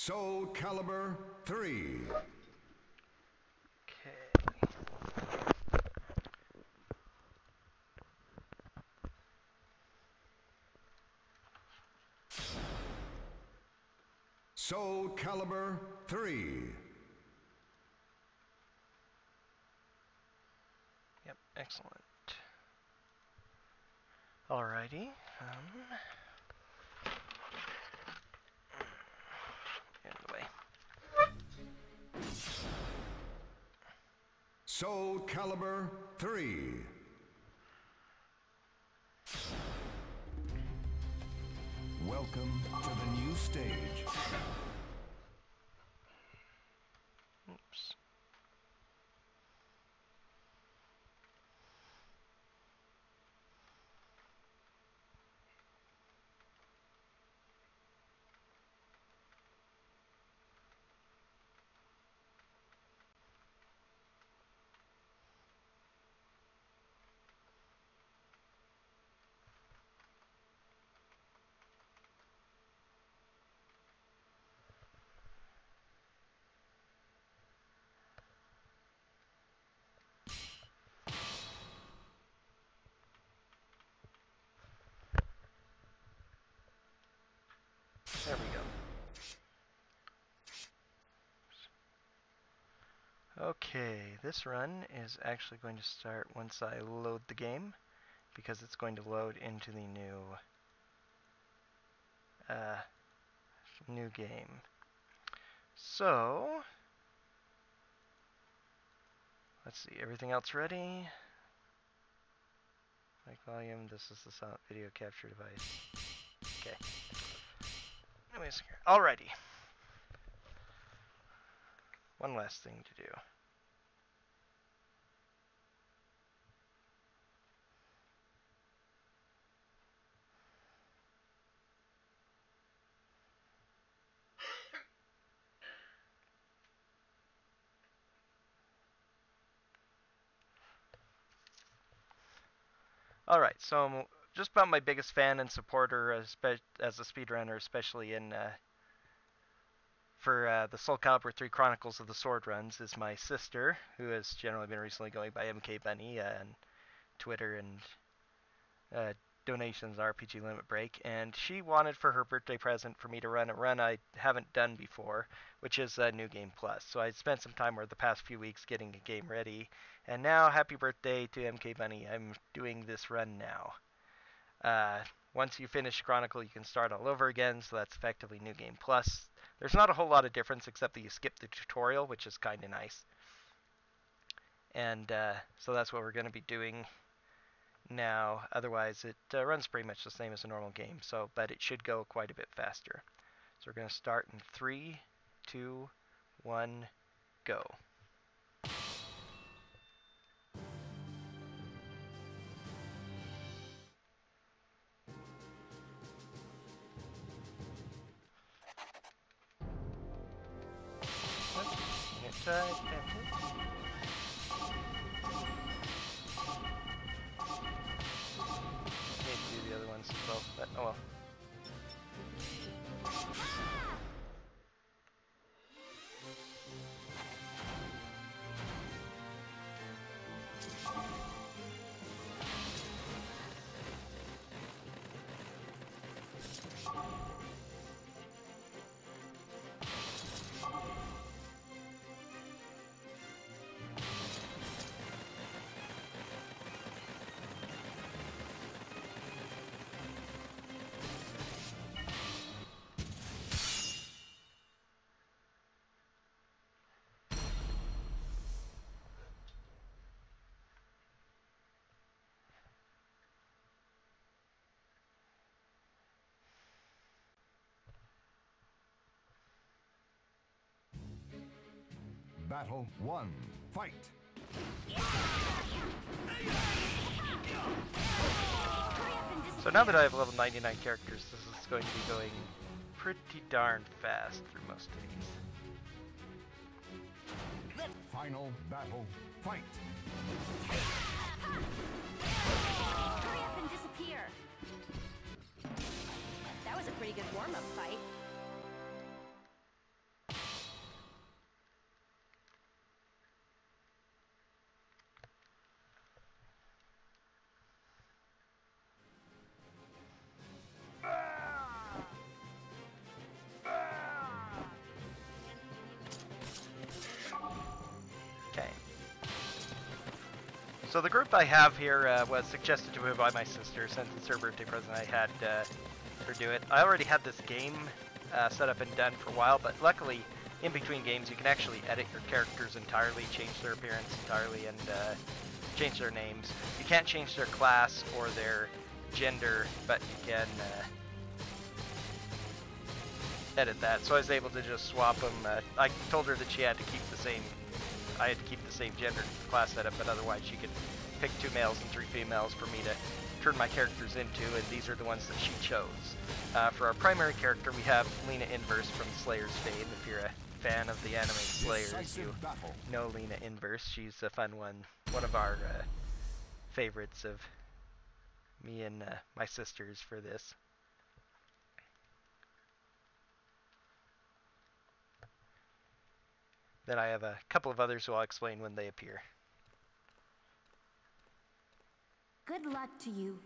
Soulcalibur 3. Soulcalibur 3. Yep, excellent. Alrighty. Get in the way. Soulcalibur 3. Welcome to the new stage. Oops. There we go. Okay, this run is actually going to start once I load the game, because it's going to load into the new game. So, let's see, everything else ready? Mic volume, this is the silent video capture device. Okay. Anyways, alrighty. One last thing to do. Alright, so I'm just about my biggest fan and supporter as a speedrunner, especially in for the Soulcalibur 3 Chronicles of the Sword runs, is my sister, who has generally been recently going by MK Bunny and Twitter and donations RPG Limit Break, and she wanted for her birthday present for me to run a run I haven't done before, which is New Game Plus. So I spent some time over the past few weeks getting a game ready, and now happy birthday to MK Bunny. I'm doing this run now. Once you finish Chronicle, you can start all over again, so that's effectively New Game Plus. There's not a whole lot of difference except that you skip the tutorial, which is kind of nice. And so that's what we're going to be doing now. Otherwise, it runs pretty much the same as a normal game, but it should go quite a bit faster. So we're going to start in 3, 2, 1, go. The other ones as well, but oh well. Battle 1. Fight! So now that I have level 99 characters, this is going to be going pretty darn fast through most of these. Final battle. Fight! Hurry up and disappear. That was a pretty good warm-up fight. So the group I have here was suggested to me by my sister since it's her birthday present. I had her do it. I already had this game set up and done for a while, but luckily in between games you can actually edit your characters entirely, change their appearance entirely, and change their names. You can't change their class or their gender, but you can edit that. So I was able to just swap them. I told her that she had to keep the same. I had to keep the same gender class setup, but otherwise she could pick 2 males and 3 females for me to turn my characters into, and these are the ones that she chose. For our primary character, we have Lena Inverse from Slayer's fame. If you're a fan of the anime Slayers, you know Lena Inverse. She's a fun one of our favorites of me and my sisters for this. Then I have a couple of others who I'll explain when they appear. Good luck to you.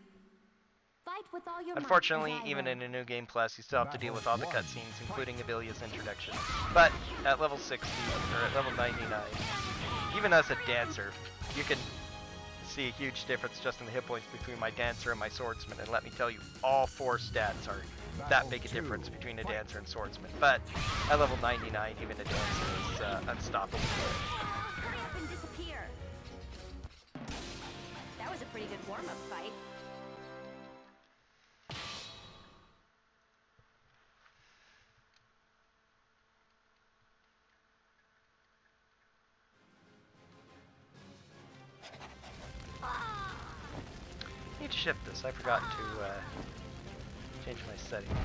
Fight with all your Unfortunately, might, as I even will. in a new game plus, you still have to deal with all the cutscenes, including Avilia's introduction. But at level 60, or at level 99, even as a dancer, you can see a huge difference just in the hit points between my dancer and my swordsman. And let me tell you, all 4 stats are that big a difference between a dancer and swordsman. But at level 99, even a dancer is unstoppable. Hurry up and disappear. That was a pretty good warm-up fight. I need to shift this. I forgot to change my setting here.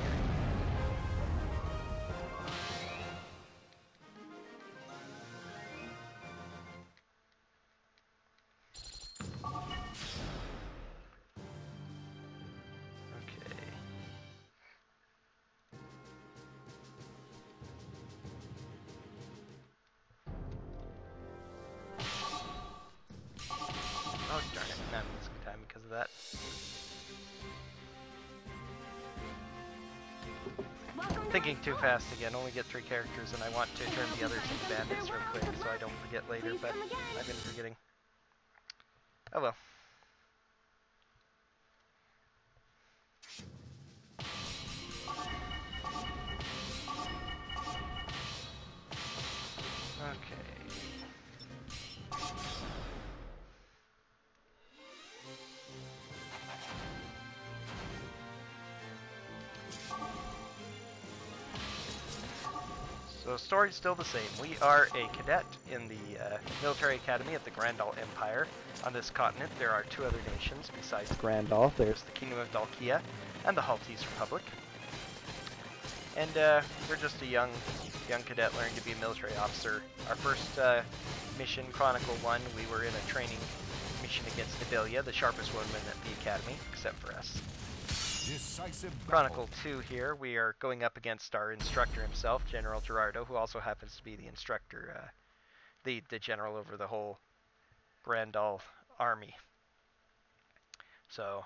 Okay. Oh darn it, I'm losing time because of that. Thinking too fast again, only get 3 characters and I want to turn the others into bandits real quick so I don't forget later, but I've been forgetting. Oh well. Okay. So the story's still the same. We are a cadet in the military academy of the Grandal Empire. On this continent, there are 2 other nations besides Grandal. There's the Kingdom of Dalkia and the Haltese Republic. And we're just a young cadet learning to be a military officer. Our first mission, Chronicle 1, we were in a training mission against Abilia, the sharpest woman at the academy, except for us. Chronicle 2 here, we are going up against our instructor himself, General Gerardo, who also happens to be the instructor, the general over the whole Grandal army. So,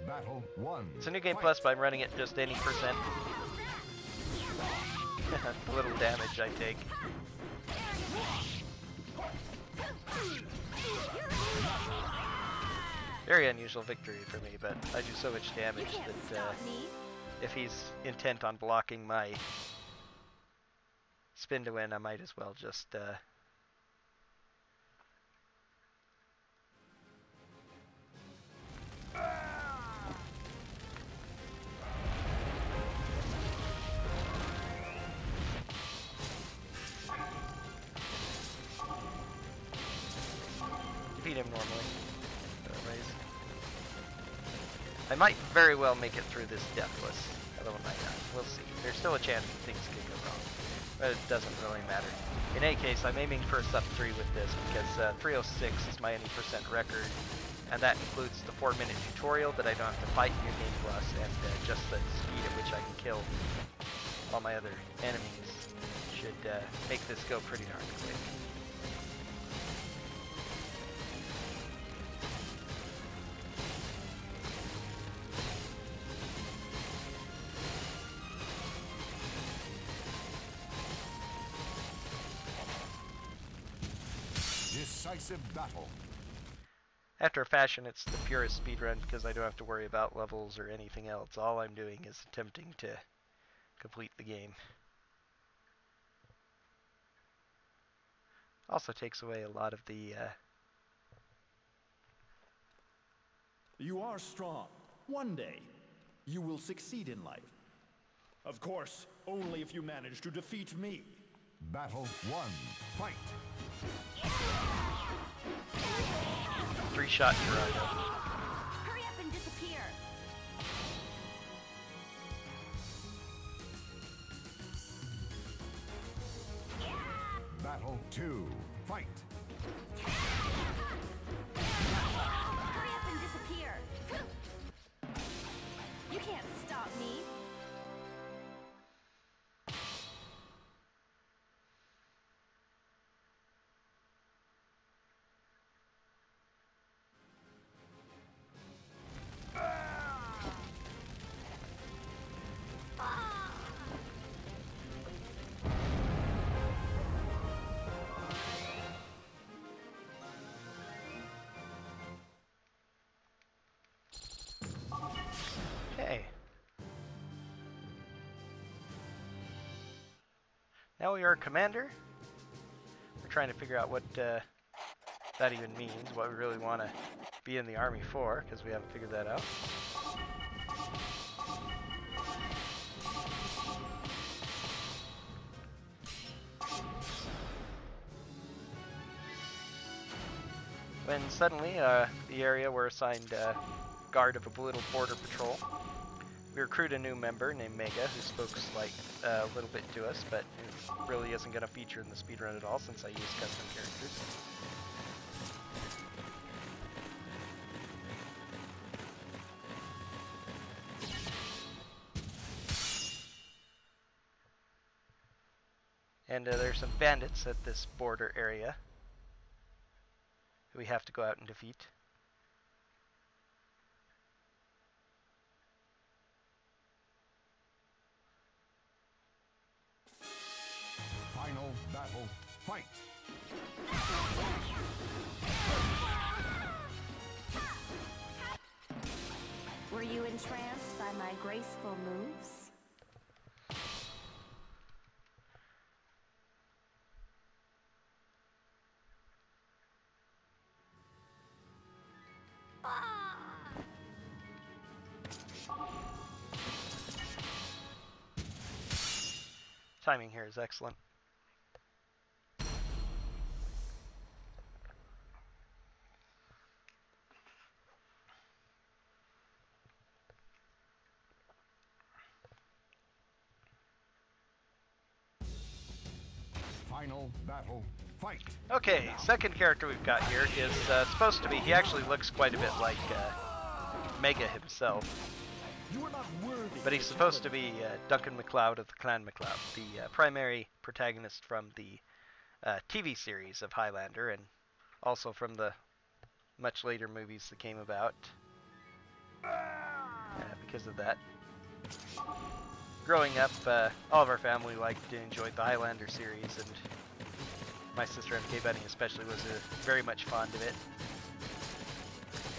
Battle 1. it's a new game plus, but I'm running it just any percent. The little damage I take. Very unusual victory for me, but I do so much damage that if he's intent on blocking my spin to win, I might as well just defeat him normally. Otherwise, I might very well make it through this deathless. Although I might not. We'll see. There's still a chance that things could go wrong, but it doesn't really matter. In any case, I'm aiming for a sub 3 with this because 306 is my any percent record, and that includes the 4-minute tutorial that I don't have to fight New Game Plus, and just the speed at which I can kill all my other enemies should make this go pretty darn quick. Decisive battle. After a fashion, it's the purest speedrun because I don't have to worry about levels or anything else. All I'm doing is attempting to complete the game. Also takes away a lot of the You are strong. One day, you will succeed in life. Of course, only if you manage to defeat me. Battle 1. Fight. 3-shot Gerardo. Hurry up and disappear. Battle 2. Fight. Hurry up and disappear. You can't stop me. Okay. Now we are a commander. We're trying to figure out what that even means, what we really want to be in the army for, because we haven't figured that out. When suddenly the area we're assigned guard of a little border patrol. We recruit a new member named Mega, who spoke like a little bit to us, but who really isn't going to feature in the speedrun at all since I use custom characters. And there's some bandits at this border area who we have to go out and defeat. Final battle. Fight. Were you entranced by my graceful moves? Timing here is excellent. Final battle. Fight. Okay, second character we've got here is supposed to be, he actually looks quite a bit like Mega himself. You are not worthy. But he's supposed to be Duncan MacLeod of the Clan MacLeod, the primary protagonist from the TV series of Highlander, and also from the much later movies that came about because of that. Growing up, all of our family liked and enjoyed the Highlander series, and my sister MK Bunny especially was very much fond of it.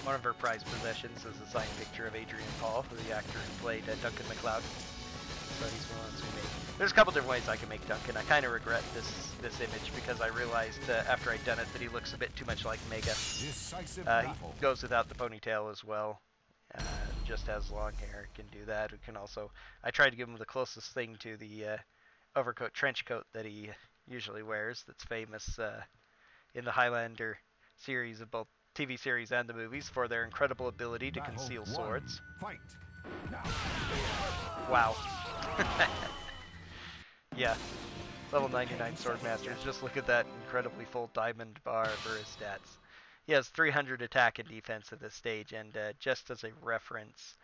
One of her prized possessions is a signed picture of Adrian Paul, the actor who played Duncan MacLeod. So he's one of the ones we made. There's a couple different ways I can make Duncan. I kind of regret this image because I realized after I'd done it that he looks a bit too much like Mega. Decisive He battle. goes without the ponytail as well. Just has long hair, can do that. It can also, I tried to give him the closest thing to the overcoat, trench coat that he usually wears. That's famous in the Highlander series of both TV series and the movies for their incredible ability to Battle conceal 1. swords. Fight. Wow. Yeah. Level 99 Swordmasters. Just look at that incredibly full diamond bar for his stats. He has 300 attack and defense at this stage, and just as a reference,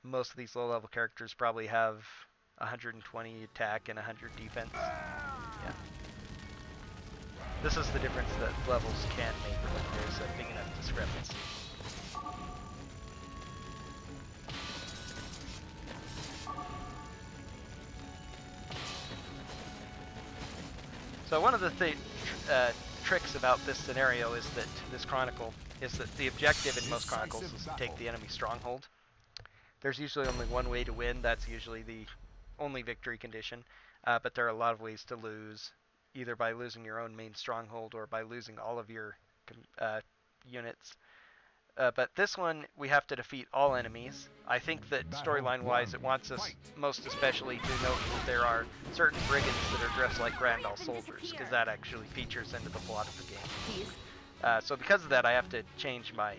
most of these low-level characters probably have 120 attack and 100 defense. Yeah. This is the difference that levels can make when there's a big enough discrepancy. So one of the tricks about this scenario is that this Chronicle is that the objective in most Chronicles is to take the enemy stronghold. There's usually only one way to win. That's usually the only victory condition. But there are a lot of ways to lose, either by losing your own main stronghold or by losing all of your units. But this one, we have to defeat all enemies. I think that storyline-wise, it wants us most especially to note that there are certain brigands that are dressed like Grandal soldiers, because that actually features into the plot of the game. So because of that, I have to change my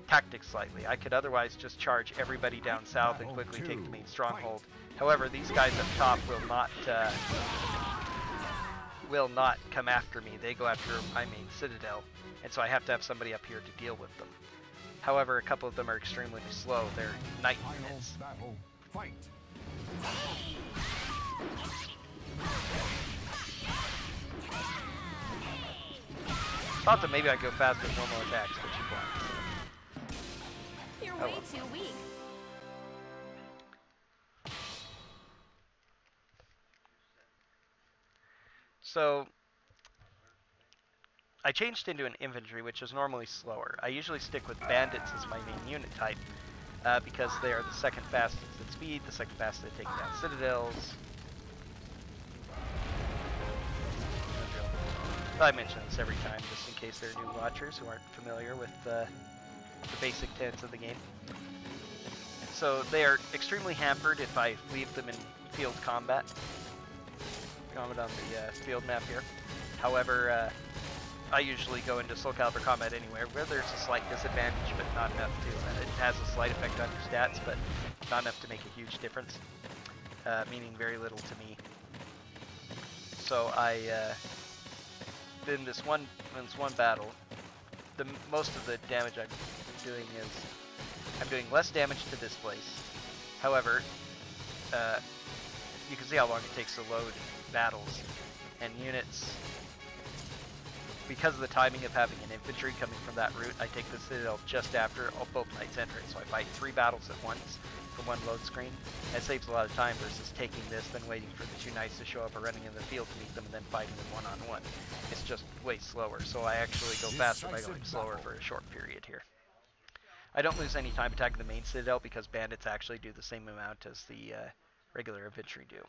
tactics slightly. I could otherwise just charge everybody down south and quickly take the main stronghold. However, these guys up top will not come after me. They go after my main citadel, and so I have to have somebody up here to deal with them. However, a couple of them are extremely slow. They're knight units. Thought that maybe I'd go faster with normal attacks, but she blocks. You're way too weak. So I changed into an infantry, which is normally slower. I usually stick with bandits as my main unit type, because they are the second fastest at speed, the second fastest at taking down citadels. I mention this every time, just in case there are new watchers who aren't familiar with the basic tenets of the game. So they are extremely hampered if I leave them in field combat. Comment on the field map here. However, I usually go into Soulcalibur combat anywhere where there's a slight disadvantage, but not enough to. It has a slight effect on your stats, but not enough to make a huge difference, meaning very little to me. So I, in this one battle, most of the damage I'm doing is I'm doing less damage to this place. However, you can see how long it takes to load battles, and units, because of the timing of having an infantry coming from that route, I take the citadel just after both knights enter it, so I fight 3 battles at once from one load screen. It saves a lot of time versus taking this, then waiting for the 2 knights to show up or running in the field to meet them, and then fighting them one-on-one. It's just way slower, so I actually go faster by going slower for a short period here. I don't lose any time attacking the main citadel because bandits actually do the same amount as the regular infantry do.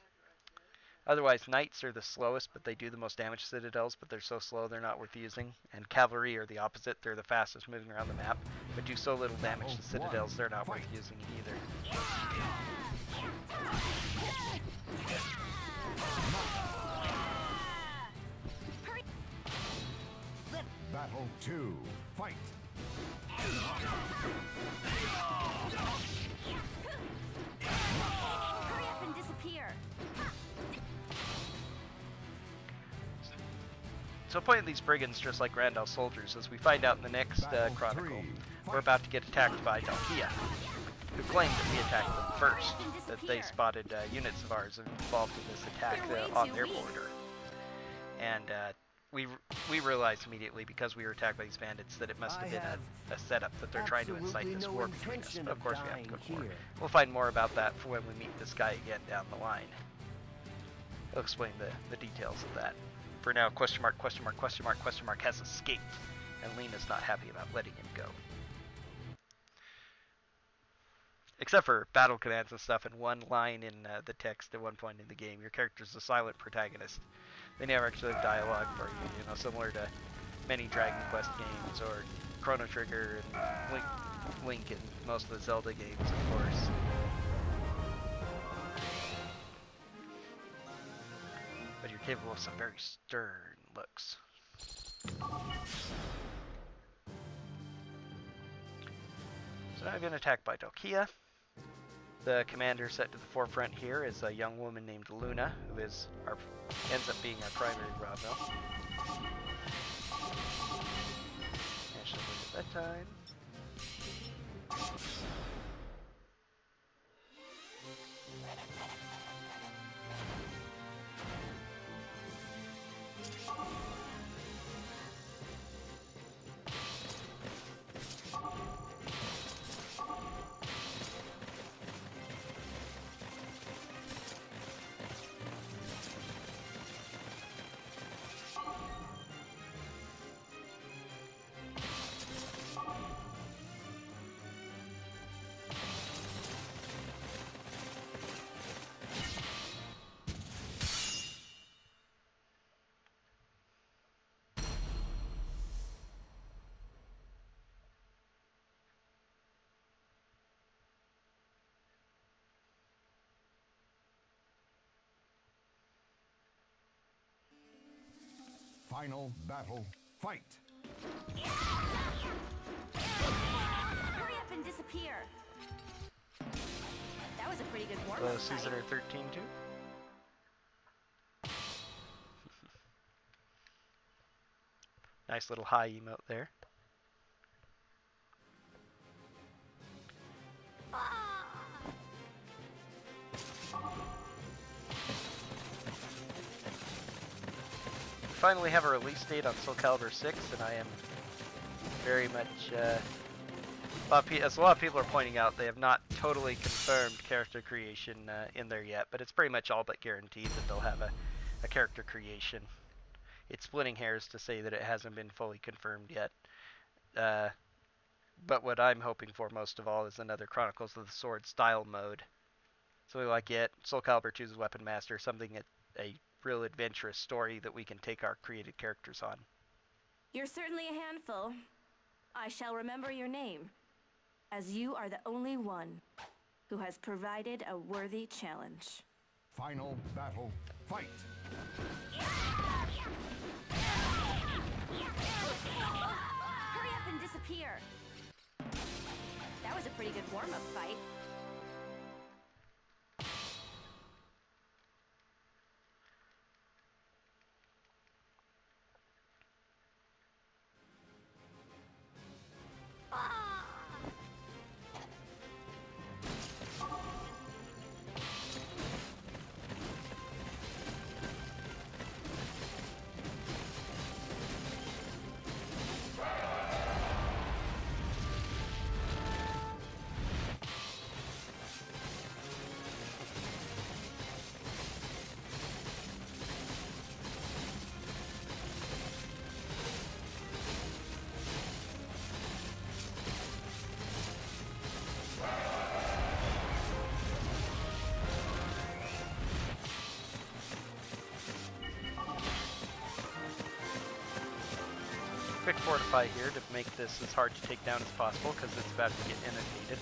Otherwise, knights are the slowest, but they do the most damage to citadels, but they're so slow they're not worth using. And cavalry are the opposite. They're the fastest moving around the map, but do so little damage to citadels they're not worth using either. Battle 2. Fight! Hurry up and disappear. So point these brigands just like Grandal soldiers, as we find out in the next Chronicle. We're about to get attacked by Dalkia, who claimed that we attacked them first, that they spotted units of ours involved in this attack on their border. And we realized immediately, because we were attacked by these bandits, that it must have been a setup that they're trying to incite this war between us. But of course we have to go to war. We'll find more about that for when we meet this guy again down the line. He'll explain the details of that. For now, question mark has escaped, and Lena's not happy about letting him go. Except for battle commands and stuff, and one line in the text at one point in the game. Your character's a silent protagonist. They never actually have dialogue for you, similar to many Dragon Quest games, or Chrono Trigger, and Link in most of the Zelda games, of course. But you're capable of some very stern looks. So I've been attacked by Dalkia. The commander set to the forefront here is a young woman named Luna, who ends up being our primary Ravno. And she'll wait at that time. Final battle, fight. Hurry up and disappear. That was a pretty good warm-up fight. Caesar 13 too. Nice little high emote there. Finally have a release date on Soulcalibur 6, and I am very much, as a lot of people are pointing out, they have not totally confirmed character creation in there yet, but it's pretty much all but guaranteed that they'll have a character creation. It's splitting hairs to say that it hasn't been fully confirmed yet. But what I'm hoping for most of all is another Chronicles of the Sword style mode. Something like it, Soulcalibur 2's Weapon Master, something that a real adventurous story that we can take our created characters on. You're certainly a handful. I shall remember your name, as you are the only one who has provided a worthy challenge. Final battle, fight. Hurry up and disappear. That was a pretty good warm-up fight. Quick fortify here to make this as hard to take down as possible because it's about to get inundated.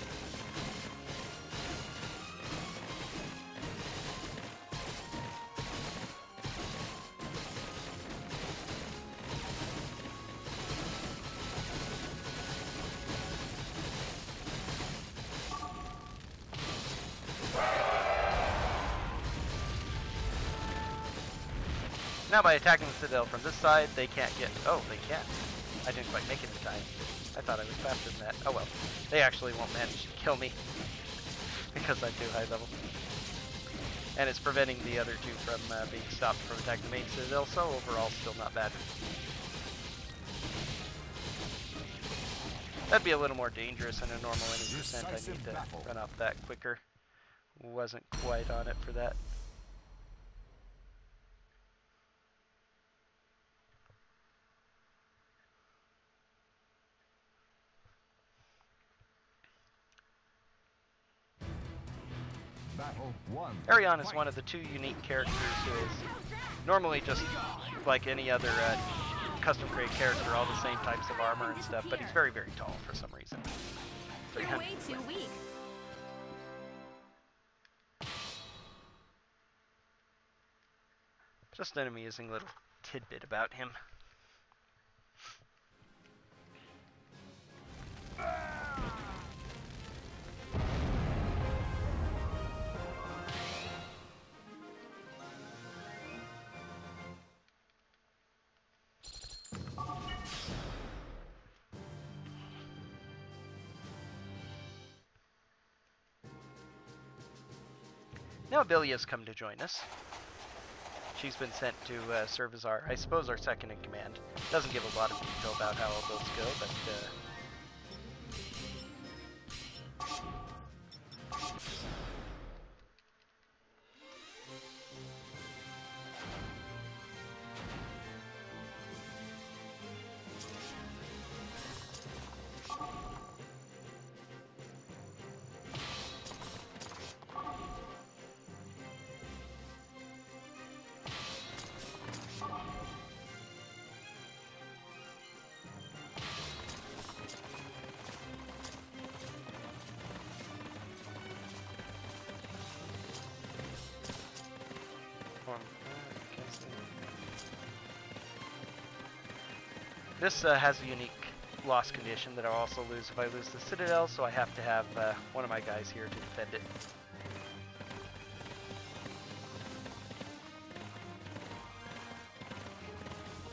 Now by attacking the Citadel from this side, they can't get... Oh, they can. I didn't quite make it in time. I thought I was faster than that. Oh well. They actually won't manage to kill me because I'm too high level. And it's preventing the other two from being stopped from attacking the main Citadel, so overall still not bad. That'd be a little more dangerous in a normal enemy percent. I need to run off that quicker. Wasn't quite on it for that. Battle 1. Arion is one of the two unique characters who is normally just like any other custom created character, all the same types of armor and stuff, but he's very, very tall for some reason. You're way too weak. Just an amusing little tidbit about him. Now Abilia's come to join us. She's been sent to serve as our, I suppose, our second in command. Doesn't give a lot of detail about how all those go, but This has a unique loss condition that I'll also lose if I lose the Citadel, so I have to have one of my guys here to defend it.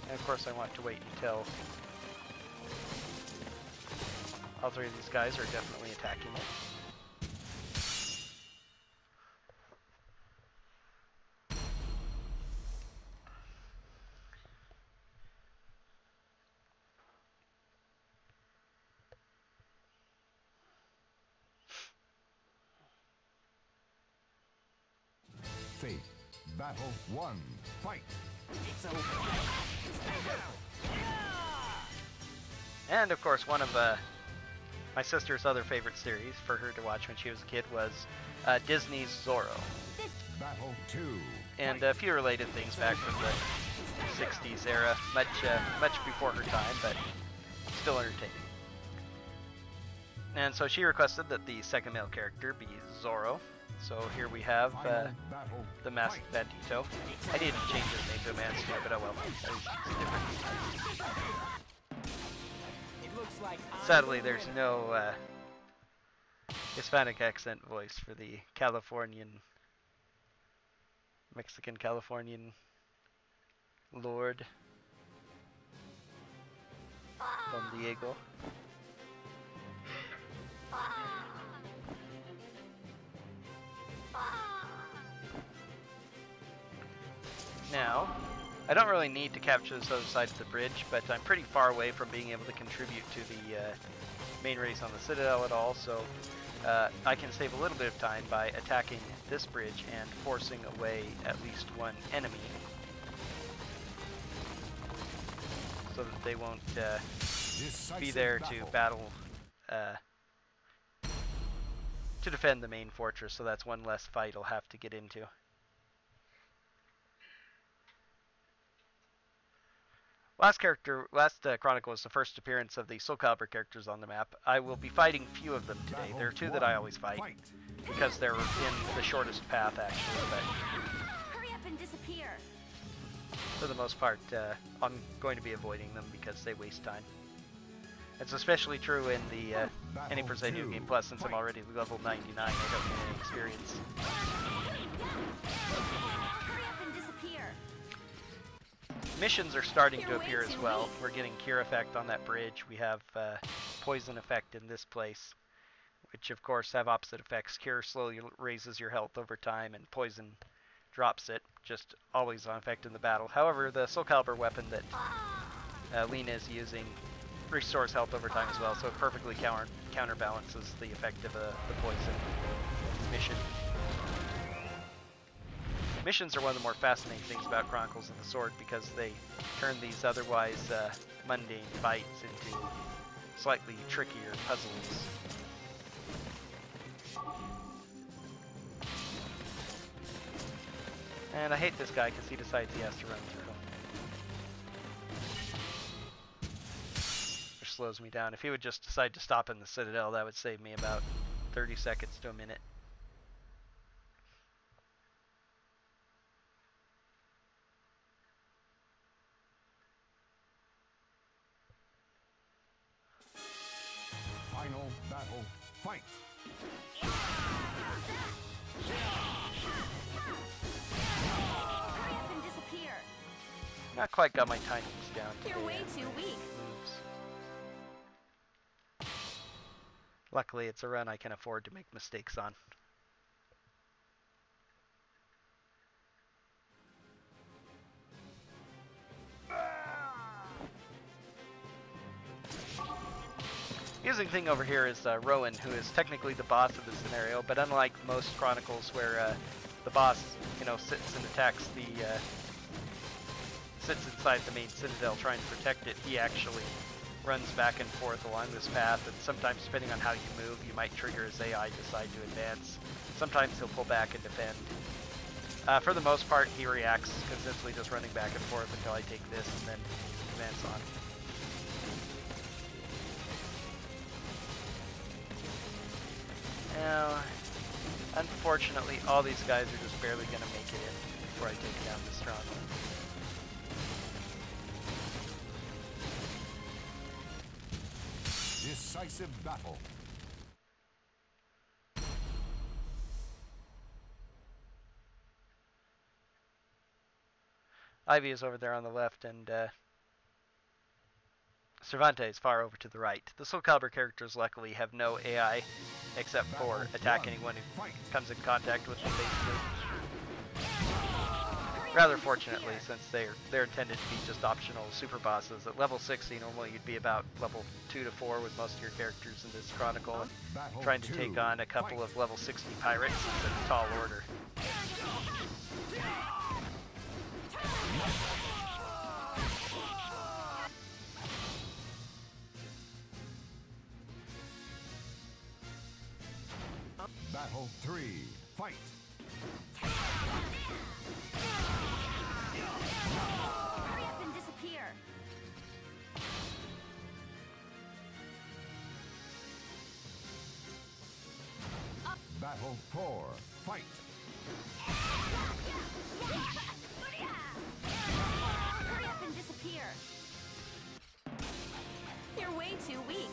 And of course I want to wait until all three of these guys are definitely attacking it. Fate. Battle 1. Fight. And of course, one of my sister's other favorite series for her to watch when she was a kid was Disney's Zorro. Battle 2. And a few related things back from the 60s era, much before her time, but still entertaining. And so she requested that the second male character be Zorro. So here we have the Masked Bandito. I needed to change his name to a man's name, but oh well. It's different. Sadly, there's no Hispanic accent voice for the Mexican Californian Lord Don Diego. Now, I don't really need to capture this other side of the bridge, but I'm pretty far away from being able to contribute to the main race on the Citadel at all, so I can save a little bit of time by attacking this bridge and forcing away at least one enemy, so that they won't be there to battle, to defend the main fortress, so that's one less fight I'll have to get into. Last Chronicle was the first appearance of the Soulcalibur characters on the map. I will be fighting few of them today. There are two that I always fight, because they're in the shortest path actually, but Hurry up and disappear. for the most part I'm going to be avoiding them because they waste time. It's especially true in the any% New Game Plus, since I'm already level 99, I don't get any experience. Hurry up and disappear. Missions are starting to appear as well. We're getting Cure Effect on that bridge. We have Poison Effect in this place, which of course have opposite effects. Cure slowly raises your health over time, and Poison drops it, just always on effect in the battle. However, the Soulcalibur weapon that Lena is using restores health over time as well, so it perfectly counterbalances the effect of the Poison mission. Missions are one of the more fascinating things about Chronicles of the Sword, because they turn these otherwise mundane fights into slightly trickier puzzles. And I hate this guy because he decides he has to run through. Which slows me down. If he would just decide to stop in the Citadel, that would save me about 30 seconds to a minute. Final battle. Fight. Hurry up and disappear. Not quite got my timings down. You're way too weak. Moves. Luckily, it's a run I can afford to make mistakes on. Amusing thing over here is Rowan, who is technically the boss of the scenario, but unlike most Chronicles where the boss, sits and attacks the, sits inside the main citadel trying to protect it, he actually runs back and forth along this path, and sometimes depending on how you move, you might trigger his AI decide to advance. Sometimes he'll pull back and defend. For the most part, he reacts consistently just running back and forth until I take this and then advance on. Now, unfortunately, all these guys are just barely going to make it in before I take down the Stronghold. Decisive battle. Ivy is over there on the left, and Cervante is far over to the right. The Soulcalibur characters luckily have no AI except for attack anyone who comes in contact with them, basically. Rather fortunately, since they're intended to be just optional super bosses. At level 60, normally you'd be about level 2 to 4 with most of your characters in this Chronicle, and trying to take on a couple of level 60 pirates is a tall order. Battle 3, fight! Hurry up and disappear. Battle 4, fight! Hurry up and disappear. You're way too weak.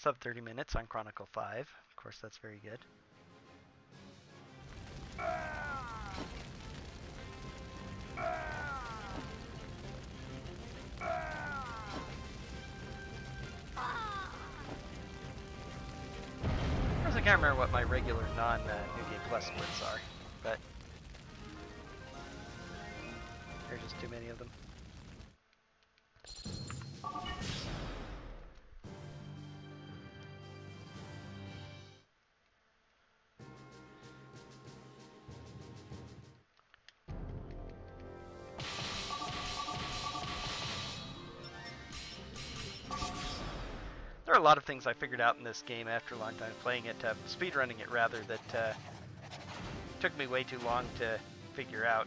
Sub 30 minutes on Chronicle 5. Of course, that's very good. Of course, I can't remember what my regular non-New Game Plus splits are, but there are just too many of them. There are a lot of things I figured out in this game after a long time playing it, speedrunning it rather, that took me way too long to figure out,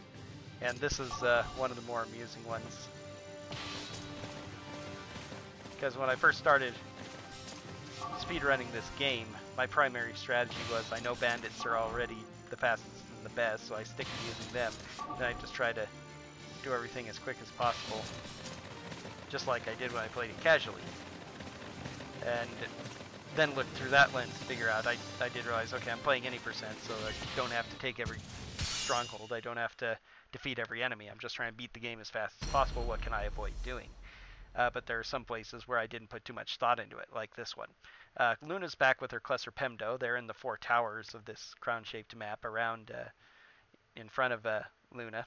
and this is one of the more amusing ones. Because when I first started speedrunning this game, my primary strategy was I know bandits are already the fastest and the best, so I stick to using them, and I just try to do everything as quick as possible, just like I did when I played it casually. And then look through that lens to figure out, I did realize, okay, I'm playing any percent, so I don't have to take every stronghold, I don't have to defeat every enemy, I'm just trying to beat the game as fast as possible, what can I avoid doing? But there are some places where I didn't put too much thought into it, like this one. Luna's back with her Cluster Pemdo, they're in the 4 towers of this crown-shaped map around, in front of Luna.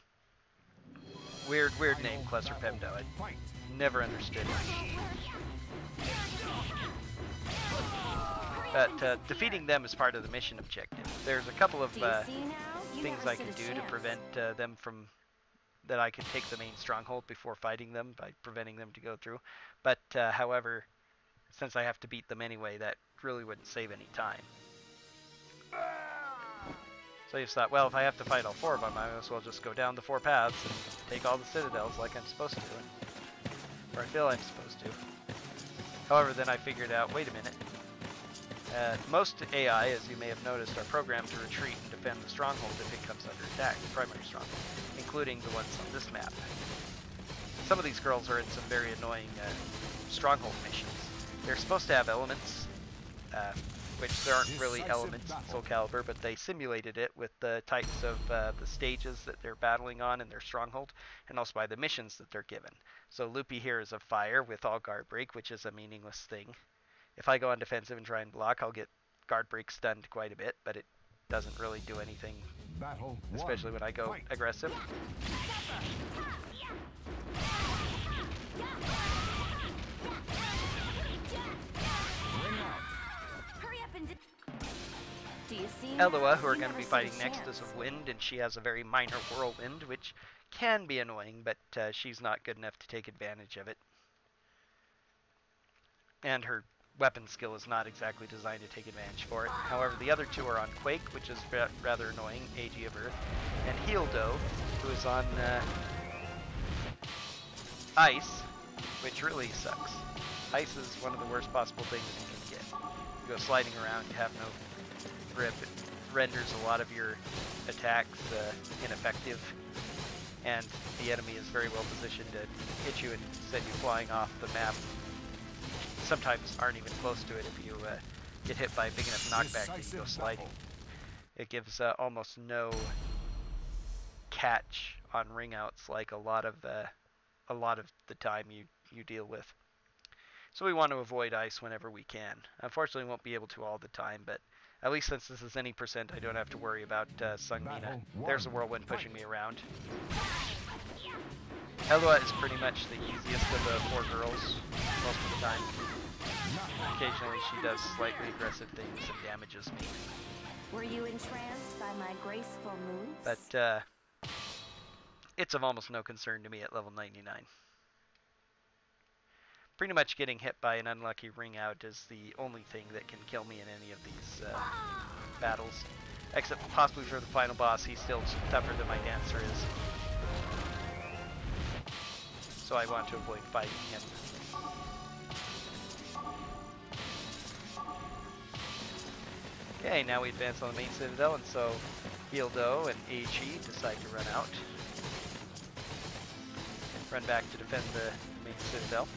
Weird name, Cluster Pemdo, I never understood it. But defeating them is part of the mission objective. There's a couple of things I can do to prevent them from, that I can take the main stronghold before fighting them by preventing them to go through. But however, since I have to beat them anyway, that really wouldn't save any time. So I just thought, well, if I have to fight all 4 of them, I might as well just go down the 4 paths and take all the citadels like I'm supposed to, or I feel I'm supposed to. However, then I figured out, wait a minute. Most AI, as you may have noticed, are programmed to retreat and defend the stronghold if it comes under attack, the primary stronghold, including the ones on this map. Some of these girls are in some very annoying stronghold missions. They're supposed to have elements, which there aren't really elements in Soulcalibur, but they simulated it with the types of the stages that they're battling on in their stronghold, and also by the missions that they're given. So Loopy here is a fire with all guard break, which is a meaningless thing. If I go on defensive and try and block, I'll get guard break stunned quite a bit, but it doesn't really do anything, especially when I go aggressive. Eloa, who are going to be fighting next, is of wind, and she has a very minor whirlwind, which can be annoying, but she's not good enough to take advantage of it. And her weapon skill is not exactly designed to take advantage for it. However, the other 2 are on Quake, which is rather annoying, AG of Earth, and Healdo, who is on Ice, which really sucks. Ice is one of the worst possible things you can get. You go sliding around, you have no grip, it renders a lot of your attacks ineffective, and the enemy is very well positioned to hit you and send you flying off the map. Sometimes aren't even close to it if you get hit by a big enough knockback that you go sliding. It gives almost no catch on ring outs like a lot of the time you deal with. So we want to avoid ice whenever we can. Unfortunately, we won't be able to all the time, but at least since this is any percent, I don't have to worry about Sungmina. There's a whirlwind pushing me around. Elua is pretty much the easiest of the 4 girls most of the time. Occasionally she does slightly aggressive things and damages me. Were you entranced by my graceful moves? But it's of almost no concern to me at level 99. Pretty much getting hit by an unlucky ring out is the only thing that can kill me in any of these battles. Except possibly for the final boss, he's still tougher than my dancer is. So I want to avoid fighting him. Okay, now we advance on the main citadel, and so Hildo and Eichi decide to run out. Run back to defend the main citadel.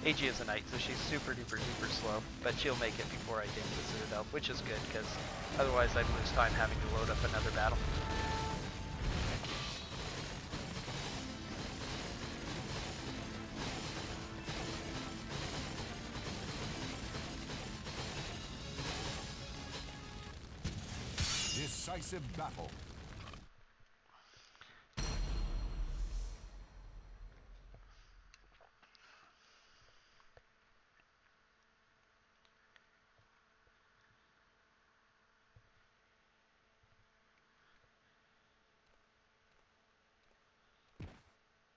Eichi is a knight, so she's super duper duper slow, but she'll make it before I take the citadel, which is good, because otherwise I'd lose time having to load up another battle. Decisive battle.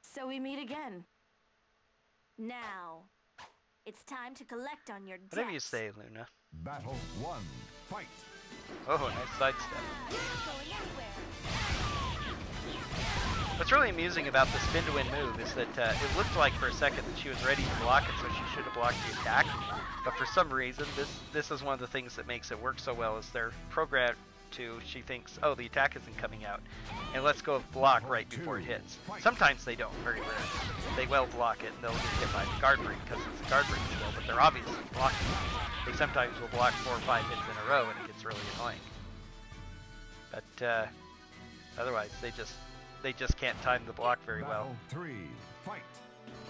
So we meet again. Now, it's time to collect on your debt. Whatever you say, Luna. Battle 1. Fight. Oh, nice sidestep. Going anywhere. What's really amusing about the spin to win move is that it looked like for a second that she was ready to block it, so she should have blocked the attack. But for some reason, this is one of the things that makes it work so well, is they're programmed to, she thinks, oh, the attack isn't coming out, and let's go block right before it hits. Sometimes they don't, very rarely. They will block it, and they'll get hit by the guard break because it's a guard break skill, but they're obviously blocking it. They sometimes will block 4 or 5 hits in a row, and it gets really annoying. But otherwise, they just can't time the block very well. Battle 3. Fight.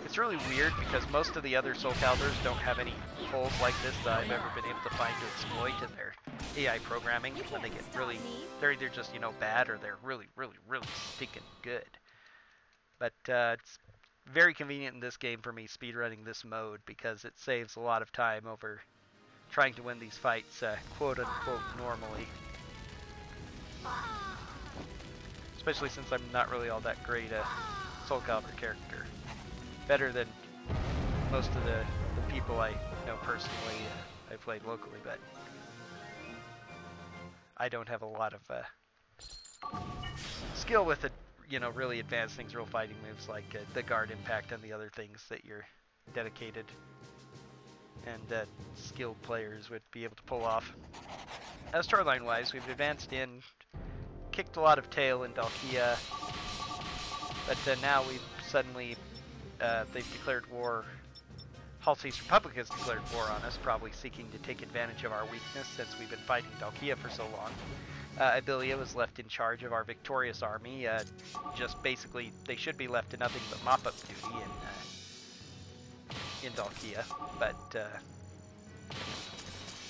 It's really weird because most of the other Soulcaliburs don't have any holes like this that I've ever been able to find to exploit in their AI programming when they get really, they're either just, you know, bad or they're really, really, really stinking good. But it's very convenient in this game for me speedrunning this mode because it saves a lot of time over trying to win these fights quote-unquote normally. Especially since I'm not really all that great a Soulcalibur character. Better than most of the people I know personally. I played locally, but I don't have a lot of skill with it. You know, really advanced things, real fighting moves like the guard impact and the other things that your dedicated and skilled players would be able to pull off. Storyline-wise, we've advanced in, kicked a lot of tail in Dalkia, but now we've suddenly they've declared war. Halsey's Republic has declared war on us, probably seeking to take advantage of our weakness since we've been fighting Dalkia for so long. Abilia was left in charge of our victorious army. Just basically, they should be left to nothing but mop-up duty in Dalkia. But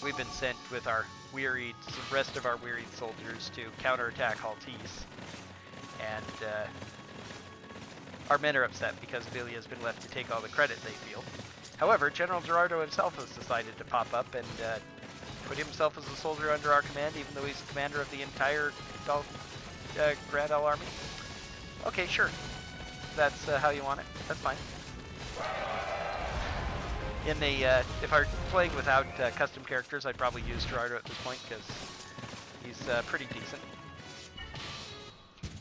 we've been sent with our wearied, the rest of our wearied soldiers to counterattack Haltese. And our men are upset because Abilia has been left to take all the credit, they feel. However, General Gerardo himself has decided to pop up and put himself as a soldier under our command, even though he's the commander of the entire Grand L army. Okay, sure. That's how you want it. That's fine. In the if I were playing without custom characters, I'd probably use Gerardo at this point because he's pretty decent.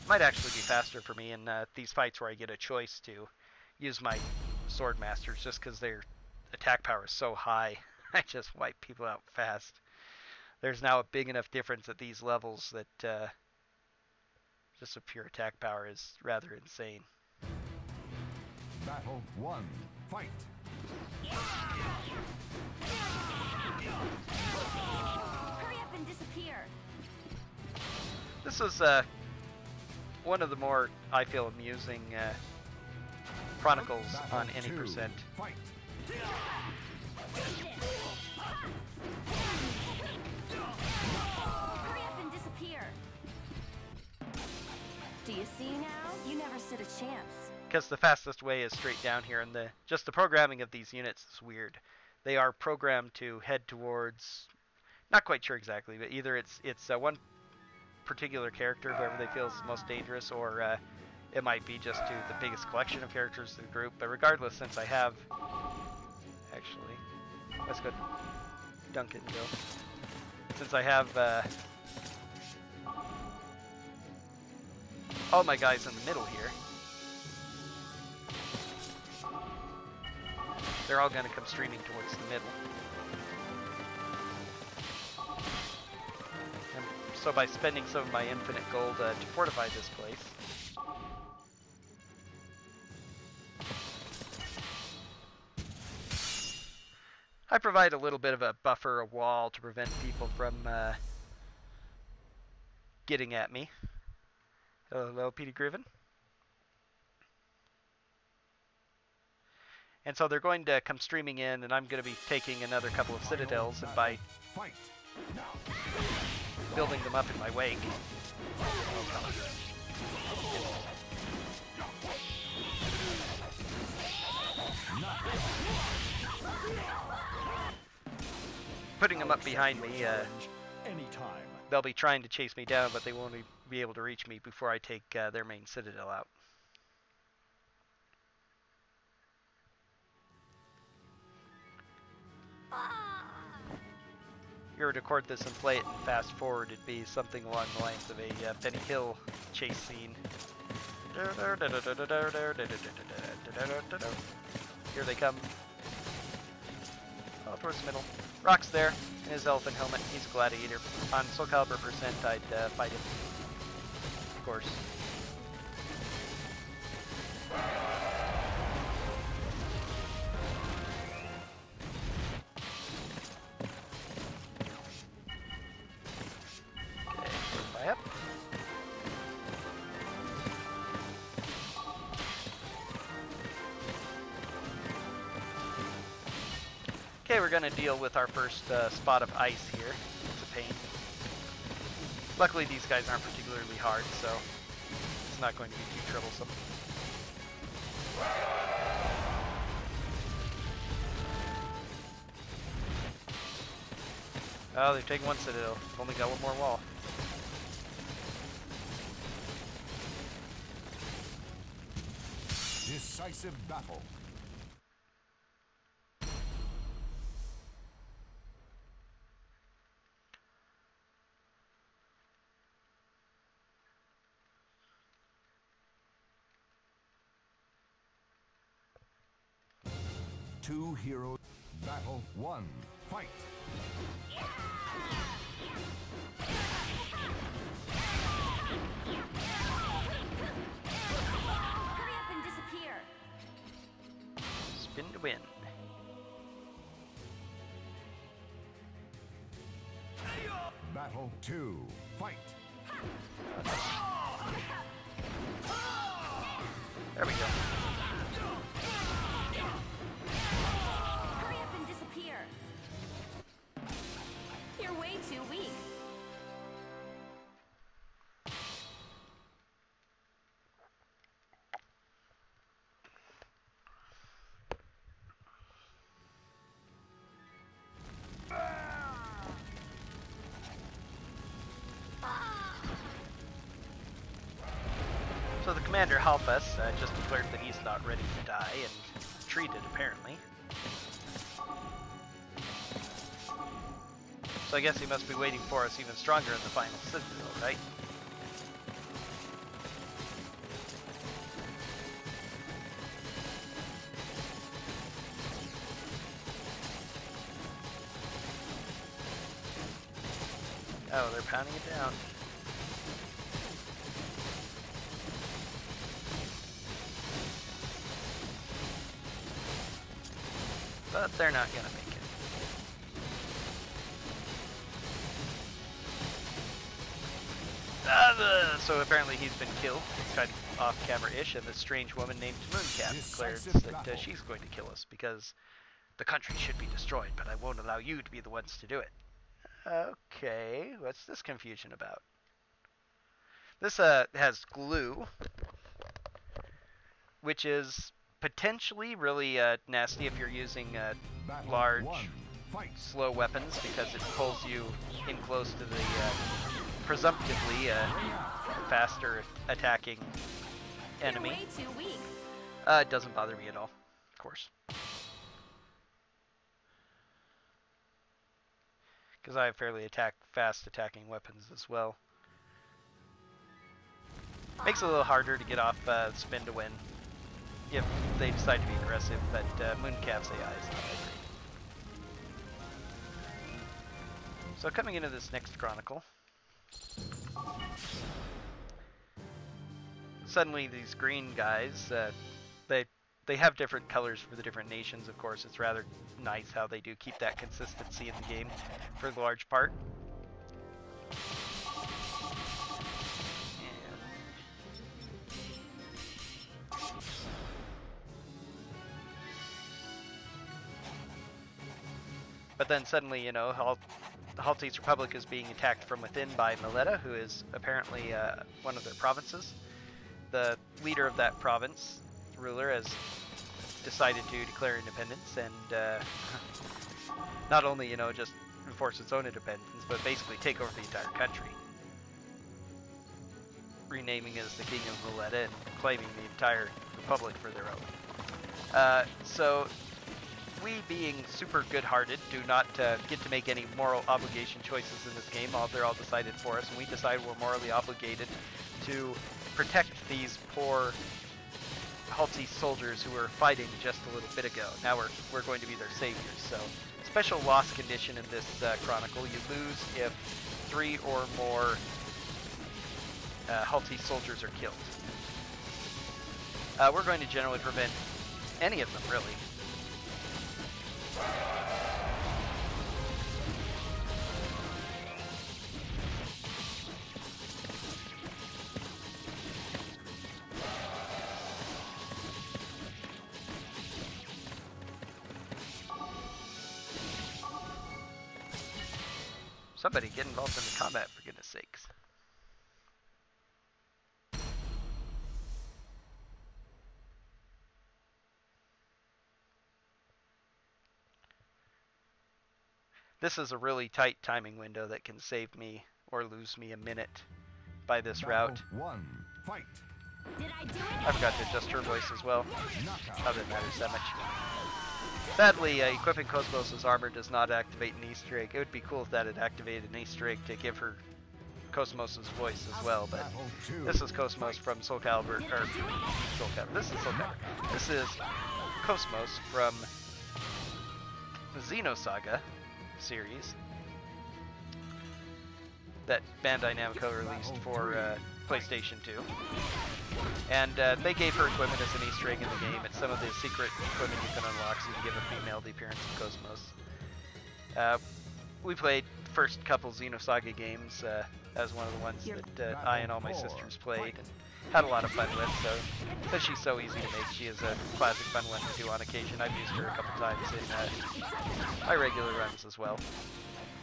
Might actually be faster for me in these fights where I get a choice to use my sword masters, just because their attack power is so high. I just wipe people out fast. there's now a big enough difference at these levels that just the pure attack power is rather insane. Battle 1. Fight. Hurry up and disappear. This was one of the more, I feel, amusing Chronicles Battle on any 2. percent. Fight. Hurry up and disappear. Do you see now? You never stood a chance. Because the fastest way is straight down here, and just the programming of these units is weird. They are programmed to head towards, not quite sure exactly, but either it's one particular character, whoever they feel is most dangerous, or it might be just to the biggest collection of characters in the group. But regardless, since I have, actually, let's go Duncan go. Since I have all my guys in the middle here, they're all going to come streaming towards the middle. And so by spending some of my infinite gold to fortify this place, I provide a little bit of a buffer, a wall, to prevent people from getting at me. Hello, Petey Griffin. And so they're going to come streaming in, and I'm going to be taking another couple of citadels, and by building them up in my wake, putting them up behind me, Anytime. they'll be trying to chase me down, but they won't be able to reach me before I take their main citadel out. If you were to record this and play it and fast forward, it'd be something along the lines of a Benny Hill chase scene. Here they come. Oh, towards the middle. Rock's there in his elephant helmet. He's a gladiator. On Soulcalibur percent, I'd fight him. Of course. Up. Okay, we're going to deal with our first spot of ice here. It's a pain. Luckily, these guys aren't particularly hard, so it's not going to be too troublesome. Oh, they've taken one citadel. Only got one more wall. Decisive battle. Two heroes. Battle 1. Fight. Hurry up and disappear. Spin to win. Battle 2. Fight. There we go. Hurry up and disappear. You're way too weak. So the commander Halfus just declared that he's not ready to die and treated apparently. So I guess he must be waiting for us even stronger in the final citadel, right? Oh, they're pounding it down. But they're not gonna make it. So apparently he's been killed. It's kind of off-camera-ish, and this strange woman named Mooncap declares that she's going to kill us because the country should be destroyed, but I won't allow you to be the ones to do it. Okay, what's this confusion about? This has glue, which is potentially really nasty if you're using large, slow weapons, because it pulls you in close to the presumptively faster attacking enemy. You're way too weak. It doesn't bother me at all, of course. Because I have fairly fast attacking weapons as well. Makes it a little harder to get off spin to win if they decide to be aggressive, but Mooncap's AI is not that great. So coming into this next Chronicle, suddenly these green guys, they have different colors for the different nations, of course. It's rather nice how they do keep that consistency in the game for the large part. But then suddenly, you know, Halti's Republic is being attacked from within by Mileta, who is apparently one of their provinces. The leader of that province, ruler, has decided to declare independence and not only, you know, just enforce its own independence, but basically take over the entire country. Renaming it as the King of Mileta and claiming the entire republic for their own. So we, being super good-hearted, do not get to make any moral obligation choices in this game. They're all decided for us, and we decide we're morally obligated to protect these poor Halti soldiers who were fighting just a little bit ago. Now we're going to be their saviors. So, special loss condition in this Chronicle: you lose if 3 or more Halti soldiers are killed. We're going to generally prevent any of them, really. Somebody get involved in the combat, for goodness sakes. This is a really tight timing window that can save me or lose me a minute by this route. Fight. Did I do it? I forgot to adjust her voice as well. Not that it matters that much. Sadly, equipping Cosmos' armor does not activate an Easter egg. It would be cool if that had activated an Easter egg to give her Cosmos' voice as well, but this is Cosmos from Soulcalibur, or Soulcalibur. This is Soulcalibur. This is Cosmos from the Xenosaga series that Bandai Namco released for PlayStation 2. And they gave her equipment as an Easter egg in the game. It's some of the secret equipment you can unlock so you can give a female the appearance of Cosmos. We played the first couple Xenosaga games as one of the ones that I and all my sisters played and had a lot of fun with. So, because she's so easy to make, she is a classic fun one to do on occasion. I've used her a couple times in my regular runs as well.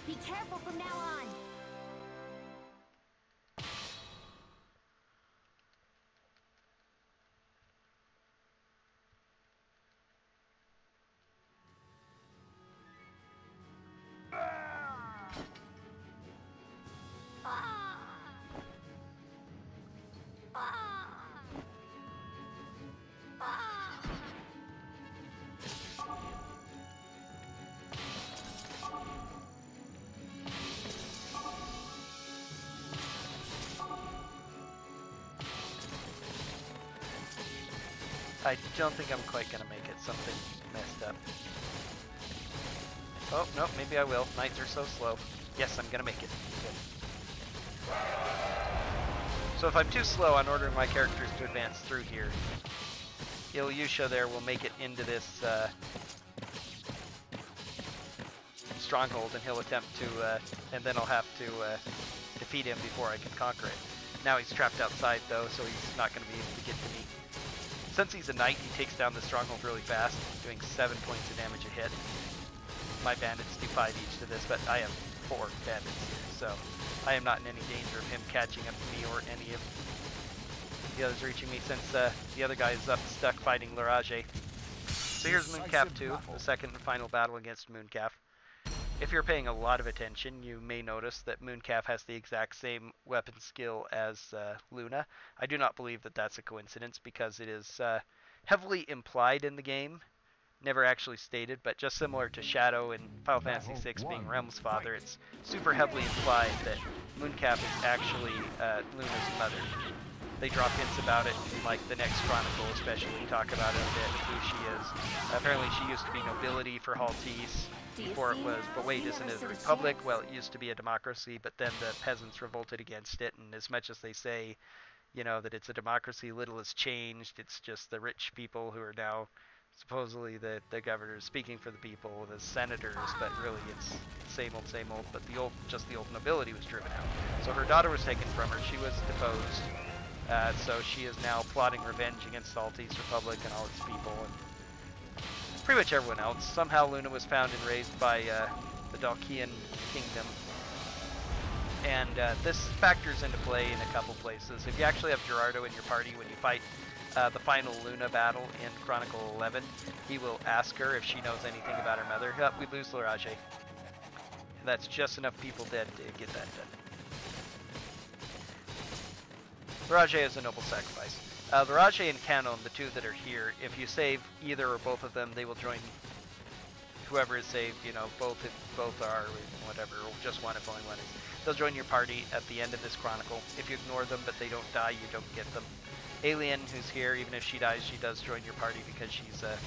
Be careful from now on. I don't think I'm quite gonna make it. Something messed up. Oh, no, maybe I will. Knights are so slow. Yes, I'm gonna make it. Good. So if I'm too slow on ordering my characters to advance through here, Ilyusha there will make it into this stronghold, and he'll attempt to, and then I'll have to defeat him before I can conquer it. Now he's trapped outside though, so he's not going to be able to get to me. Since he's a knight, he takes down the stronghold really fast, doing 7 points of damage a hit. My bandits do 5 each to this, but I have 4 bandits here, so I am not in any danger of him catching up to me or any of the others reaching me, since the other guy is up stuck fighting Lirage. So here's Mooncalf 2, the second and final battle against Mooncalf. If you're paying a lot of attention, you may notice that Mooncalf has the exact same weapon skill as Luna. I do not believe that that's a coincidence, because it is heavily implied in the game, never actually stated, but just similar to Shadow in Final Fantasy VI being Realm's father, it's super heavily implied that Mooncalf is actually Luna's mother. They drop hints about it in like the next Chronicle, especially talk about it a bit, who she is. Apparently she used to be nobility for Haltese before it was, but wait, isn't it a republic? Well, it used to be a democracy, but then the peasants revolted against it, and as much as they say, you know, that it's a democracy, little has changed. It's just the rich people who are now supposedly the governors speaking for the people, the senators, but really it's same old, but just the old nobility was driven out. So her daughter was taken from her, she was deposed. So she is now plotting revenge against the Haltese Republic and all its people, and pretty much everyone else. Somehow Luna was found and raised by the Dalkian kingdom, and this factors into play in a couple places. If you actually have Gerardo in your party when you fight the final Luna battle in Chronicle 11, he will ask her if she knows anything about her mother. We lose Lirage. That's just enough people dead to get that done. Lirage is a noble sacrifice. Lirage and Canon, the two that are here, if you save either or both of them, they will join whoever is saved, you know, both if both are, whatever, or just one if only one is. They'll join your party at the end of this Chronicle. If you ignore them but they don't die, you don't get them. Alien, who's here, even if she dies, she does join your party because she's a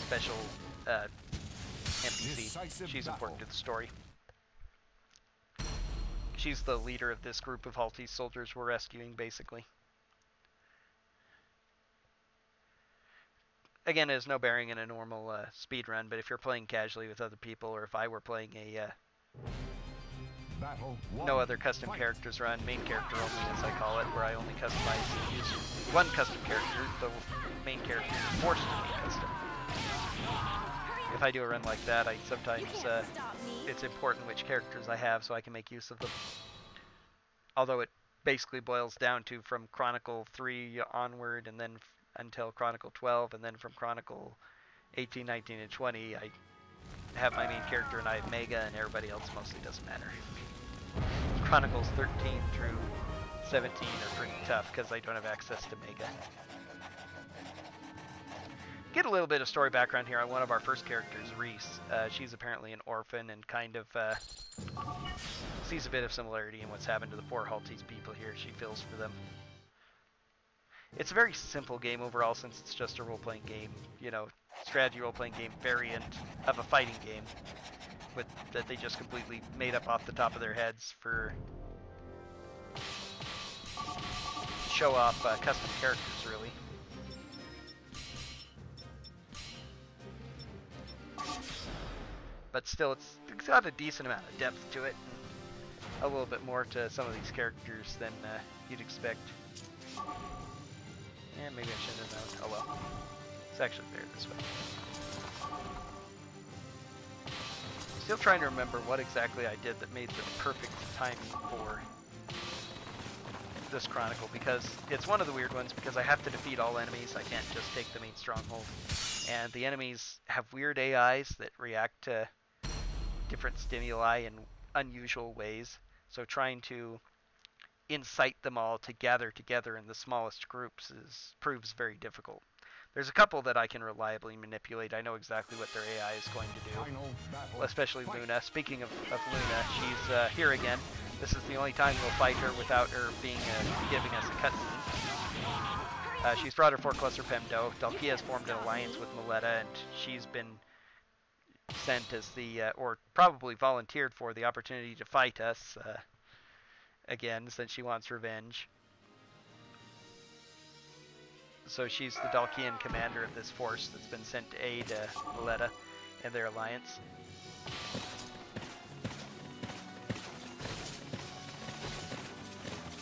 special NPC. She's important to the story. She's the leader of this group of Haltese soldiers we're rescuing, basically. Again, it has no bearing in a normal speedrun, but if you're playing casually with other people, or if I were playing a no other custom characters run, main character only as I call it, where I only customize and use one custom character, the main character is forced to be custom. If I do a run like that, I sometimes it's important which characters I have so I can make use of them. Although it basically boils down to from Chronicle 3 onward, and then until Chronicle 12, and then from Chronicle 18, 19, and 20, I have my main character and I have Mega, and everybody else mostly doesn't matter. Chronicles 13 through 17 are pretty tough because I don't have access to Mega. Get a little bit of story background here on one of our first characters, Reese. She's apparently an orphan and kind of sees a bit of similarity in what's happened to the poor Haltese people here. She feels for them. It's a very simple game overall, since it's just a role-playing game, you know, strategy role-playing game variant of a fighting game with that they just completely made up off the top of their heads for show off custom characters, really. But still, it's got a decent amount of depth to it, and a little bit more to some of these characters than you'd expect. Yeah, maybe I shouldn't have known. Oh well. It's actually better this way. Still trying to remember what exactly I did that made the perfect timing for this Chronicle, because it's one of the weird ones, because I have to defeat all enemies. I can't just take the main stronghold. And the enemies have weird AIs that react to different stimuli in unusual ways. So trying to incite them all to gather together in the smallest groups proves very difficult. There's a couple that I can reliably manipulate. I know exactly what their AI is going to do, especially Luna. Speaking of Luna, she's here again. This is the only time we'll fight her without her being giving us a cutscene. She's brought her 4-cluster Pemdo. Dalkia has formed an alliance with Mileta, and she's been sent as the, or probably volunteered for the opportunity to fight us. again, since she wants revenge. So she's the Dalkian commander of this force that's been sent to aid Valletta and their alliance.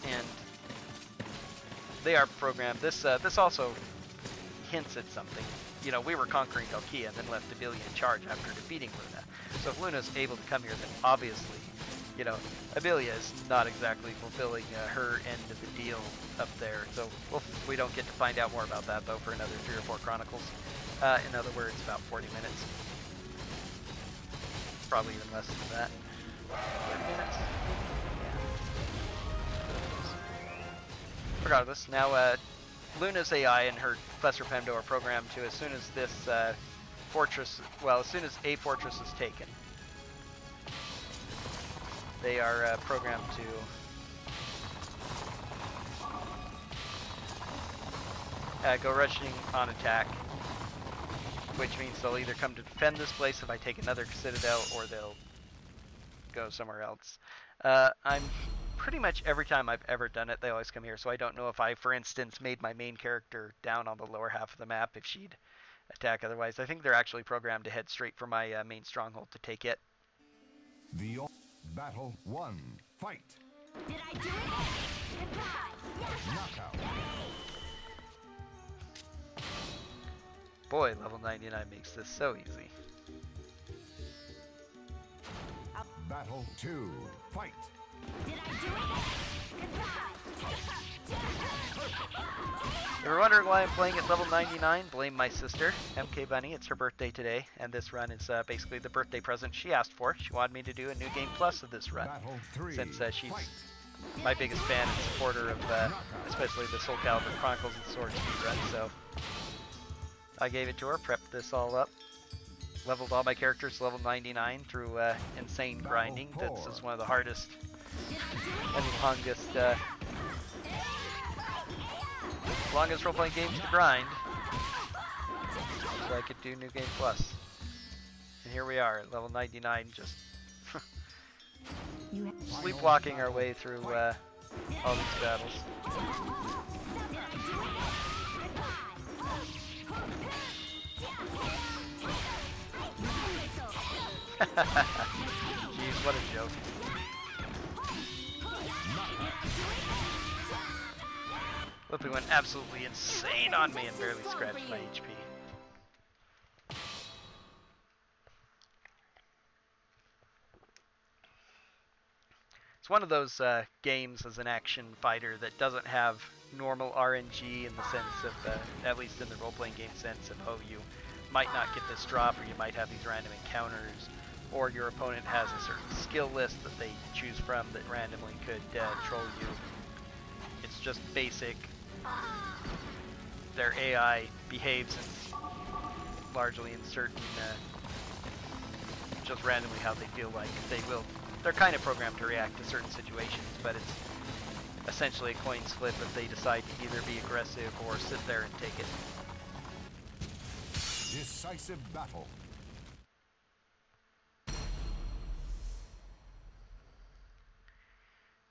And they are programmed. This also hints at something. You know, we were conquering Dalkia and then left Abelia in charge after defeating Luna. So if Luna's able to come here, then obviously, you know, Abelia is not exactly fulfilling her end of the deal up there. So we don't get to find out more about that, though, for another 3 or 4 Chronicles. In other words, about 40 minutes. Probably even less than that. 30 minutes? Yeah. Regardless, now Luna's AI and her Professor Pemdo are programmed to, as soon as this fortress, well, as soon as a fortress is taken, they are programmed to go rushing on attack, which means they'll either come to defend this place if I take another citadel, or they'll go somewhere else. I'm pretty much every time I've ever done it, they always come here, so I don't know if I, for instance, made my main character down on the lower half of the map if she'd attack otherwise. I think they're actually programmed to head straight for my main stronghold to take it. The Battle 1. Fight. Did I do it? Goodbye. Knockout. Boy, level 99 makes this so easy. Battle 2. Fight. Did I do it? Goodbye. If you're wondering why I'm playing at level 99, blame my sister, MK Bunny. It's her birthday today, and this run is basically the birthday present she asked for. She wanted me to do a New Game Plus of this run, since she's my biggest fan and supporter of especially the Soulcalibur Chronicles and Sword speedrun, so I gave it to her, prepped this all up, leveled all my characters to level 99 through insane grinding. This is one of the hardest and longest role-playing games to grind, so I could do New Game Plus. And here we are at level 99, just sleepwalking our way through all these battles. Jeez, what a joke. Flippy went absolutely insane on me and barely scratched my HP. It's one of those games as an action fighter that doesn't have normal RNG in the sense of, at least in the role-playing game sense of, oh, you might not get this drop, or you might have these random encounters, or your opponent has a certain skill list that they choose from that randomly could troll you. It's just basic. Their AI behaves largely in certain, just randomly how they feel like they will. They're kind of programmed to react to certain situations, but it's essentially a coin flip if they decide to either be aggressive or sit there and take it. Decisive battle.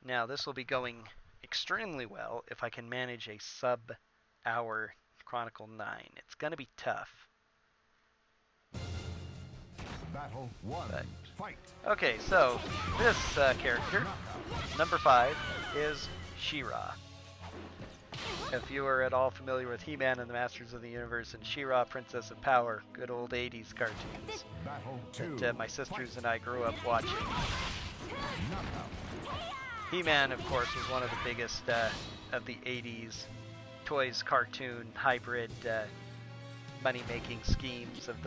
Now this will be going extremely well if I can manage a sub-hour Chronicle 9. It's gonna be tough. Battle 1. Fight. Okay, so this character, number 5, is She-Ra. If you are at all familiar with He-Man and the Masters of the Universe and She-Ra, Princess of Power, good old 80s cartoons that my sisters and I grew up watching. He-Man, of course, was one of the biggest of the 80s toys cartoon hybrid money-making schemes of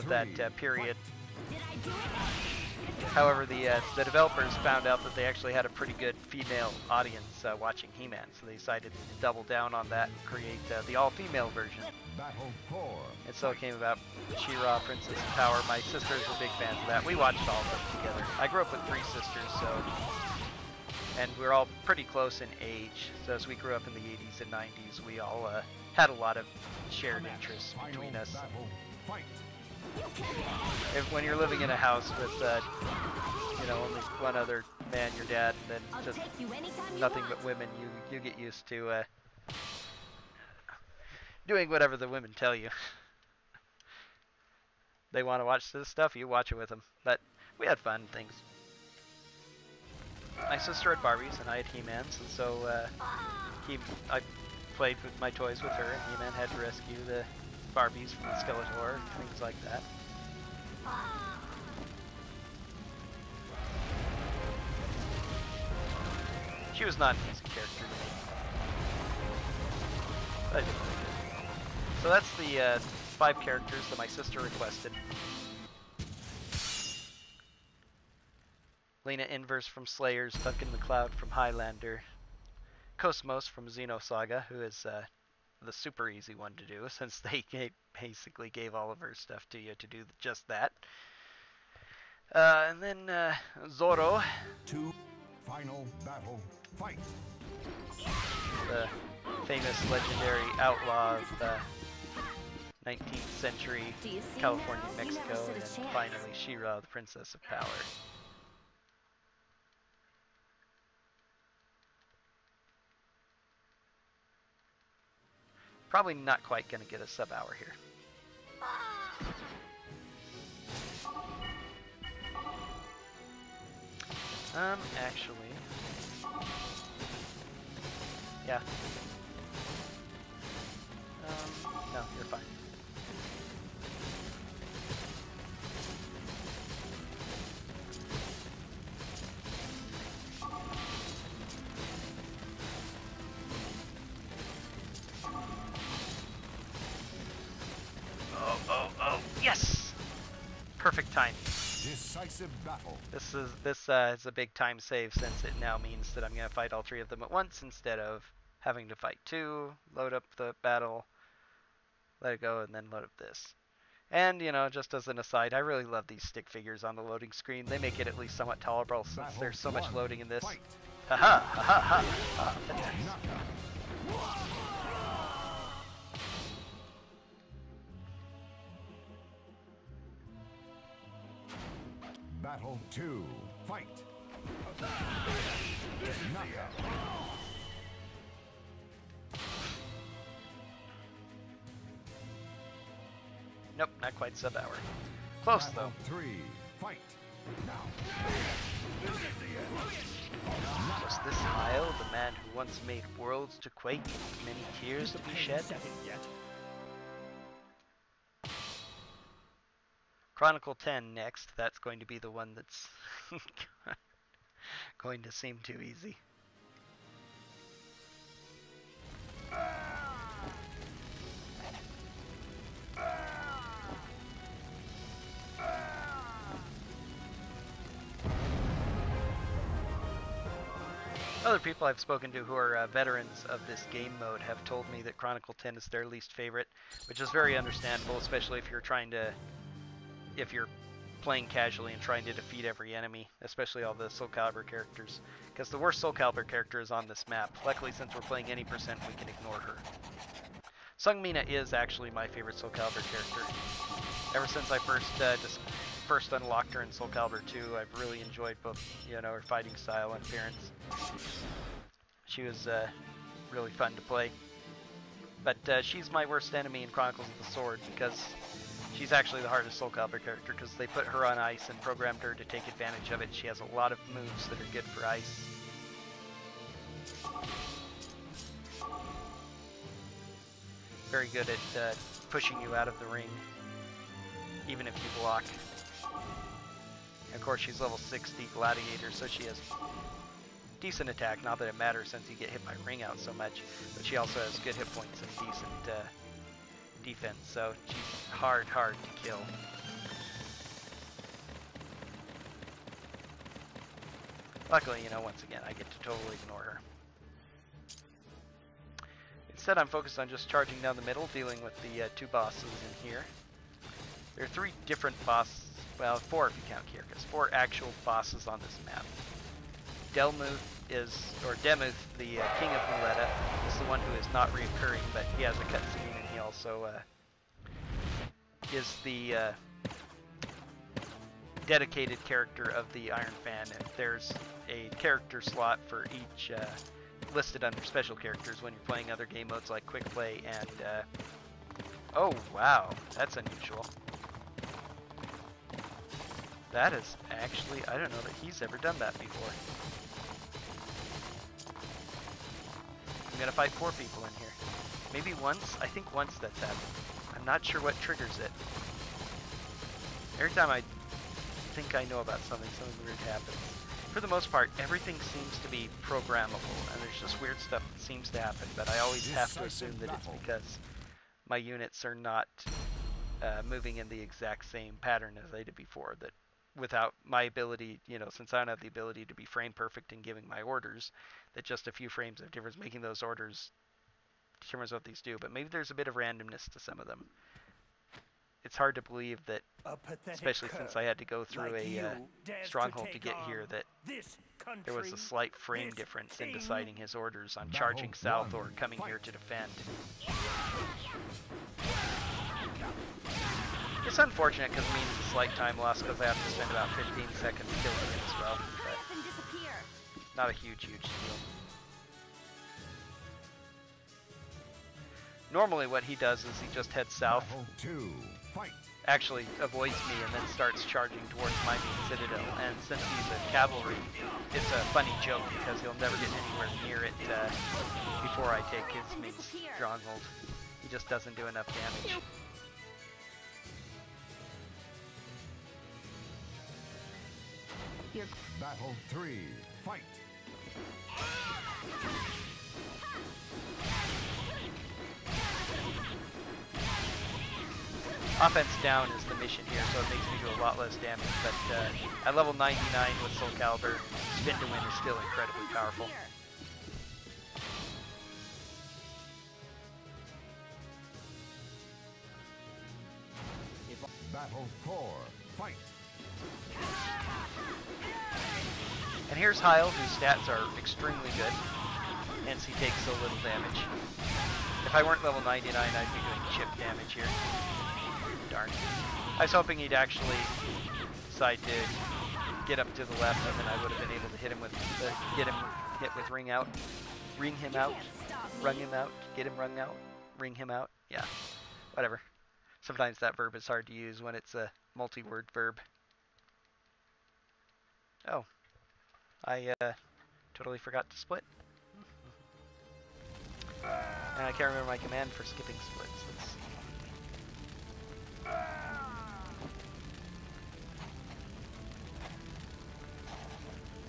that period. However, the developers found out that they actually had a pretty good female audience watching He-Man, so they decided to double down on that and create the all-female version. And so it came about She-Ra, Princess of Power. My sisters were big fans of that. We watched all of them together. I grew up with 3 sisters, and we were all pretty close in age. So as we grew up in the 80s and 90s, we all had a lot of shared interests between us. When you're living in a house with, only one other man, your dad, and then I'll just take you anytime you nothing want. but women. You get used to doing whatever the women tell you. They want to watch this stuff, you watch it with them. But we had fun and things. My sister had Barbies and I had He-Mans, and so I played with my toys with her, and He-Man had to rescue the Barbies from the Skeletor and things like that. She was not an easy character to make. But, so that's the 5 characters that my sister requested. Lena Inverse from Slayers, Duncan MacLeod from Highlander, Cosmos from Xenosaga, who is the super easy one to do, since they basically gave all of her stuff to you to do just that. And then Zorro. 2. Final battle. Fight. The famous legendary outlaw of the 19th century California, Mexico, and finally She-Ra, the Princess of Power. Probably not quite going to get a sub-hour here. Actually... Yeah. No, you're fine. Oh, yes! Perfect timing. Decisive battle. This is a big time save, since it now means that I'm going to fight all 3 of them at once instead of having to fight 2, load up the battle, let it go, and then load up this. And, you know, just as an aside, I really love these stick figures on the loading screen. They make it at least somewhat tolerable since Battle there's so much 1. loading in this. Fight. Haha, haha, ha, ha. Battle 2. Fight. Knockout. Nope, not quite sub-hour. Close, Battle though. 3. Fight. Now. Was this Isle, the man who once made worlds to quake, many tears to be shed? Chronicle 10 next. That's going to be the one that's going to seem too easy. Other people I've spoken to who are veterans of this game mode have told me that Chronicle 10 is their least favorite, which is very understandable, especially if you're playing casually and trying to defeat every enemy, especially all the Soulcalibur characters, because the worst Soulcalibur character is on this map. Luckily, since we're playing any percent, we can ignore her. Sungmina is actually my favorite Soulcalibur character. Ever since I first unlocked her in Soulcalibur 2, I've really enjoyed both, her fighting style and appearance. She was really fun to play. But she's my worst enemy in Chronicles of the Sword, because she's actually the hardest Soulcalibur character, because they put her on ice and programmed her to take advantage of it. She has a lot of moves that are good for ice. Very good at pushing you out of the ring, even if you block. And of course, she's level 60 Gladiator, so she has decent attack. Not that it matters since you get hit by ring out so much, but she also has good hit points and decent defense, so she's hard to kill. Luckily, once again, I get to totally ignore her. Instead, I'm focused on just charging down the middle, dealing with the 2 bosses in here. There are 3 different bosses, well, 4 if you count Kyrgyz, 4 actual bosses on this map. Demuth, the King of Muleta, is the one who is not reoccurring, but he has a cutscene, and he also is the dedicated character of the Iron Fan, and there's a character slot for each listed under special characters when you're playing other game modes like Quick Play and oh wow, that's unusual. That is actually, I don't know that he's ever done that before. I'm gonna fight 4 people in here. Maybe once? I think once that's happened. I'm not sure what triggers it. Every time I think I know about something weird happens. For the most part, everything seems to be programmable, and there's just weird stuff that seems to happen, but I always have to assume that it's because my units are not moving in the exact same pattern as they did before, that without my ability, you know, since I don't have the ability to be frame perfect in giving my orders, that just a few frames of difference making those orders determines what these do. But maybe there's a bit of randomness to some of them. It's hard to believe that, especially since I had to go through a Stronghold to get here, that there was a slight frame difference in deciding his orders on charging south or coming here to defend. It's unfortunate because it means a slight time loss because I have to spend about 15 seconds killing him as well, but not a huge deal. Normally what he does is he just heads south, actually avoids me, and then starts charging towards my main citadel. And since he's a cavalry, it's a funny joke because he'll never get anywhere near it before I take his main stronghold. He just doesn't do enough damage. Battle 3, fight! Offense down is the mission here, so it makes me do a lot less damage, but at level 99 with Soulcalibur, spin to win is still incredibly powerful. Battle 4, fight! And here's Heil, whose stats are extremely good, hence he takes so little damage. If I weren't level 99, I'd be doing chip damage here. Darn. I was hoping he'd actually decide to get up to the left, and then I would have been able to hit him with, get him hit with ring him out, rung him out, get him rung out, ring him out. Yeah, whatever. Sometimes that verb is hard to use when it's a multi-word verb. Oh, I totally forgot to split. And I can't remember my command for skipping splits. Let's see.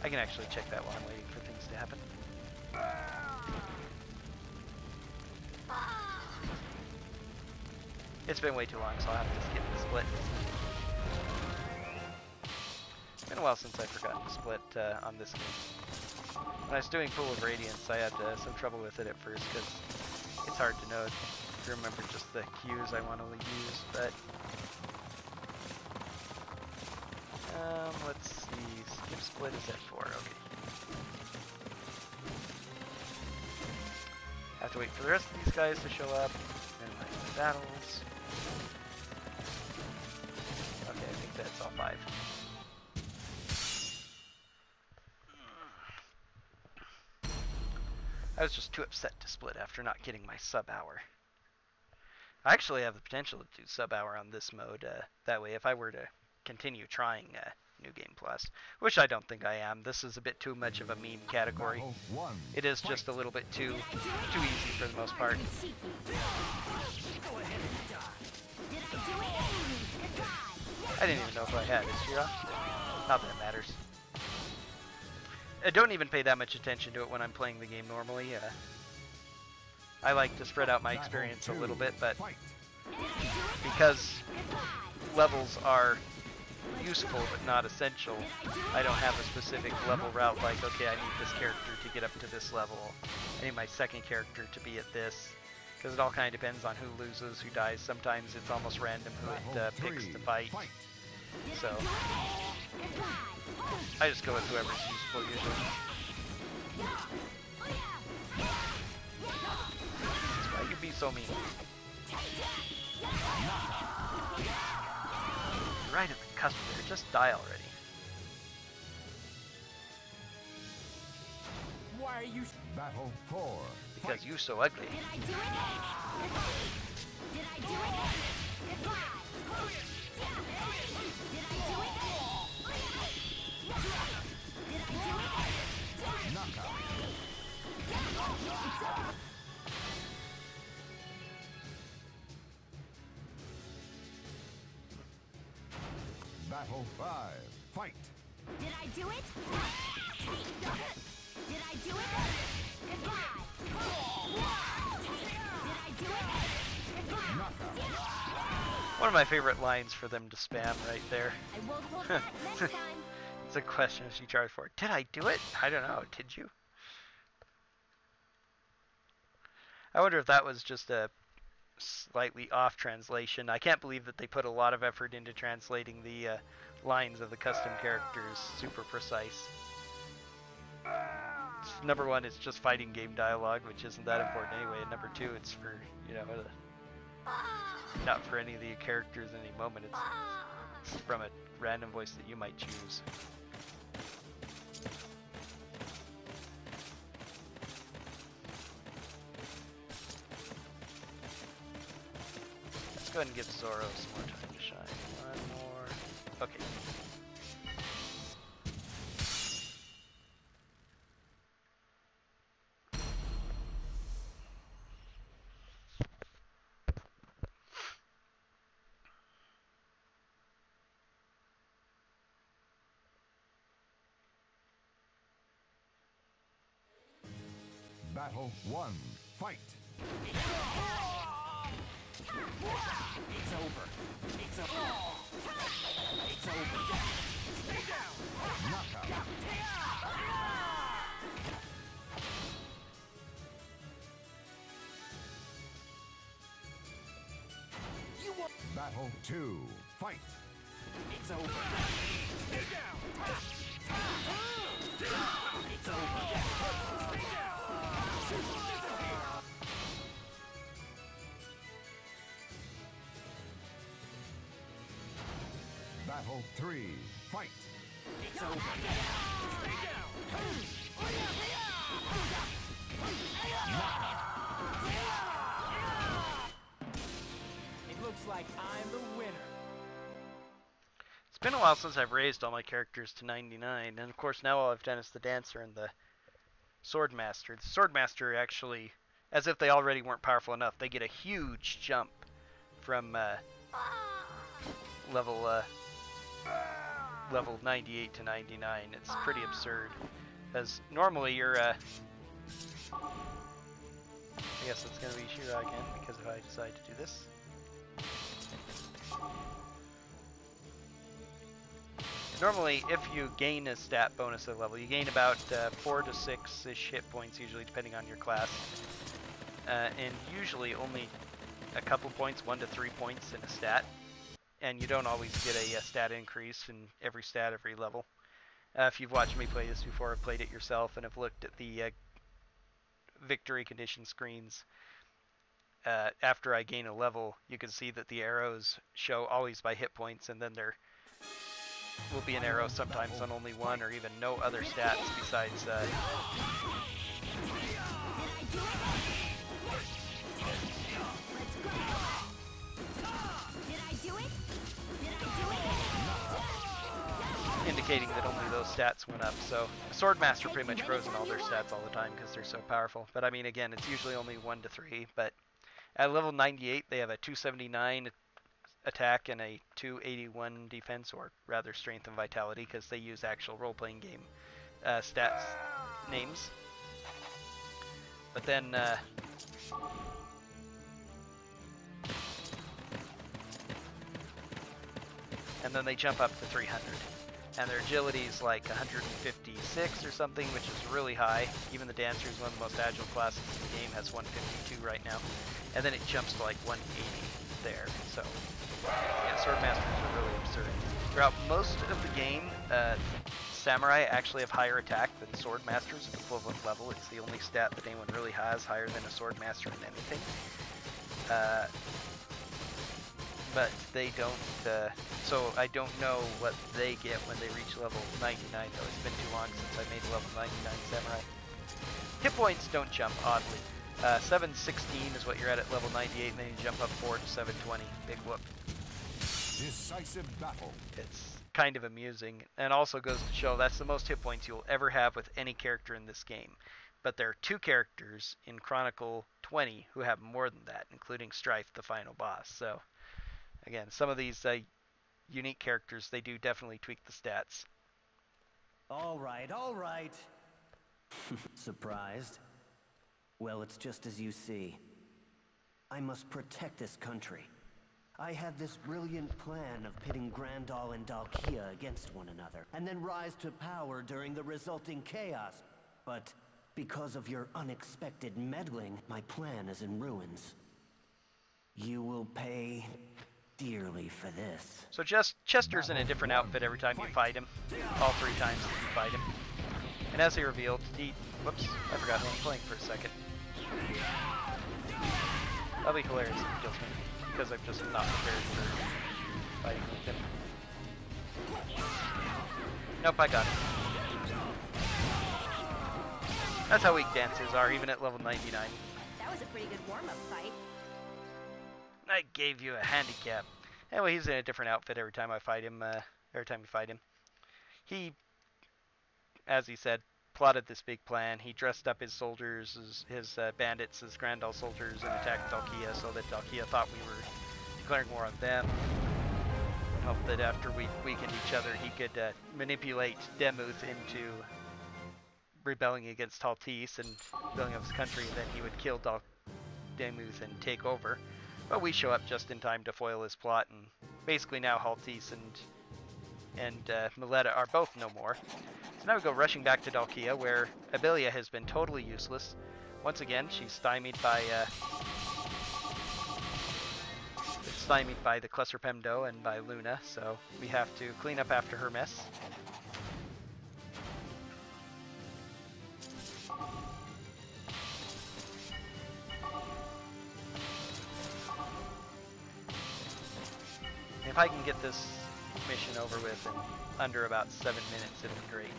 I can actually check that while I'm waiting for things to happen. It's been way too long, so I'll have to skip the split. It's been a while since I've forgotten to split on this game. When I was doing Pool of Radiance, I had some trouble with it at first because it's hard to know to remember just the cues I want to use, but let's see, skip split is at 4, okay. I have to wait for the rest of these guys to show up, and my battles. Okay, I think that's all 5. I was just too upset to split after not getting my sub-hour. I actually have the potential to do sub-hour on this mode, that way if I were to continue trying New Game Plus, which I don't think I am. This is a bit too much of a meme category. It is just a little bit too easy for the most part. I didn't even know if I had it. Not that it matters. I don't even pay that much attention to it when I'm playing the game normally. I like to spread out my experience a little bit, but because levels are useful but not essential, I don't have a specific level route like, okay, I need this character to get up to this level, I need my second character to be at this, because it all kind of depends on who loses, who dies. Sometimes it's almost random who it picks to fight, so I just go with whoever's useful usually. Why you be so mean? right at the cusp there. Just die already. Why are you? Battle 4. Because you so ugly. Did I do it? Did I do it? Goodbye. Did I do it? Did I do it? Knockout. Battle 5. Fight. Did I do it? Did I do it? Goodbye. Did I do it? Goodbye. Knockout. One of my favorite lines for them to spam right there. I won't hold back next time. It's a question she charged for. Did I do it? I don't know. Did you? I wonder if that was just a slightly off translation. I can't believe that they put a lot of effort into translating the lines of the custom characters super precise. Number one, it's just fighting game dialogue, which isn't that important anyway. And number two, it's for, you know, not for any of the characters in any moment. It's from a random voice that you might choose. Let's go ahead and give Zoro some more time to shine. One more. Okay. Battle 1. Fight. It's over. It's over. It's over. Stay down. Knockout. You want? Battle 2. Fight. It's over. Stay down. It's over. Stay down. Battle 3. Fight. It's over. Stay down. It looks like I'm the winner. It's been a while since I've raised all my characters to 99, and of course now all I've done is the Dancer and the Swordmaster. The Swordmaster actually, as if they already weren't powerful enough, they get a huge jump from level 98 to 99. It's pretty absurd, because normally you're I guess it's going to be Shira again, because if I decide to do this. Normally, if you gain a stat bonus at level, you gain about 4 to 6-ish hit points, usually, depending on your class. And usually only a couple points, 1 to 3 points in a stat. And you don't always get a stat increase in every stat, every level. If you've watched me play this before, have played it yourself, and have looked at the victory condition screens, after I gain a level, you can see that the arrows show always by hit points, and then there will be an arrow sometimes on only one or even no other stats besides indicating that only those stats went up. So Swordmaster pretty much grows in all their stats all the time because they're so powerful. But I mean, again, it's usually only 1 to 3. But at level 98, they have a 279 attack and a 281 defense, or rather strength and vitality, because they use actual role-playing game stats names. But then and then they jump up to 300, and their agility is like 156 or something, which is really high. Even the Dancer is one of the most agile classes in the game, has 152 right now, and then it jumps to like 180 there. So yeah, Swordmasters are really absurd. Throughout most of the game, Samurai actually have higher attack than Swordmasters at equivalent level. It's the only stat that anyone really has higher than a Swordmaster in anything. but they don't, so I don't know what they get when they reach level 99 though. It's been too long since I made a level 99 samurai. Hit points don't jump, oddly. 716 is what you're at level 98, and then you jump up 4 to 720. Big whoop. Decisive battle. It's kind of amusing, and also goes to show that's the most hit points you'll ever have with any character in this game. But there are 2 characters in Chronicle 20 who have more than that, including Strife, the final boss. So, again, some of these unique characters, they do definitely tweak the stats. All right, all right. Surprised? Well, it's just as you see. I must protect this country. I had this brilliant plan of pitting Grandal and Dalkia against one another, and then rise to power during the resulting chaos. But because of your unexpected meddling, my plan is in ruins. You will pay dearly for this. So Chester's in a different outfit every time you fight him. All 3 times that you fight him. And as he revealed, whoops, I forgot who I'm playing for a second. That'll be hilarious if he kills me, because I'm just not prepared for fighting with him. Nope, I got it. That's how weak dancers are, even at level 99. That was a pretty good warm-up fight. I gave you a handicap. Anyway, he's in a different outfit every time I fight him. He, as he said, plotted this big plan. He dressed up his soldiers, his bandits, as Grandal soldiers, and attacked Dalkia so that Dalkia thought we were declaring war on them. Hoped that after we weakened each other, he could manipulate Demuth into rebelling against Haltis and building up his country, and then he would kill Demuth and take over. But we show up just in time to foil his plot, and basically now Haltis and Mileta are both no more. So now we go rushing back to Dalkia, where Abilia has been totally useless. Once again, she's stymied by the Cluster Pemdo and by Luna, so we have to clean up after her mess. If I can get this mission over with in under about 7 minutes, it'll be great.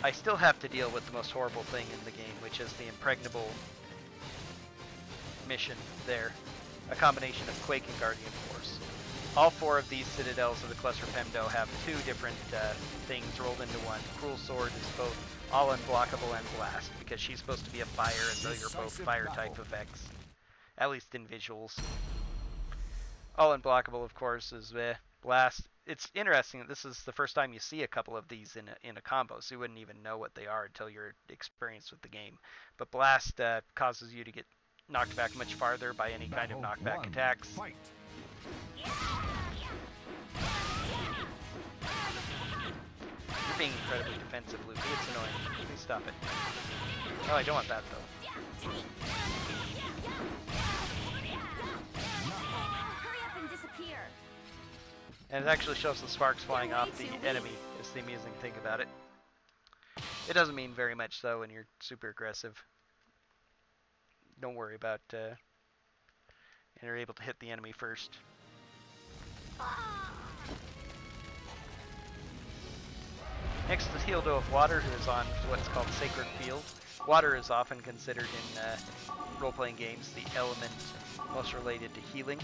I still have to deal with the most horrible thing in the game, which is the impregnable mission there. A combination of Quake and Guardian Force. All 4 of these citadels of the Cluster Pemdo have 2 different things rolled into one. Cruel Sword is both all unblockable and blast, because she's supposed to be a fire, and those are both fire type effects. At least in visuals. All unblockable, of course, is blast. It's interesting that this is the first time you see a couple of these in a combo, so you wouldn't even know what they are until you're experienced with the game. But blast causes you to get knocked back much farther by any kind of knockback attacks. Fight. You're being incredibly defensive, Luffy. It's annoying. Please stop it. Oh, I don't want that, though. And it actually shows the sparks flying off the enemy, is the amusing thing about it. It doesn't mean very much, though, when you're super aggressive. Don't worry about, and you're able to hit the enemy first. Next is Hildo of Water, who is on what's called Sacred Field. Water is often considered in role-playing games the element most related to healing.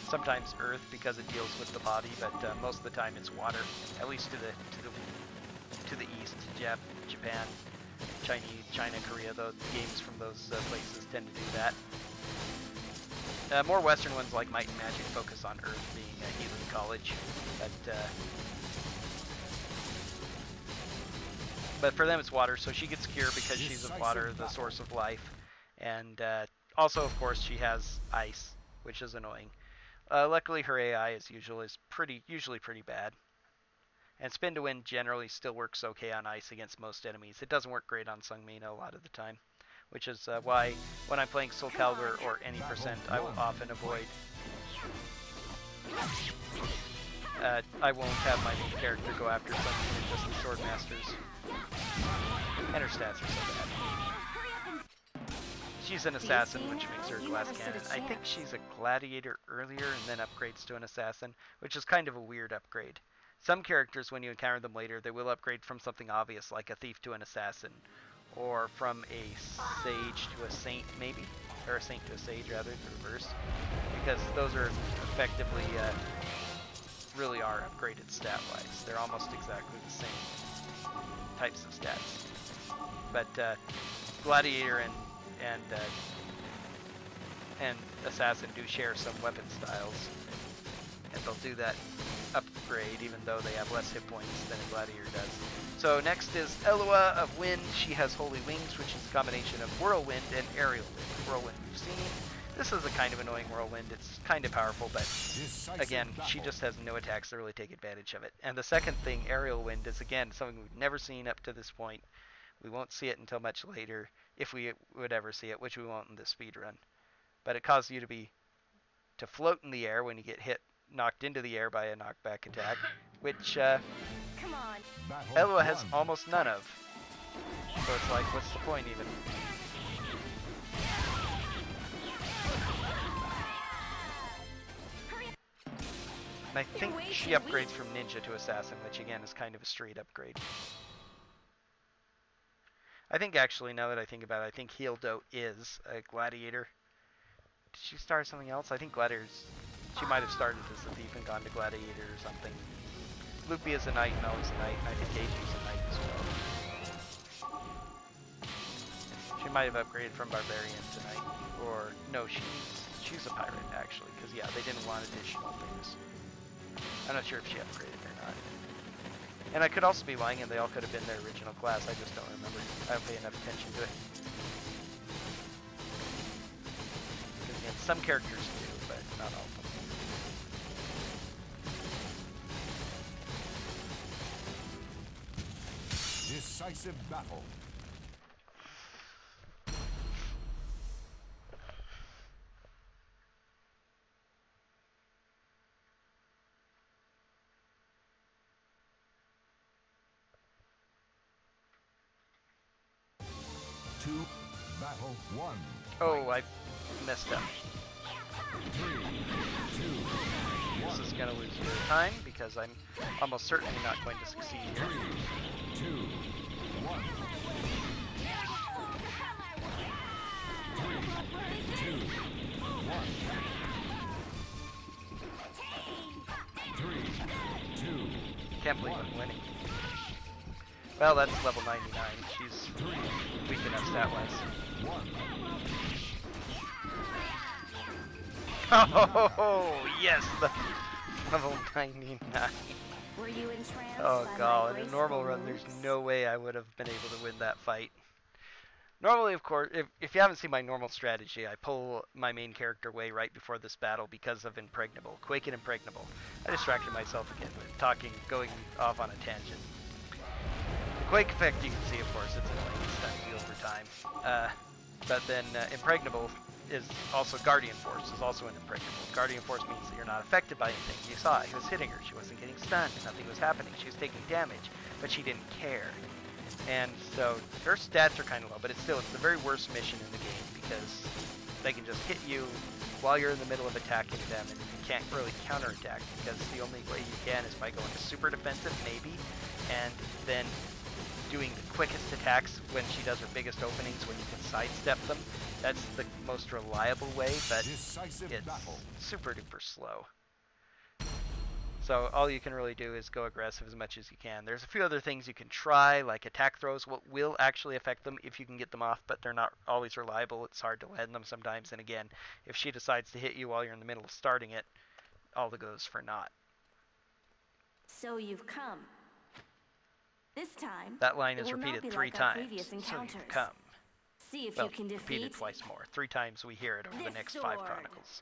Sometimes earth because it deals with the body, but most of the time it's water. At least to the east, Japan, China, Korea. The games from those places tend to do that. More Western ones like Might and Magic focus on earth being a healing college, but for them it's water. So she gets cure because she's of water, the source of life, and also of course she has ice, which is annoying. Luckily, her AI is usually pretty bad. And Spin to Win generally still works okay on ice against most enemies. It doesn't work great on Sungmina a lot of the time, which is why when I'm playing Soulcalibur or any percent, I will often avoid. I won't have my main character go after Sungmina, just the Sword Masters. And her stats are so bad. She's an assassin, which makes her a glass cannon. I think she's a gladiator earlier and then upgrades to an assassin, which is kind of a weird upgrade. Some characters, when you encounter them later, they will upgrade from something obvious, like a thief to an assassin, or from a sage to a saint, maybe, or a saint to a sage, rather, the reverse, because those are effectively, really are upgraded stat-wise. They're almost exactly the same types of stats. But gladiator and assassin do share some weapon styles, and they'll do that upgrade even though they have less hit points than a gladiator does. So next is Elua of Wind. She has Holy Wings, which is a combination of Whirlwind and Aerial Wind. Whirlwind we've seen. This is a kind of annoying Whirlwind. It's kind of powerful, but again, she just has no attacks to really take advantage of it. And the second thing, Aerial Wind, is again something we've never seen up to this point. We won't see it until much later, if we would ever see it, which we won't in this speedrun. But it causes you to float in the air when you get knocked into the air by a knockback attack, which Come on. Elua has almost none of. So it's like, what's the point even? And I think she upgrades from Ninja to Assassin, which again is kind of a straight upgrade. I think actually, now that I think about it, I think Hildo is a Gladiator. Did she start something else? I think Gladiators, she might have started as a thief and gone to Gladiator or something. Loopy is a knight and always a knight, and I think Eiji's a knight as well. She might have upgraded from Barbarian to knight, or no, she's a pirate actually, because yeah, they didn't want additional things. I'm not sure if she upgraded or not. And I could also be lying, and they all could have been their original class. I just don't remember. I don't pay enough attention to it. Because again, some characters do, but not all of them. Decisive battle. Battle 1. Oh, I messed up. 3, 2, 1. This is gonna lose your time because I'm almost certainly not going to succeed here. 3, 2, 1. 3, 2, 1. 3, 2. Can't believe I'm winning. Well, that's level 99. She's weak enough stat-wise. 1. Oh, yes! The level 99. Were you entranced Oh by my god, in a normal graceful run, there's moves? no way I would have been able to win that fight. Normally, of course, if you haven't seen my normal strategy, I pull my main character away right before this battle because of Impregnable. Quake and Impregnable. I distracted myself again with going off on a tangent. The Quake effect, you can see, of course, it's annoying. It stuns you over time. But then Impregnable is also Guardian Force, is also an Impregnable. Guardian Force means that you're not affected by anything. You saw it. He was hitting her. She wasn't getting stunned. Nothing was happening. She was taking damage, but she didn't care. And so her stats are kind of low, but it's the very worst mission in the game because they can just hit you while you're in the middle of attacking them, and you can't really counterattack because the only way you can is by going to super defensive, maybe, and then doing the quickest attacks when she does her biggest openings when you can sidestep them. That's the most reliable way, but it's super duper slow. So all you can really do is go aggressive as much as you can. There's a few other things you can try, like attack throws will actually affect them if you can get them off, but they're not always reliable. It's hard to land them sometimes, and again, if she decides to hit you while you're in the middle of starting it, all that goes for naught. So you've come. This time, That line it is will not repeated be 3 like our times. previous So you've encounters. come. See if Well, you can repeated defeat twice more. 3 times we hear it over the this next 5 sword. Chronicles.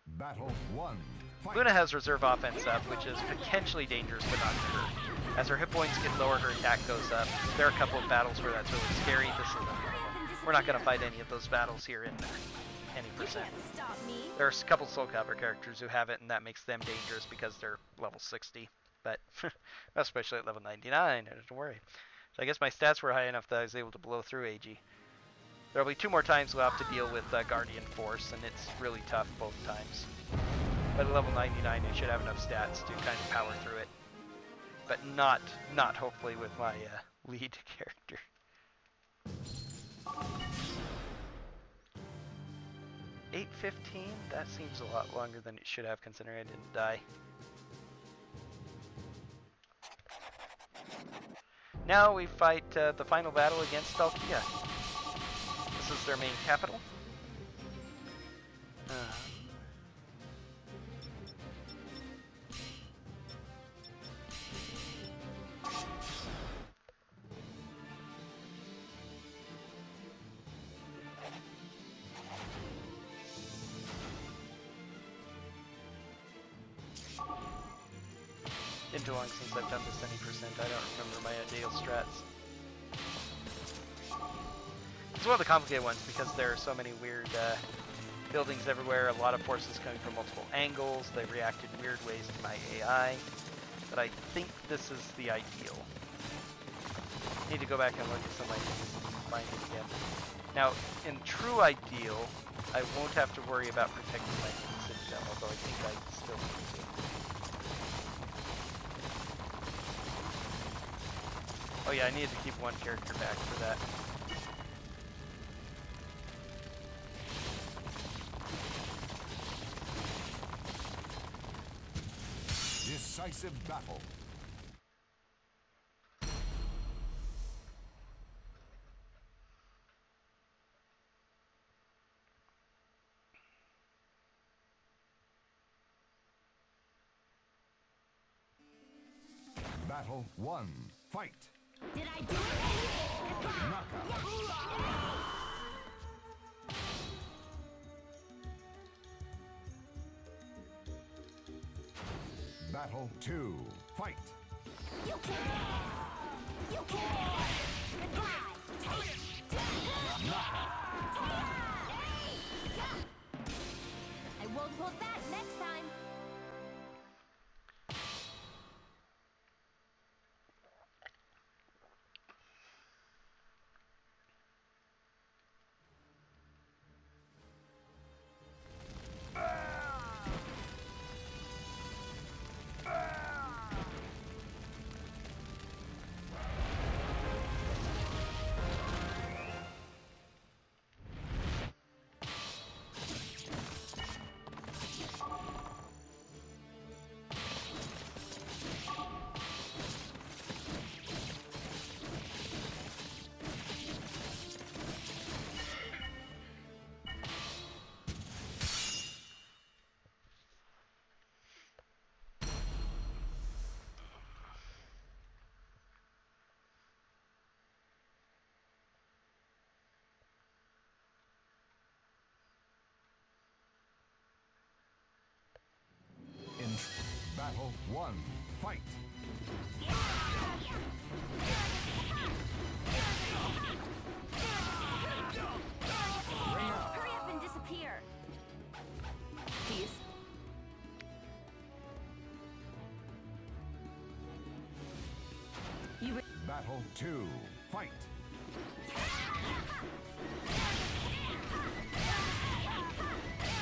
Battle 1. Fight. Luna has reserve offense up, which is potentially dangerous, but not to her. As her hit points get lower, her attack goes up. There are a couple of battles where that's really scary. This isn't one of them. We're not going to fight any of those battles here in any You percent. can't stop me. There's a couple Soulcalibur characters who have it, and that makes them dangerous because they're level 60. But especially at level 99, don't worry. So I guess my stats were high enough that I was able to blow through AG. There'll be 2 more times we'll have to deal with Guardian Force, and it's really tough both times. But at level 99, it should have enough stats to kind of power through it. But not hopefully with my lead character. $8.15? That seems a lot longer than it should have, considering I didn't die. Now we fight the final battle against Dalkia. This is their main capital. Been too long since I've done this any percent. I don't remember my ideal strats. It's one of the complicated ones because there are so many weird buildings everywhere, a lot of forces coming from multiple angles. They react in weird ways to my AI, but I think this is the ideal. Need to go back and look at some ideas and find it again. Now, in true ideal, I won't have to worry about protecting my citadel, although I think I still need to. Oh yeah, I needed to keep one character back for that. Decisive battle. Battle 1. Fight. Did I do it? Knockout. Battle 2. Fight. You can't! You can't! Goodbye! I won't hold back next time! Battle 1. Fight. Hurry up and disappear! Please. Battle 2. Fight.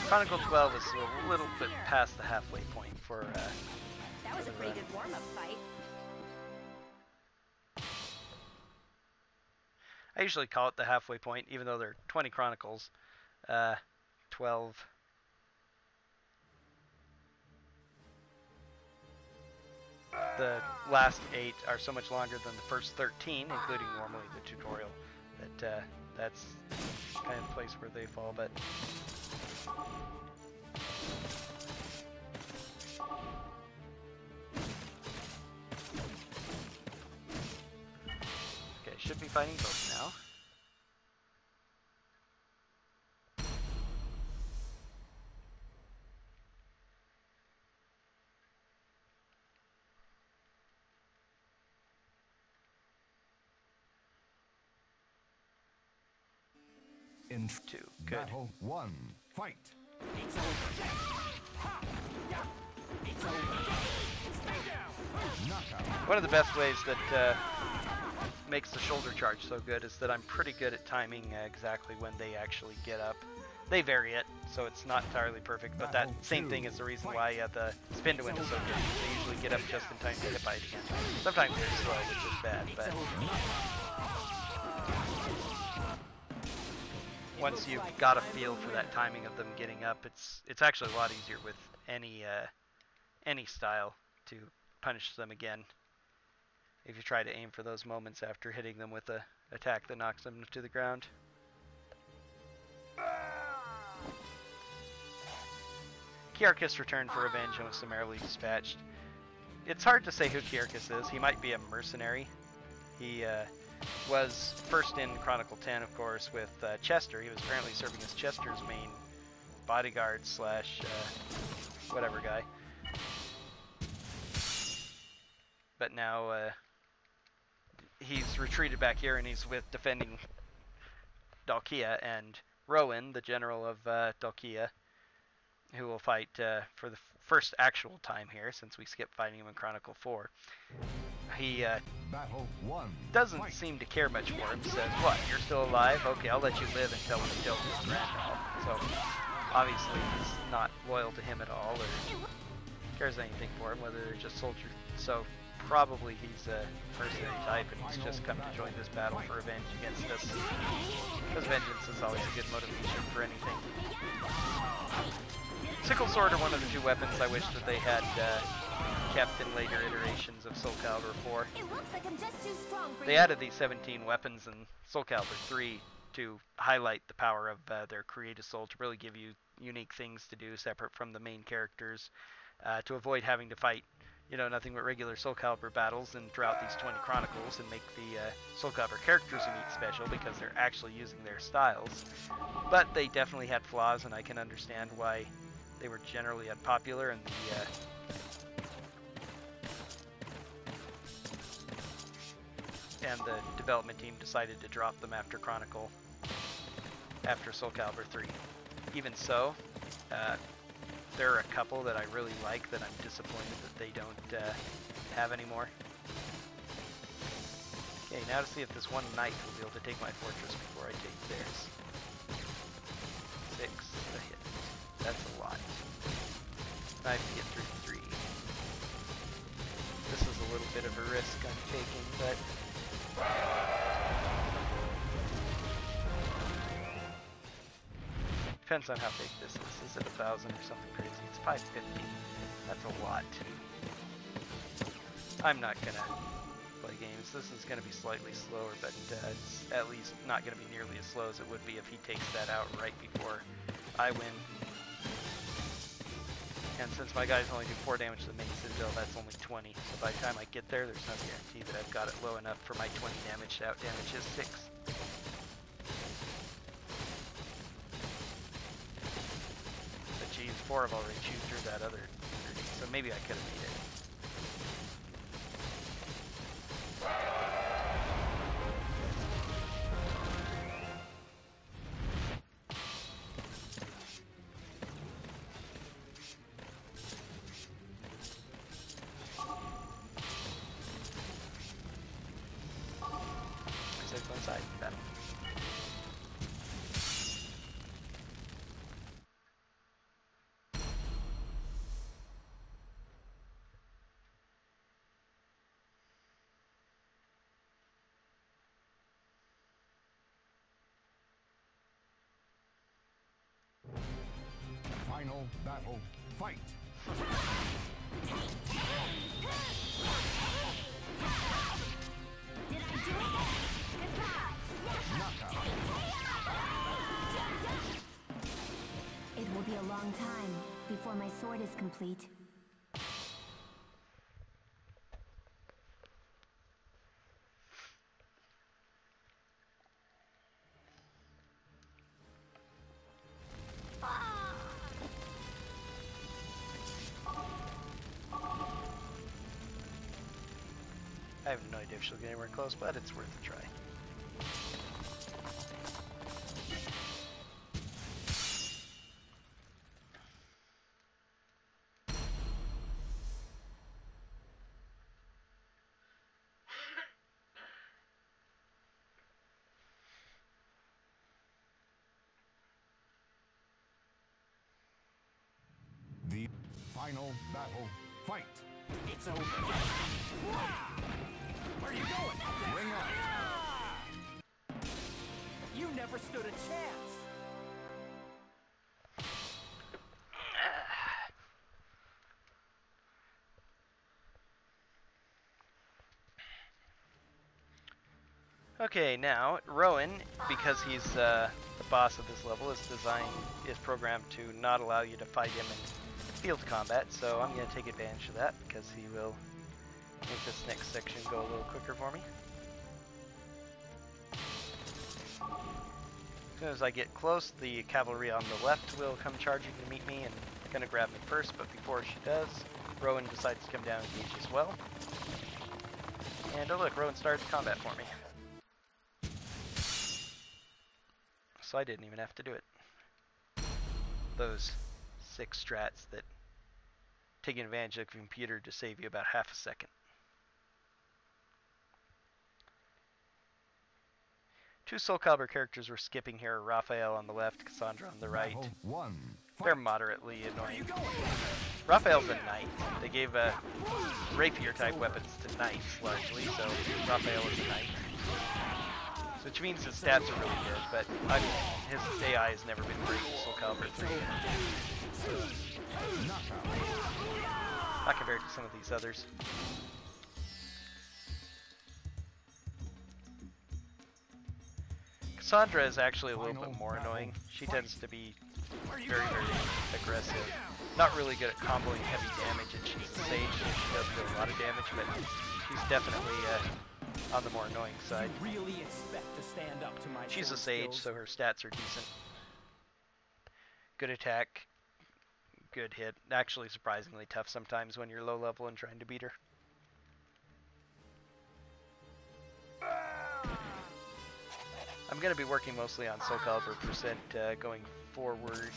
Chronicle 12 is a little bit past the halfway point for That was a pretty good warm-up fight. I usually call it the halfway point, even though there are 20 Chronicles. 12. The last 8 are so much longer than the first 13, including normally the tutorial, that that's kind of the place where they fall, but... Okay, should be fighting both now. In 2. Good. Battle 1. Fight. Knockout. One of the best ways that makes the shoulder charge so good is that I'm pretty good at timing exactly when they actually get up. They vary it, so it's not entirely perfect, but that same thing is the reason why the spin to win is so good. They usually get up just in time to hit by it again. Sometimes they're slow, which is bad, but once you've got a feel for that timing of them getting up, it's actually a lot easier with any style to punish them again. If you try to aim for those moments after hitting them with a attack that knocks them to the ground. Kiarkis returned for revenge and was summarily dispatched. It's hard to say who Kiarkis is. He might be a mercenary. He was first in Chronicle 10, of course, with Chester. He was apparently serving as Chester's main bodyguard slash whatever guy. But now he's retreated back here and he's with defending Dalkia and Rowan, the general of Dalkia, who will fight for the first actual time here since we skipped fighting him in Chronicle 4. He doesn't seem to care much for him. Says, what, you're still alive? Okay, I'll let you live until we kill this Randall. So, obviously he's not loyal to him at all or cares anything for him, whether they're just soldiers. So, probably he's a mercenary type and he's just come to join this battle for revenge against us. Because vengeance is always a good motivation for anything. Sickle Sword are one of the two weapons I wish that they had kept in later iterations of Soulcalibur 4. They added these 17 weapons in Soulcalibur 3 to highlight the power of their Create a Soul, to really give you unique things to do separate from the main characters, to avoid having to fight, you know, nothing but regular Soulcalibur battles and throughout these 20 Chronicles and make the Soulcalibur characters unique special because they're actually using their styles. But they definitely had flaws, and I can understand why they were generally unpopular, and the development team decided to drop them after Soulcalibur 3. Even so, there are a couple that I really like that I'm disappointed that they don't have anymore. Okay, now to see if this one knight will be able to take my fortress before I take theirs. 6 to hit. That's a lot. 5 to get through 3. This is a little bit of a risk I'm taking, but depends on how big this is. Is it 1,000 or something crazy? It's 550. That's a lot. I'm not gonna play games. This is gonna be slightly slower, but it's at least not gonna be nearly as slow as it would be if he takes that out right before I win. And since my guys only do 4 damage to the main citadel, that's only 20. So by the time I get there, there's no guarantee that I've got it low enough for my 20 damage to out-damage his 6. But geez, 4 have already chewed through that other 30, so maybe I could have made it. Final battle, fight! Knockout. It will be a long time before my sword is complete. I have no idea if she'll get anywhere close, but it's worth a try. Final battle, fight. It's over. Where are you going? Ring out. You never stood a chance. Okay, now Rowan, because he's the boss of this level, is programmed to not allow you to fight him in field combat. So I'm going to take advantage of that because he will make this next section go a little quicker for me. As soon as I get close, the cavalry on the left will come charging to meet me and going to grab me first. But before she does, Rowan decides to come down and engage as well. And oh look, Rowan starts combat for me. So I didn't even have to do it. Those 6 strats that taking advantage of the computer to save you about half a second. 2 Soulcalibur characters we're skipping here are Raphael on the left, Cassandra on the right. Battle 1. They're moderately annoying. Raphael's a knight. They gave rapier type weapons to knights largely, so Raphael is a knight. Which means his stats are really good, but his AI has never been great in Soulcalibur 3. Not compared to some of these others. Cassandra is actually a little bit more annoying. She tends to be very, very aggressive. Not really good at comboing heavy damage, and she's a sage, so she does do a lot of damage, but she's definitely on the more annoying side. Really expect to stand up to my She's a sage, so her stats are decent. Good attack, good hit. Actually surprisingly tough sometimes when you're low level and trying to beat her. I'm going to be working mostly on Soulcalibur percent going forward,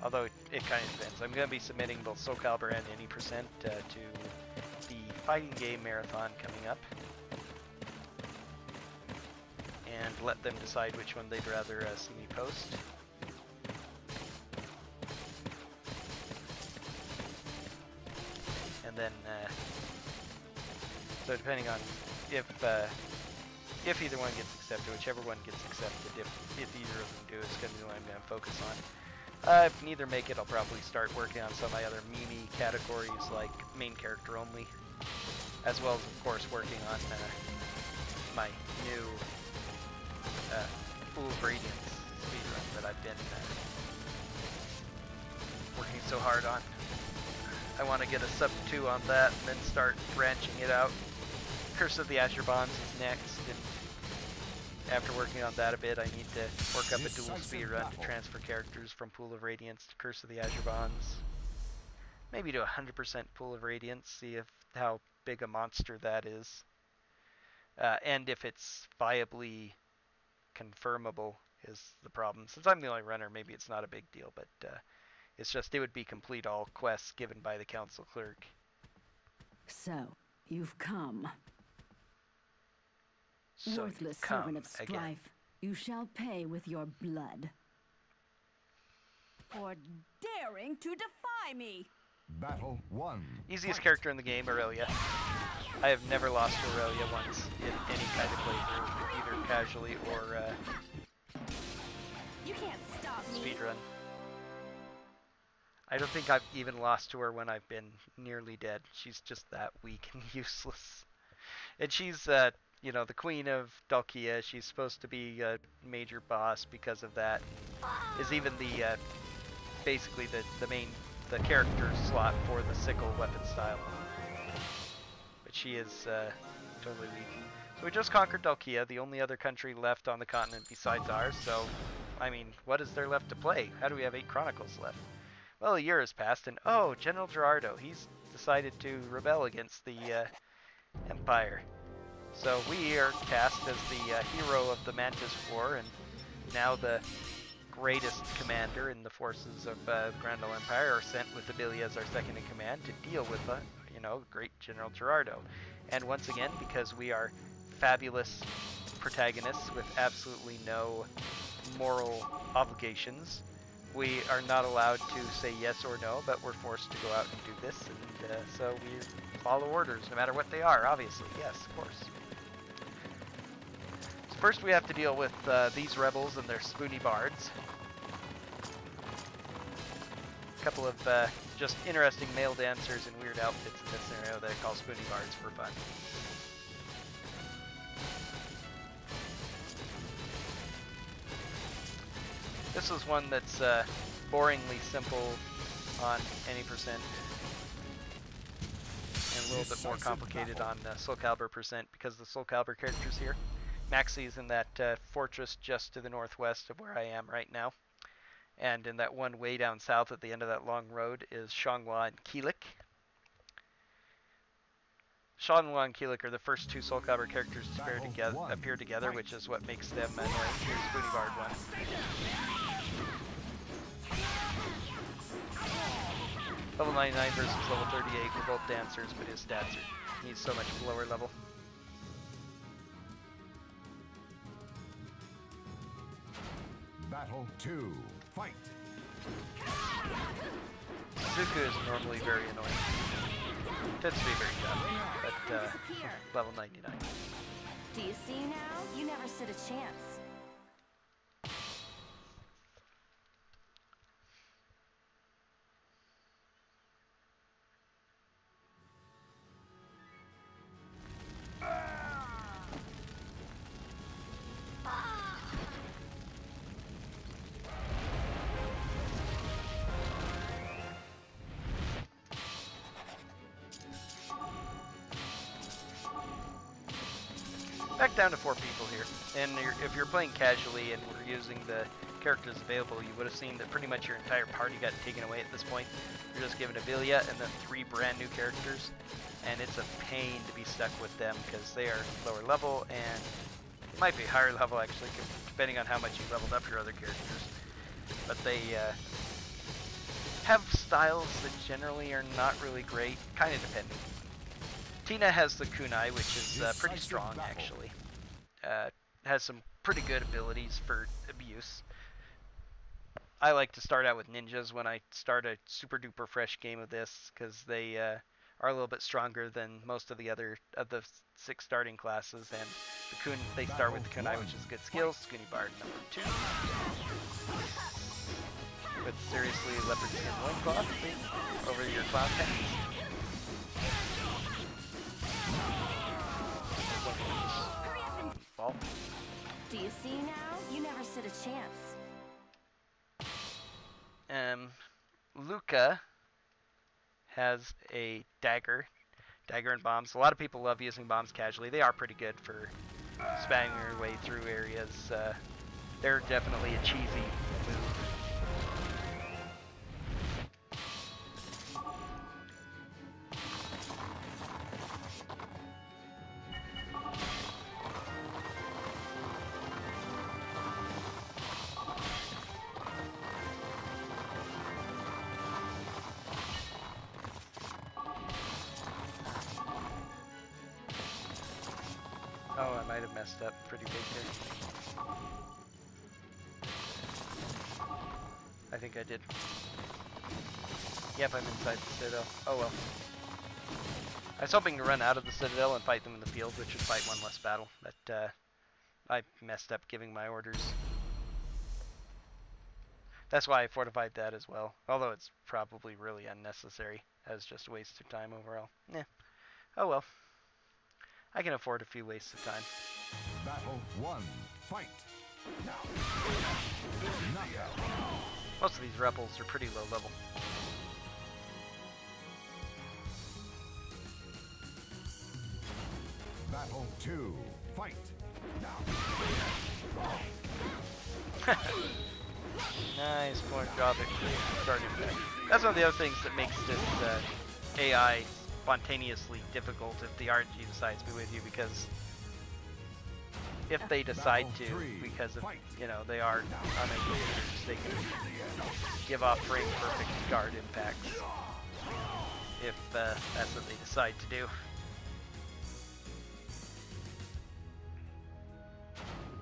although it kind of depends. I'm going to be submitting both Soulcalibur and any percent to the fighting game marathon coming up, and let them decide which one they'd rather see me post. And then, so depending on if either one gets accepted, whichever one gets accepted, if either of them do, it's going to be what I'm going to focus on. If neither make it, I'll probably start working on some of my other Mimi categories, like main character only, as well as, of course, working on my new Pool of Radiance speedrun that I've been working so hard on. I want to get a sub 2 on that and then start branching it out. Curse of the Azure Bonds is next, and after working on that a bit, I need to work up a dual speedrun to transfer characters from Pool of Radiance to Curse of the Azure Bonds. Maybe to 100% Pool of Radiance, see how big a monster that is. And if it's viably confirmable is the problem. Since I'm the only runner, maybe it's not a big deal, but it's just it would be complete all quests given by the council clerk. So, you've come. So Worthless come servant of strife, again. you shall pay with your blood. For daring to defy me! Battle 1. Easiest character in the game, Aurelia. I have never lost to Aurelia once in any kind of playthrough, either casually or You can't stop me! speedrun. I don't think I've even lost to her when I've been nearly dead. She's just that weak and useless. And she's, you know, the queen of Dalkia. She's supposed to be a major boss because of that. Is even the, basically the character slot for the sickle weapon style. But she is, totally weak. So we just conquered Dalkia, the only other country left on the continent besides ours, so, I mean, what is there left to play? How do we have 8 Chronicles left? Well, a year has passed, and oh, General Gerardo, he's decided to rebel against the Empire. So we are cast as the hero of the Mantis War, and now the greatest commander in the forces of Grand Ole Empire are sent with Abilia as our second in command to deal with, you know, great General Gerardo. And once again, because we are fabulous protagonists with absolutely no moral obligations, we are not allowed to say yes or no, but we're forced to go out and do this, and so we follow orders, no matter what they are, obviously. Yes, of course. So first we have to deal with these rebels and their spoony bards. A couple of just interesting male dancers in weird outfits in this scenario that I call spoony bards for fun. This is one that's boringly simple on any percent, and a little bit more complicated on Soulcalibur percent because the Soulcalibur characters here. Maxi's in that fortress just to the northwest of where I am right now, and in that one way down south at the end of that long road is Xianghua and Keelik. Xianghua and Keelik are the first two Soulcalibur characters to appear together, which is what makes them annoying. Here's Spoony Bard one. Level 99 versus level 38, we're both dancers, but his stats are, he's so much lower level. Battle 2, fight! Zuko is normally very annoying. Tends to be very tough, but level 99. Do you see now? You never stood a chance. Back down to 4 people here, and if you're playing casually and we're using the characters available, you would have seen that pretty much your entire party got taken away at this point. You're just given Avilia and then 3 brand new characters, and it's a pain to be stuck with them because they are lower level and might be higher level actually, depending on how much you leveled up your other characters. But they have styles that generally are not really great, kind of depending. Tina has the kunai, which is pretty strong actually. Has some pretty good abilities for abuse. I like to start out with ninjas when I start a super duper fresh game of this because they are a little bit stronger than most of the other of the 6 starting classes, and they start with the kunai, which is good skills. Spoony Bard number 2. With seriously leopard skin loincloth over your clown pants. Ball. Do you see now? You never stood a chance. Luca has a dagger and bombs. A lot of people love using bombs casually. They are pretty good for spamming your way through areas. They're definitely a cheesy move. Oh, I might have messed up pretty big here. I think I did. Yep, I'm inside the Citadel. Oh well. I was hoping to run out of the Citadel and fight them in the field, which would fight one less battle, but I messed up giving my orders. That's why I fortified that as well, although it's probably really unnecessary, as just a waste of time overall. Yeah. Oh well. I can afford a few wastes of time. Battle 1, fight! Most of these rebels are pretty low level. Battle 2, fight! Nice point job at starting back. That's one of the other things that makes this AI spontaneously difficult if the RNG decides to be with you, because if they decide to, because of, you know, they are unable to, they can give off frame perfect guard impacts if that's what they decide to do.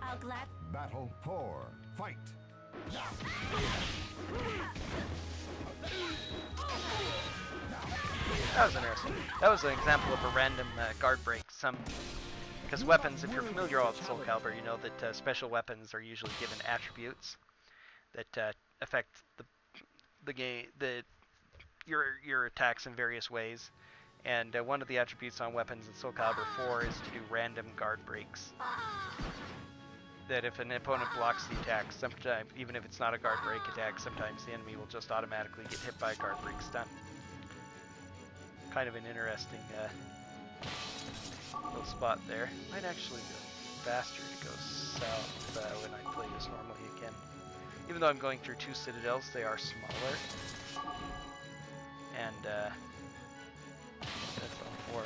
I'll glad. Battle 4, fight! That was interesting. That was an example of a random guard break. Because weapons, if you're familiar with Soulcalibur, you know that special weapons are usually given attributes that affect your attacks in various ways. And one of the attributes on weapons in Soulcalibur 4 is to do random guard breaks. That if an opponent blocks the attack, sometimes, even if it's not a guard break attack, sometimes the enemy will just automatically get hit by a guard break stun. Kind of an interesting little spot there. Might actually go faster to go south when I play this normally again. Even though I'm going through 2 citadels, they are smaller. And that's all 4.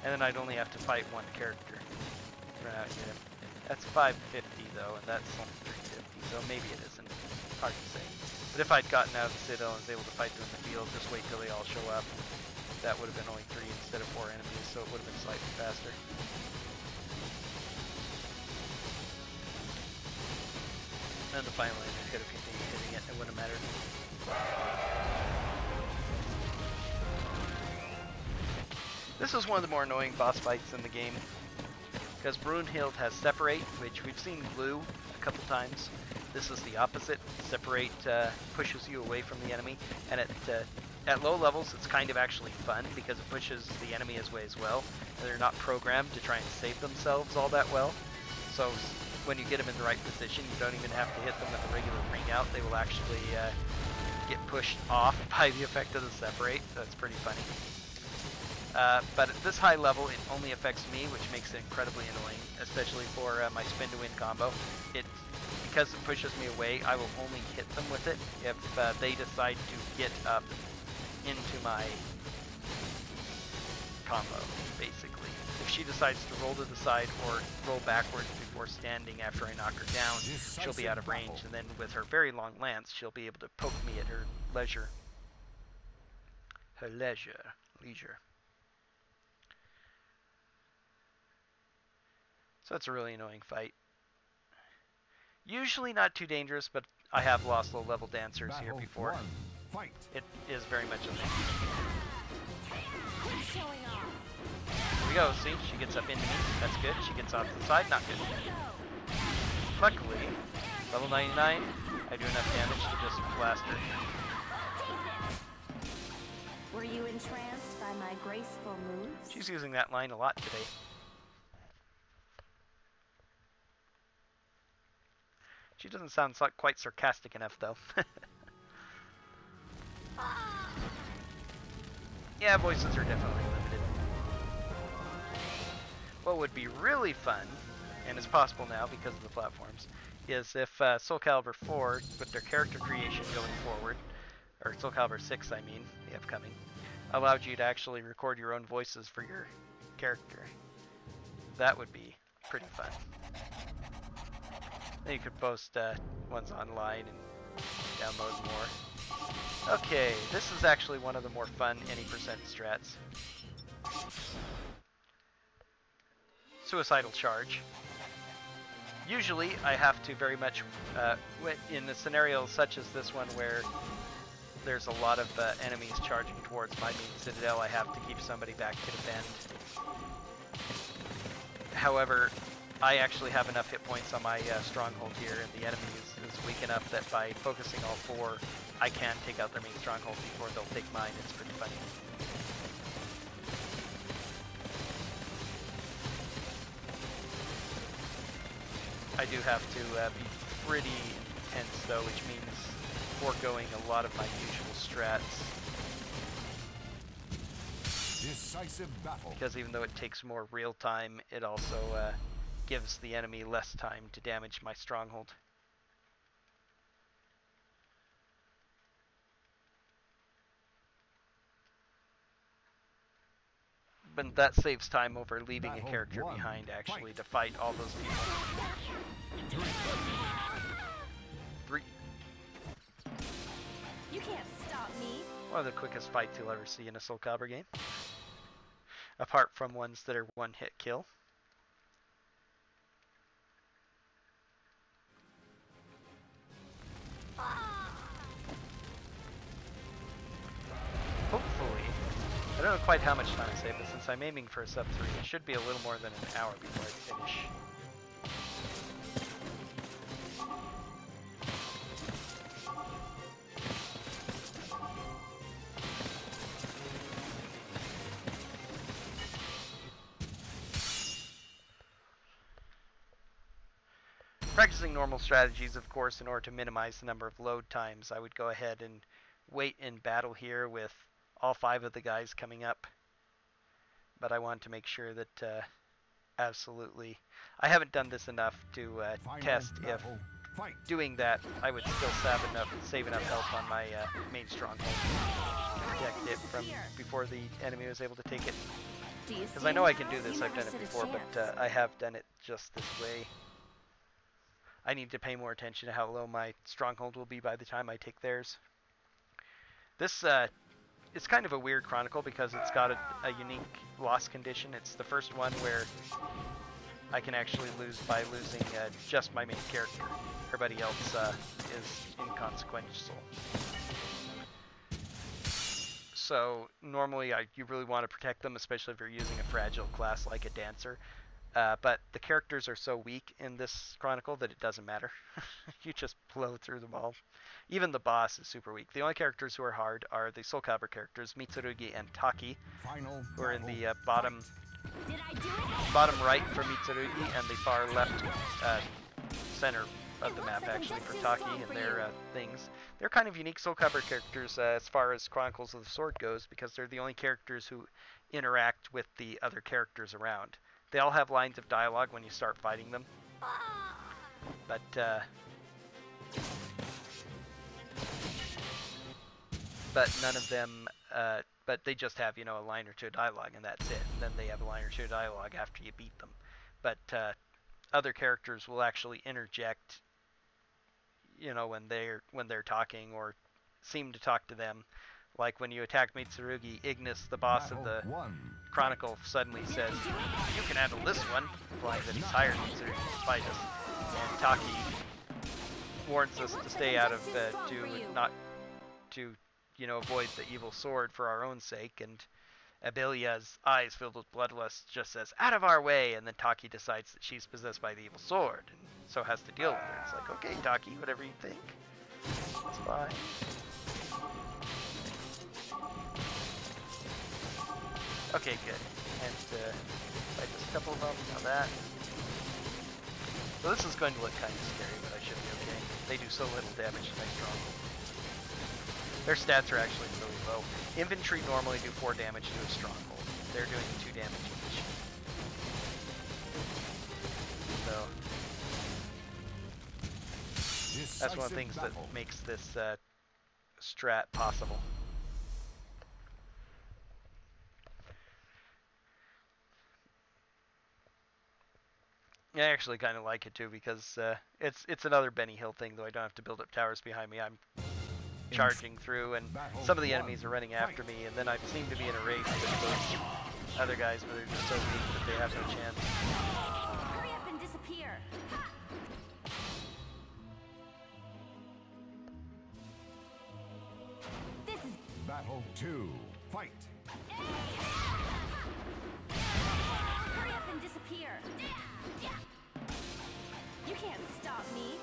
And then I'd only have to fight 1 character for now to get him. That's 550 though, and that's only 350, so maybe it isn't. Hard to say. But if I'd gotten out of the citadel and was able to fight them in the field, just wait till they all show up. That would have been only 3 instead of 4 enemies, so it would have been slightly faster. And the final enemy could have continued hitting it, it wouldn't have mattered. This is one of the more annoying boss fights in the game. Because Brunhild has Separate, which we've seen glue a couple times. This is the opposite. Separate pushes you away from the enemy, and at low levels it's kind of actually fun because it pushes the enemy away as well, and they're not programmed to try and save themselves all that well. So when you get them in the right position, you don't even have to hit them with a regular ring out. They will actually get pushed off by the effect of the Separate, so it's pretty funny. But at this high level, it only affects me, which makes it incredibly annoying, especially for my spin to win combo. Because it pushes me away, I will only hit them with it if they decide to get up into my combo, basically. If she decides to roll to the side or roll backwards before standing after I knock her down, she'll be out of range, and then with her very long lance, she'll be able to poke me at her leisure. Leisure. So it's a really annoying fight. Usually not too dangerous, but I have lost low-level dancers here before. It is very much a thing. Here we go, see? She gets up into me. That's good. She gets off to the side. Not good. Luckily, level 99, I do enough damage to just blast her. Were you entranced by my graceful moves? She's using that line a lot today. She doesn't sound quite sarcastic enough, though. Yeah, voices are definitely limited. What would be really fun, and is possible now because of the platforms, is if Soulcalibur 4, with their character creation going forward, or Soulcalibur 6, I mean, the upcoming, allowed you to actually record your own voices for your character. That would be pretty fun. Then you could post ones online and download more. Okay, this is actually one of the more fun any percent strats. Suicidal charge. Usually I have to very much, in a scenario such as this one where there's a lot of enemies charging towards my main citadel, I have to keep somebody back to defend. However, I actually have enough hit points on my stronghold here, and the enemy is weak enough that by focusing all 4, I can take out their main stronghold before they'll take mine. It's pretty funny. I do have to be pretty intense though, which means foregoing a lot of my usual strats. Decisive battle. Because even though it takes more real time, it also gives the enemy less time to damage my stronghold. But that saves time over leaving a character behind actually to fight all those people. 3. You can't stop me. One of the quickest fights you'll ever see in a Soulcalibur game. Apart from ones that are one-hit kill. Hopefully, I don't know quite how much time I save, but since I'm aiming for a sub 3, it should be a little more than an hour before I finish. Practicing normal strategies, of course, in order to minimize the number of load times, I would go ahead and wait in battle here with all 5 of the guys coming up. But I want to make sure that absolutely... I haven't done this enough to test if doing that I would still save enough health on my main stronghold to protect it from before the enemy was able to take it. Because I know I can do this, I've done it before, but I have done it just this way. I need to pay more attention to how low my stronghold will be by the time I take theirs. This, it's kind of a weird Chronicle because it's got a unique loss condition. It's the first one where I can actually lose by losing just my main character. Everybody else is inconsequential. So normally you really want to protect them, especially if you're using a fragile class like a dancer. But the characters are so weak in this Chronicle that it doesn't matter. You just blow through them all. Even the boss is super weak. The only characters who are hard are the Soulcalibur characters, Mitsurugi and Taki, who are in the bottom right for Mitsurugi and the far left center of the map, actually, for Taki and their things. They're kind of unique Soulcalibur characters as far as Chronicles of the Sword goes, because they're the only characters who interact with the other characters around. They all have lines of dialogue when you start fighting them, but none of them, but they just have, you know, a line or two of dialogue, and that's it. And then they have a line or two of dialogue after you beat them. But other characters will actually interject, you know, when they're talking or seem to talk to them. Like when you attack Mitsurugi, Ignis, the boss of the Chronicle, suddenly says, "You can handle this one," implying that he's hired Mitsurugi to fight us. And Taki warns us to stay out of, you know, avoid the evil sword for our own sake. And Abilia's eyes filled with bloodlust just says, "Out of our way!" And then Taki decides that she's possessed by the evil sword, and so has to deal with her. It's like, okay, Taki, whatever you think, it's fine. Okay, good. And fight just a couple of them. Now that. So this is going to look kind of scary, but I should be okay. They do so little damage to my stronghold. Their stats are actually really low. Infantry normally do 4 damage to a stronghold. They're doing 2 damage each. So that's one of the things that makes this strat possible. I actually kind of like it too, because it's another Benny Hill thing, though I don't have to build up towers behind me. I'm charging through, and some of the enemies are running after me, and then I seem to be in a race with those other guys where they're just so weak that they have no chance. Hurry up and disappear. This is Battle 2. Fight. Hurry up and disappear. You can't stop me.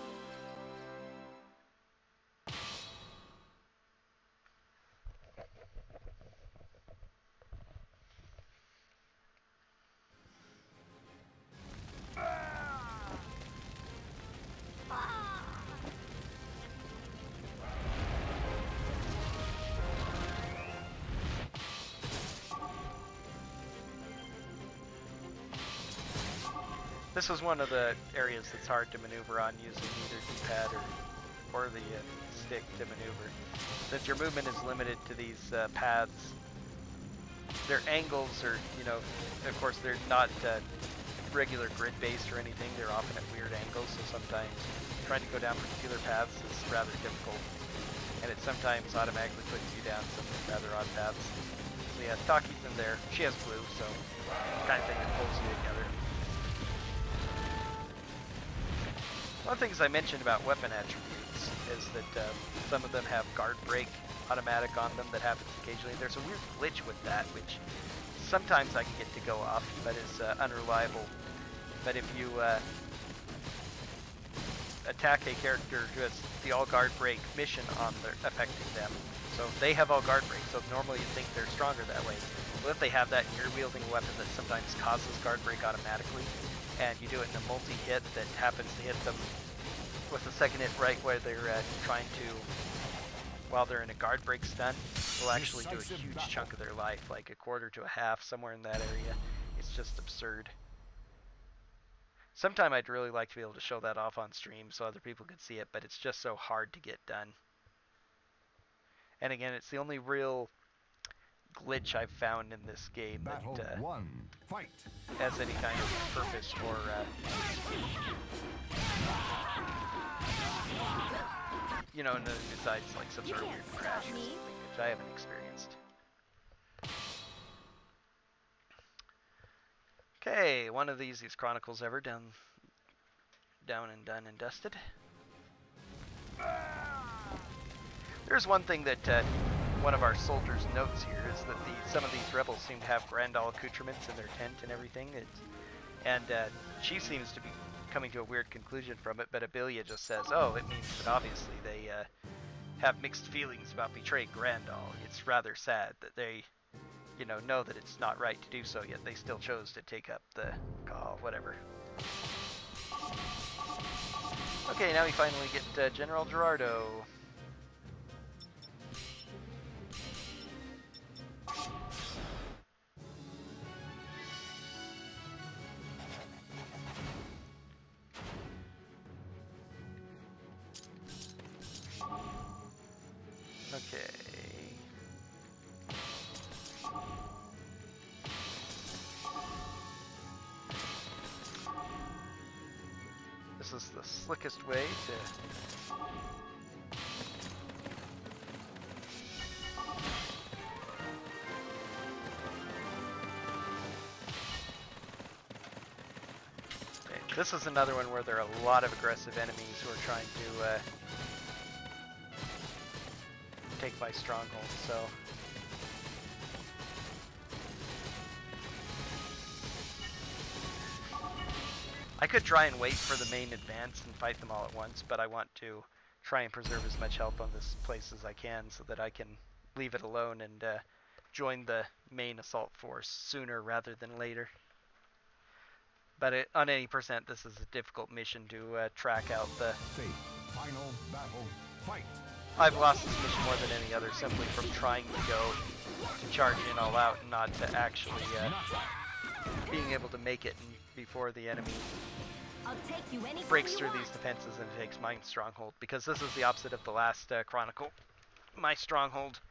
This is one of the areas that's hard to maneuver on using either D-pad or the stick to maneuver. Since your movement is limited to these paths, their angles are, you know, of course they're not regular grid-based or anything. They're often at weird angles, so sometimes trying to go down particular paths is rather difficult. And it sometimes automatically puts you down some rather odd paths. So yeah, Taki's in there. She has blue, so kind of thing that pulls you together. One of the things I mentioned about weapon attributes is that some of them have guard break automatic on them that happens occasionally. There's a weird glitch with that, which sometimes I can get to go off, but is unreliable. But if you attack a character who has the all guard break mission on their affecting them, so they have all guard break, so normally you think they're stronger that way. Well, if they have that and you're wielding a weapon that sometimes causes guard break automatically, and you do it in a multi-hit that happens to hit them with the second hit right where they're trying to, while they're in a guard break stun, will actually do a huge chunk of their life, like a quarter to a half, somewhere in that area. It's just absurd. Sometime I'd really like to be able to show that off on stream so other people could see it, but it's just so hard to get done. And again, it's the only real glitch I've found in this game that has any kind of purpose for you know, besides like some sort of weird crash or something, which I haven't experienced. Okay, one of these Chronicles ever down and done and dusted. There's one thing that one of our soldiers notes here is that some of these rebels seem to have Grandal accoutrements in their tent and everything. And she seems to be coming to a weird conclusion from it, but Abilia just says, oh, it means that obviously they have mixed feelings about betraying Grandal. It's rather sad that they, you know that it's not right to do so, yet they still chose to take up the call, whatever. Okay, now we finally get General Gerardo. Okay. This is the slickest way to... Okay, this is another one where there are a lot of aggressive enemies who are trying to take my stronghold, so... I could try and wait for the main advance and fight them all at once, but I want to try and preserve as much health on this place as I can so that I can leave it alone and join the main assault force sooner rather than later. But on any percent, this is a difficult mission to track out the... Final battle, fight! I've lost this mission more than any other simply from trying to go to charge in all out and not to actually being able to make it before the enemy breaks through these defenses and takes my stronghold, because this is the opposite of the last Chronicle. My stronghold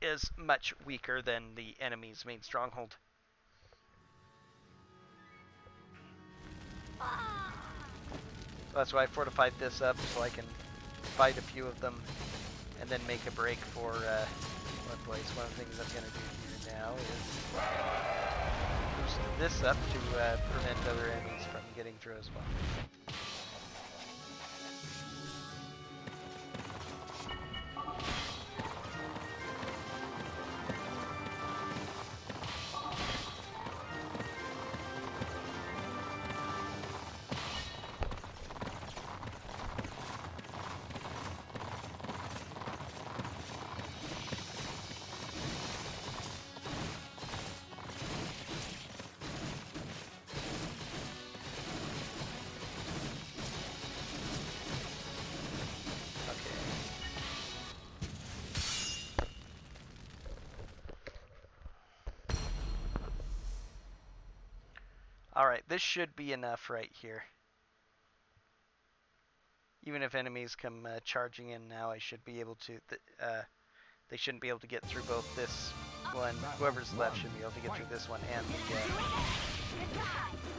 is much weaker than the enemy's main stronghold. So that's why I fortified this up, so I can fight a few of them and then make a break for one place. One of the things I'm going to do here now is boost this up to prevent other enemies from getting through as well. Alright, this should be enough right here. Even if enemies come charging in now, I should be able to... they shouldn't be able to get through both this one. Whoever's left should be able to get through this one and the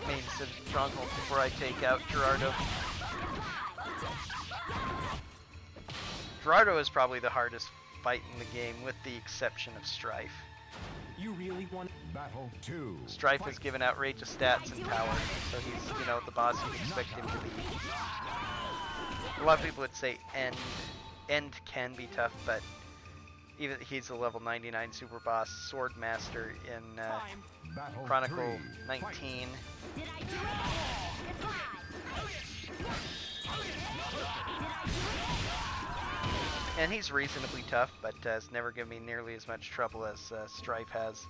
main stronghold before I take out Gerardo. Gerardo is probably the hardest fight in the game, with the exception of Strife. You really want Battle 2. Strife has given outrageous stats and power, so he's, you know, the boss you'd expect him to be. A lot of people would say end end can be tough, but even he's a level 99 super boss sword master in Battle Chronicle 3, 19. fight. Did I do it? Goodbye. And he's reasonably tough, but has never given me nearly as much trouble as Strife has.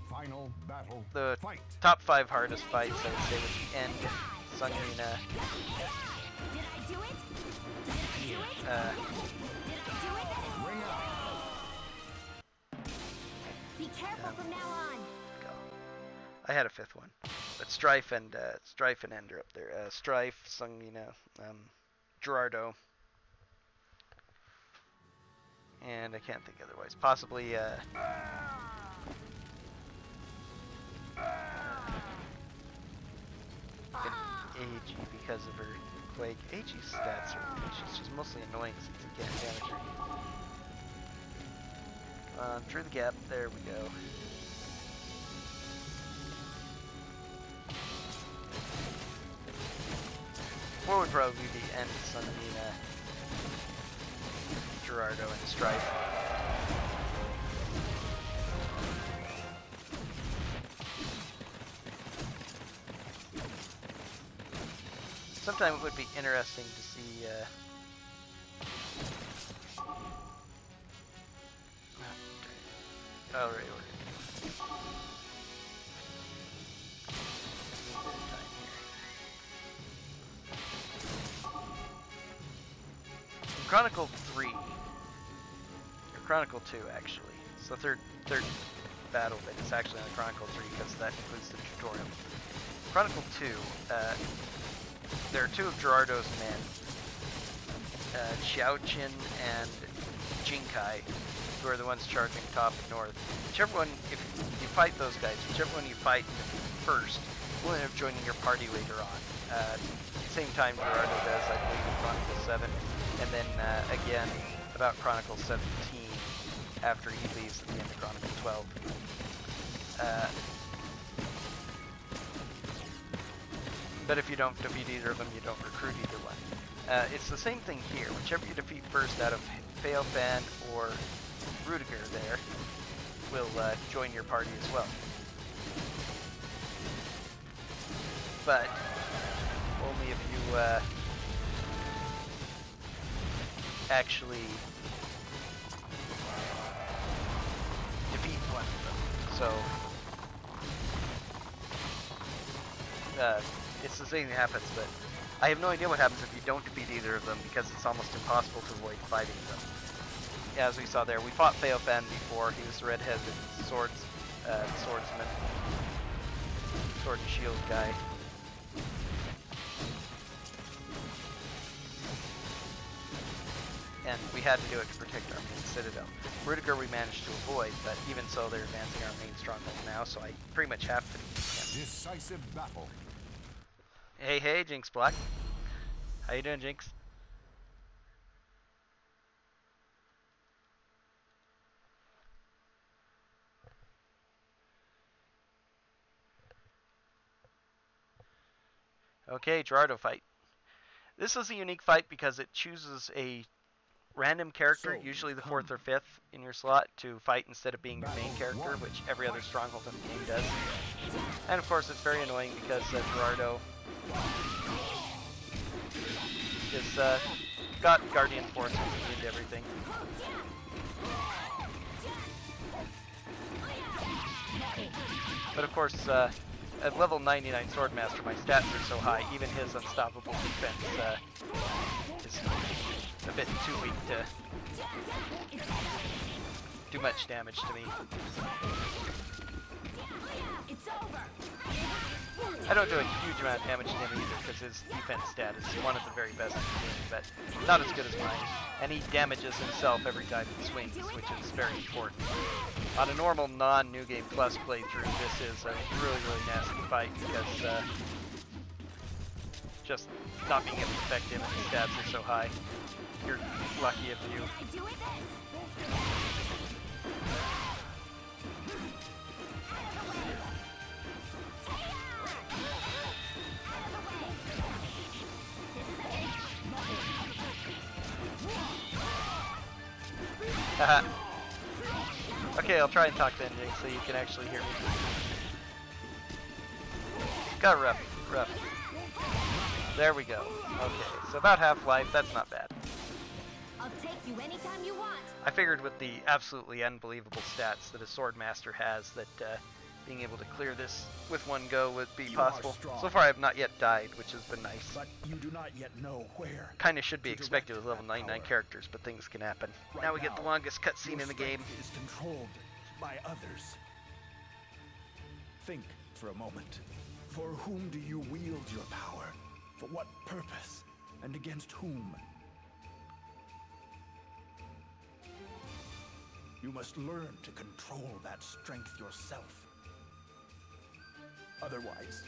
Final battle. The Fight. top 5 hardest fights, I would say, would be End, Sunrina, Did I do it? Did I do it? uh, Did I do it? Ring out. Be careful from now on. go. I had a 5th one, but Strife and End are up there. Strife, Sunrina, Gerardo, and I can't think otherwise. Possibly AG because of her Quake. AG's stats are she's just mostly annoying since you can't damage her. Through the gap, there we go. What would probably be End, Sunrina, Gerardo, and Strife. Sometime it would be interesting to see alright, Chronicle 3, or Chronicle 2 actually. It's the third battle, but it's actually on Chronicle 3 because that includes the tutorial. Chronicle 2, there are 2 of Gerardo's men, Xiaoqin and Jinkai, who are the ones charging top and north. Whichever one, if you fight those guys, whichever one you fight first, will end up joining your party later on. Same time Gerardo does, I believe, in Chronicle 7, and then again about Chronicle 17 after he leaves at the end of Chronicle 12. But if you don't defeat either of them, you don't recruit either one. It's the same thing here. Whichever you defeat first out of Feofan or Rudiger there will join your party as well. But only if you actually defeat one of them. So it's the same thing that happens, but I have no idea what happens if you don't defeat either of them because it's almost impossible to avoid fighting them. As we saw there, we fought Feofan before. He was the red-headed swordsman, sword and shield guy. And we had to do it to protect our main citadel. Rudiger we managed to avoid, but even so they're advancing our main stronghold now, so I pretty much have to defeat him. Decisive battle. Hey, Jinx Black. How you doing, Jinx? Okay, Gerardo fight. This is a unique fight because it chooses a random character, usually the 4th or 5th in your slot, to fight instead of being your main character, which every other stronghold in the game does. And of course it's very annoying because Gerardo is got Guardian Force into everything. But of course, at level 99 Swordmaster, my stats are so high, even his unstoppable defense is a bit too weak to do much damage to me. I don't do a huge amount of damage to him either, because his defense stat is one of the very best in the game, but not as good as mine. And he damages himself every time he swings, which is very important. On a normal non-New Game Plus playthrough, this is a really, really nasty fight, because just not being able to affect him and his stats are so high. You're lucky if you... Okay, I'll try and talk to ending so you can actually hear me. Got rough. There we go. Okay, so about half-life, that's not bad. I'll take you anytime you want. I figured with the absolutely unbelievable stats that a sword master has that being able to clear this with one go would be possible. So far I have not yet died, which has been nice. But you do not yet know where. Kinda should be expected with level 99 characters, but things can happen. Now we get the longest cutscene in the game. Is controlled by others. Think for a moment. For whom do you wield your power? For what purpose? And against whom? You must learn to control that strength yourself. Otherwise,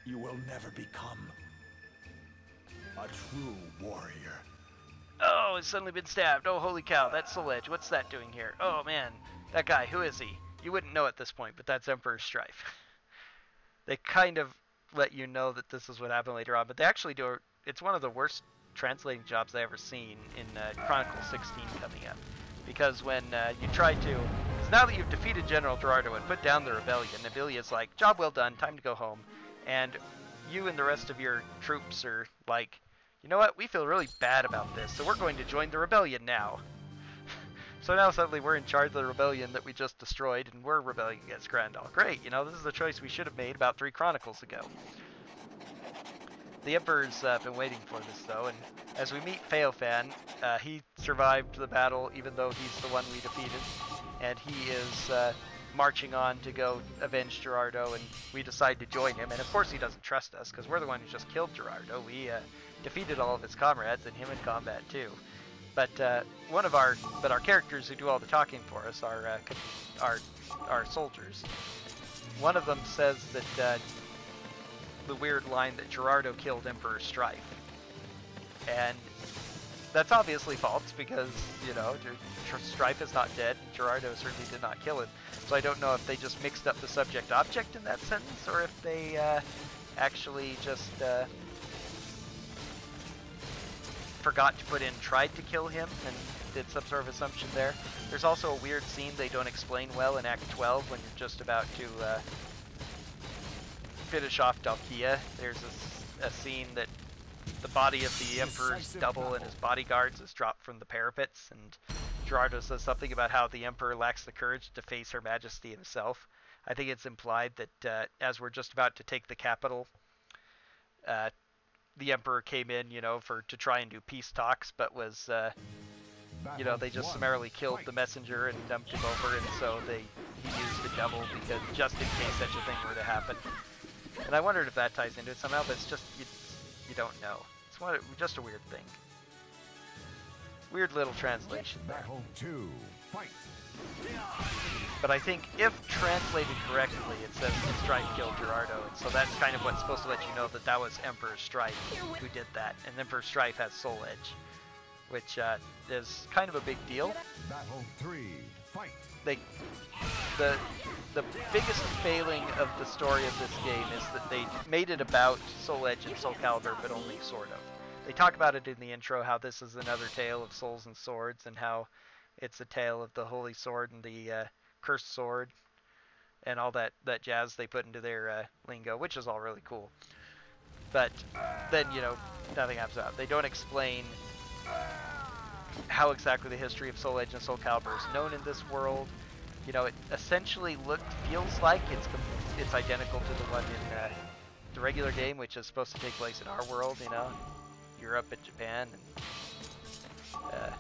you will never become a true warrior. Oh, it's suddenly been stabbed. Oh, holy cow, that's Soul Edge. What's that doing here? Oh, man, that guy, who is he? You wouldn't know at this point, but that's Emperor Strife. They kind of let you know that this is what happened later on, but they actually do. It's one of the worst translating jobs I've ever seen in Chronicles 16 coming up. Because when you try to... Because now that you've defeated General Gerardo and put down the rebellion, Nabilia's like, job well done, time to go home. And you and the rest of your troops are like, you know what, we feel really bad about this, so we're going to join the rebellion now. So now suddenly we're in charge of the rebellion that we just destroyed, and we're rebelling against Grandal. Great, you know, this is the choice we should have made about 3 Chronicles ago. The Emperor's been waiting for this, though, and as we meet Feofan, he survived the battle even though he's the one we defeated, and he is marching on to go avenge Gerardo, and we decide to join him, and of course he doesn't trust us, because we're the one who just killed Gerardo. We defeated all of his comrades, and him in combat, too. But our characters who do all the talking for us are soldiers. One of them says that the weird line that Gerardo killed Emperor Strife, and that's obviously false because, you know, Strife is not dead. Gerardo certainly did not kill him. So I don't know if they just mixed up the subject-object in that sentence, or if they actually just forgot to put in tried to kill him and did some sort of assumption there. There's also a weird scene they don't explain well in Act 12 when you're just about to finish off Dalkia. There's a scene that the body of the Emperor's double and his bodyguards is dropped from the parapets, and Gerardo says something about how the Emperor lacks the courage to face Her Majesty himself. I think it's implied that as we're just about to take the capital, the Emperor came in, you know, to try and do peace talks, but was, you know, they just summarily killed the messenger and dumped him over, and so he used the double because just in case such a thing were to happen. And I wondered if that ties into it somehow, but it's just you don't know. It's just a weird thing. Weird little translation there. Battle 2, fight. But I think if translated correctly, it says that Strife killed Gerardo, and so that's kind of what's supposed to let you know that that was Emperor Strife who did that. And Emperor Strife has Soul Edge, which is kind of a big deal. Battle 3, fight. The biggest failing of the story of this game is that they made it about Soul Edge and Soulcalibur, but only sort of. They talk about it in the intro, how this is another tale of souls and swords, and how it's a tale of the Holy Sword and the Cursed Sword, and all that jazz they put into their lingo, which is all really cool. But then, you know, nothing happens out. They don't explain how exactly the history of Soul Edge and Soulcalibur is known in this world. You know, it essentially feels like it's identical to the one in the regular game, which is supposed to take place in our world, you know, Europe and Japan and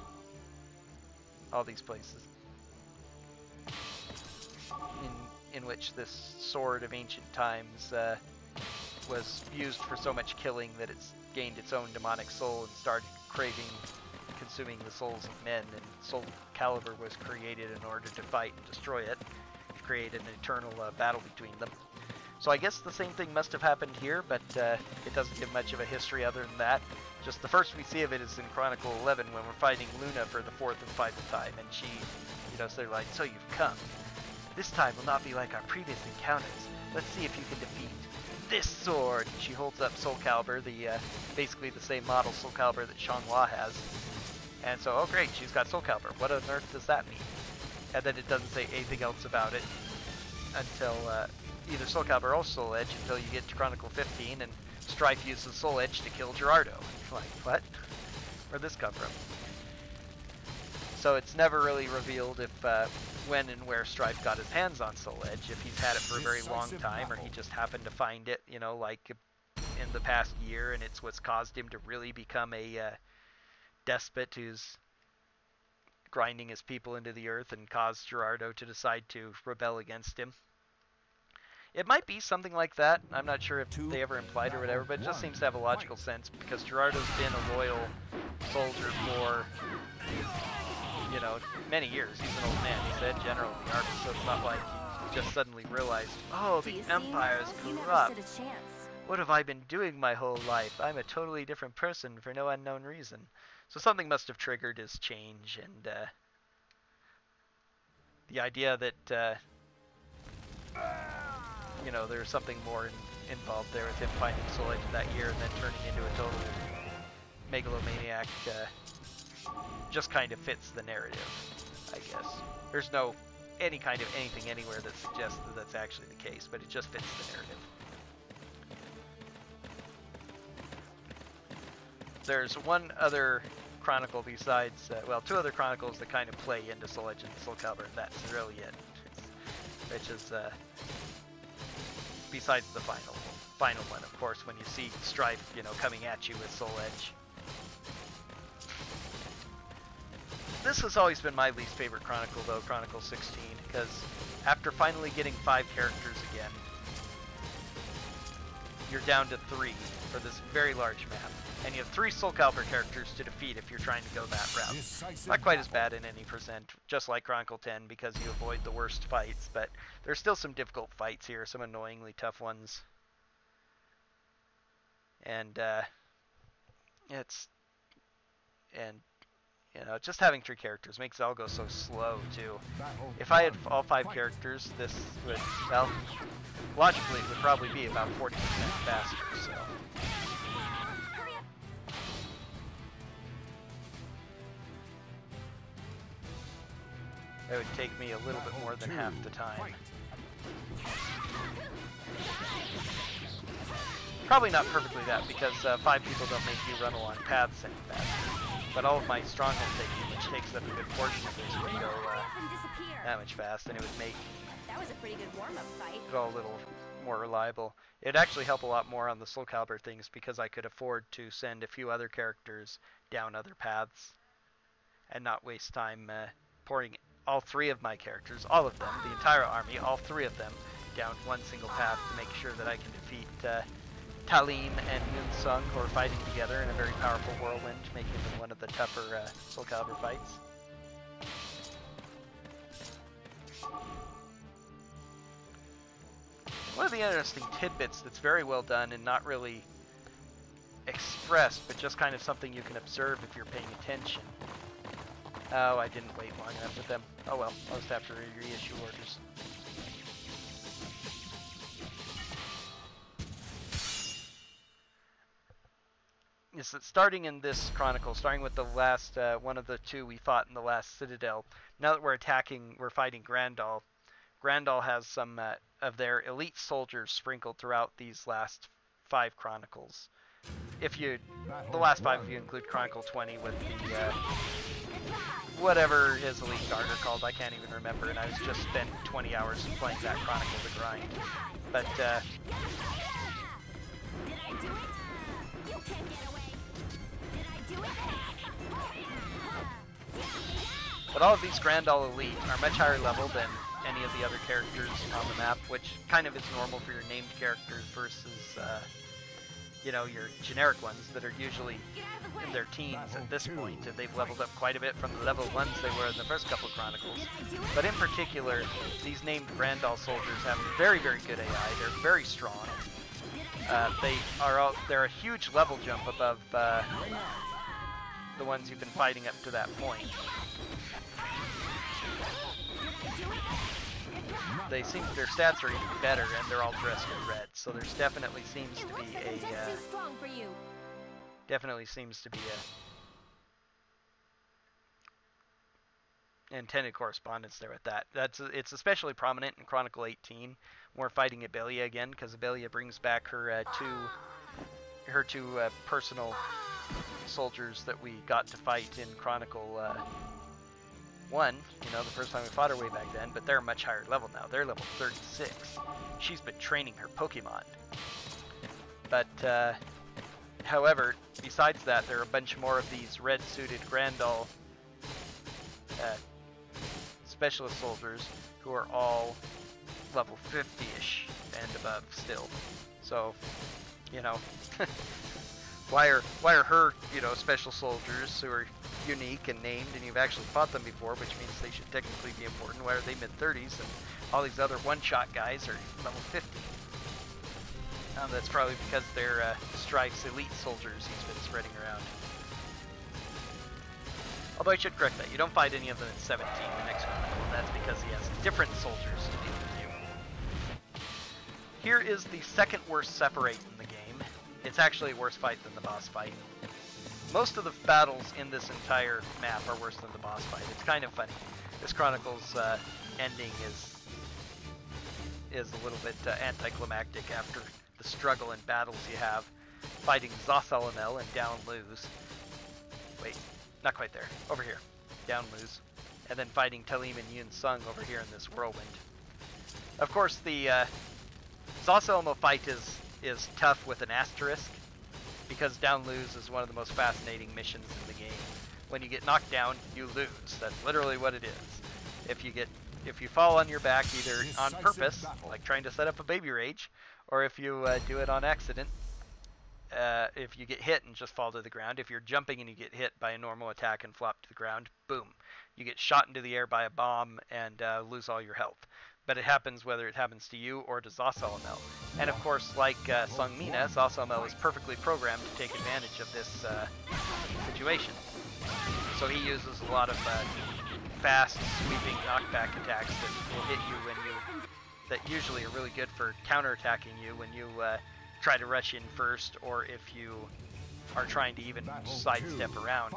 all these places, in which this sword of ancient times was used for so much killing that it's gained its own demonic soul and started craving consuming the souls of men, and Soulcalibur was created in order to fight and destroy it, to create an eternal battle between them. So I guess the same thing must have happened here, but it doesn't give much of a history other than that. Just the first we see of it is in Chronicle 11 when we're fighting Luna for the 4th and final time, and she, you know, so they're like, so you've come. This time will not be like our previous encounters. Let's see if you can defeat this sword. And she holds up Soulcalibur, the basically the same model Soulcalibur that Xianghua has. And so, oh great, she's got Soulcalibur. What on earth does that mean? And then it doesn't say anything else about it until either Soulcalibur or Soul Edge, until you get to Chronicle 15 and Strife uses Soul Edge to kill Gerardo. You're like, what? Where'd this come from? So it's never really revealed if when and where Strife got his hands on Soul Edge, if he's had it for a very long time or he just happened to find it, you know, like in the past year, and it's what's caused him to really become a despot who's grinding his people into the earth and caused Gerardo to decide to rebel against him. It might be something like that. I'm not sure if they ever implied or whatever, but it just seems to have a logical sense because Gerardo's been a loyal soldier for, you know, many years. He's an old man. He's head general of the army, so it's not like he just suddenly realized, oh, the Empire is corrupt. What have I been doing my whole life? I'm a totally different person for no unknown reason. So something must have triggered his change, and the idea that, you know, there's something more involved there with him finding Soul Edge that year and then turning into a total megalomaniac just kind of fits the narrative, I guess. There's no any kind of anything anywhere that suggests that that's actually the case, but it just fits the narrative. There's one other Chronicle besides, well, two other Chronicles that kind of play into Soul Edge and Soulcalibur, and that's really it. Which is, besides the final one, of course, when you see Strife, you know, coming at you with Soul Edge. This has always been my least favorite Chronicle, though, Chronicle 16, because after finally getting 5 characters again, you're down to 3 for this very large map. And you have 3 Soulcalibur characters to defeat if you're trying to go that route. Not quite as bad in any percent, just like Chronicle 10, because you avoid the worst fights, but there's still some difficult fights here, some annoyingly tough ones. And, you know, just having 3 characters makes it all go so slow, too. If I had all 5 characters, this would, well, logically it would probably be about 40% faster, so. It would take me a little bit more than half the time. Probably not perfectly that, because 5 people don't make you run along paths any faster. But all of my Stronghold taking, which takes up a good portion of this, would go that much fast, and it would make it all a little more reliable. It'd actually help a lot more on the Soulcalibur things, because I could afford to send a few other characters down other paths, and not waste time pouring all 3 of my characters, all of them, the entire army, all 3 of them, down one single path to make sure that I can defeat Talim and Moonsung, who are fighting together in a very powerful whirlwind, making them one of the tougher Soulcalibur fights. One of the interesting tidbits that's very well done and not really expressed, but just kind of something you can observe if you're paying attention. Oh, I didn't wait long enough with them. Oh well, I'll just have to reissue orders. Is that starting in this Chronicle, starting with the last one of the 2 we fought in the last Citadel, now that we're fighting Grandal, Grandal has some of their elite soldiers sprinkled throughout these last 5 Chronicles. If you, the last 5 if you include Chronicle 20 with the, whatever his elite guard are called, I can't even remember, and I was just spent 20 hours playing that Chronicle to grind. But, all of these Grandal Elite are much higher level than any of the other characters on the map, which kind of is normal for your named characters versus, you know, your generic ones that are usually in their teens at this point, and they've leveled up quite a bit from the level 1s they were in the first couple of Chronicles. But in particular, these named Grandal soldiers have very, very good AI. They're very strong. They're a huge level jump above the ones you've been fighting up to that point. they seem their stats are even better, and they're all dressed in red. So there's definitely seems to be a intended correspondence there with that. It's especially prominent in Chronicle 18. We're fighting Abelia again because Abelia brings back her two personal soldiers that we got to fight in Chronicle 1. You know, the first time we fought her way back then, but they're a much higher level now. They're level 36. She's been training her Pokemon. But however, besides that, there are a bunch more of these red-suited Grandal specialist soldiers who are all level 50-ish and above still. So, you know, why are her, you know, special soldiers who are unique and named, and you've actually fought them before, which means they should technically be important, why are they mid-30s and all these other one-shot guys are level 50? That's probably because they're Strife's elite soldiers he's been spreading around. Although I should correct that, you don't fight any of them in 17, the next Chronicle, and that's because he has different soldiers to deal with you. Here is the second worst separate in the game. It's actually a worse fight than the boss fight. Most of the battles in this entire map are worse than the boss fight. It's kind of funny. This Chronicle's ending is a little bit anticlimactic after the struggle and battles you have fighting Zosalamel and down lose. Wait. Not quite there. Over here. Down lose. And then fighting Talim and Yun Sung over here in this whirlwind. Of course, the Zosalamel fight is tough with an asterisk, because down lose is one of the most fascinating missions in the game. When you get knocked down, you lose. That's literally what it is. If you fall on your back either on purpose, like trying to set up a baby rage, or if you do it on accident, if you get hit and just fall to the ground, if you're jumping and you get hit by a normal attack and flop to the ground, boom. You get shot into the air by a bomb and lose all your health. But it happens whether it happens to you or to Zosalamel. And of course, like Sung Mina, Zosalamel is perfectly programmed to take advantage of this situation. So he uses a lot of fast, sweeping knockback attacks that will hit you that usually are really good for counterattacking you when you try to rush in first, or if you are trying to even sidestep around,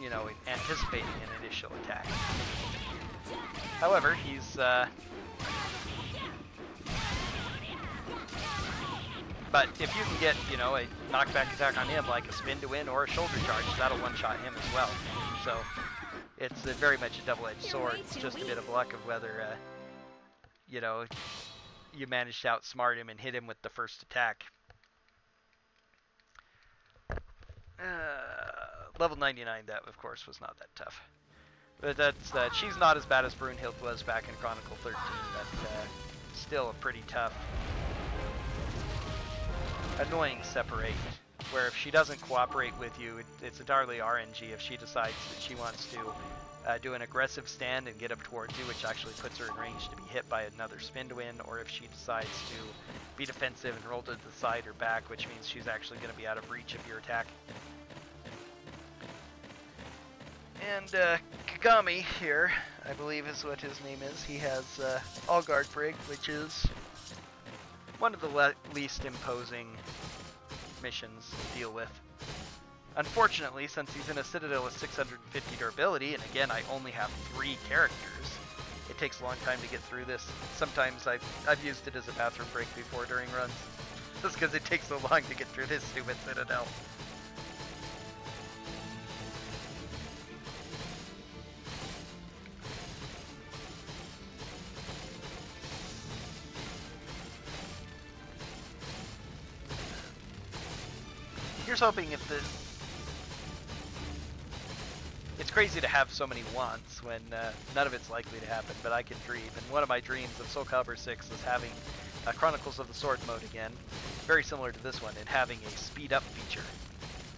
you know, anticipating an initial attack. However, he's but if you can get, you know, a knockback attack on him, like a spin to win or a shoulder charge, that'll one-shot him as well. So it's very much a double-edged sword. It's just a bit of luck of whether, you know, you manage to outsmart him and hit him with the first attack. Level 99, that of course was not that tough. But that's she's not as bad as Brunhild was back in Chronicle 13, but still a pretty tough, annoying separate. Where if she doesn't cooperate with you, it's entirely RNG if she decides that she wants to do an aggressive stand and get up towards you, which actually puts her in range to be hit by another spin to win, or if she decides to be defensive and roll to the side or back, which means she's actually going to be out of reach of your attack. And Kagami here, I believe is what his name is, he has All Guard Brig, which is one of the least imposing missions to deal with. Unfortunately, since he's in a Citadel with 650 durability, and again, I only have 3 characters, it takes a long time to get through this. Sometimes I've used it as a bathroom break before during runs, just because it takes so long to get through this stupid Citadel. Here's hoping if the... It's crazy to have so many wants when none of it's likely to happen, but I can dream. And one of my dreams of Soulcalibur 6 is having Chronicles of the Sword mode again, very similar to this one, and having a speed up feature,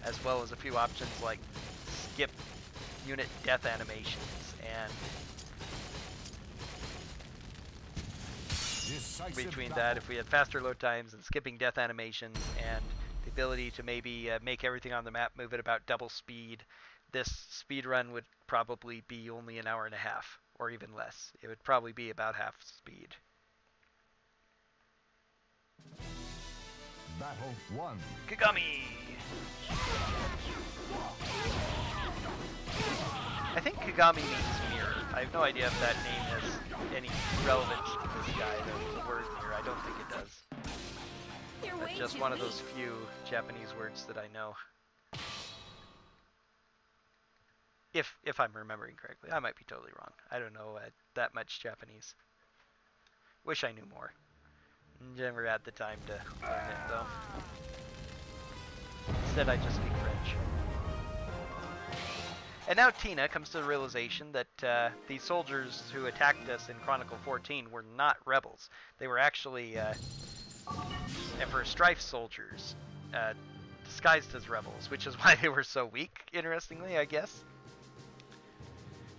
as well as a few options like skip unit death animations, and between that, if we had faster load times and skipping death animations and the ability to maybe make everything on the map move at about double speed, this speedrun would probably be only an hour and a half or even less. It would probably be about half speed. Battle 1. Kagami! I think Kagami means mirror. I have no idea if that name has any relevance to this guy, the word mirror. I don't think it does. You're It's way just too one of weak. those few Japanese words that I know. If I'm remembering correctly. I might be totally wrong. I don't know that much Japanese. Wish I knew more. Never had the time to learn it, though. Instead, I just speak French. And now Tina comes to the realization that the soldiers who attacked us in Chronicle 14 were not rebels. They were actually Emperor Strife soldiers, disguised as rebels, which is why they were so weak, interestingly, I guess.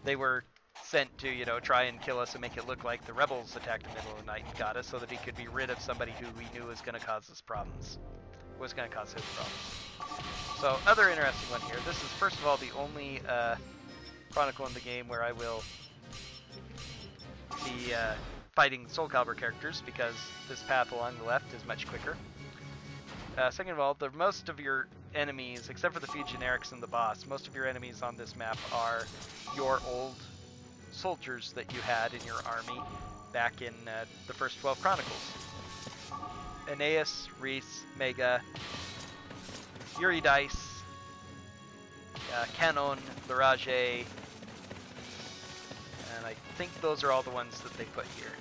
They were sent to, you know, try and kill us and make it look like the rebels attacked in the middle of the night and got us so that he could be rid of somebody who we knew was going to cause us problems. Was going to cause his problems. So, other interesting one here. This is, first of all, the only Chronicle in the game where I will be fighting Soulcalibur characters, because this path along the left is much quicker. Second of all, most of your enemies, except for the few generics and the boss, most of your enemies on this map are your old soldiers that you had in your army back in the first 12 Chronicles. Aeneas, Reese, Mega, Eurydice, Canon, Lirage, and I think those are all the ones that they put here.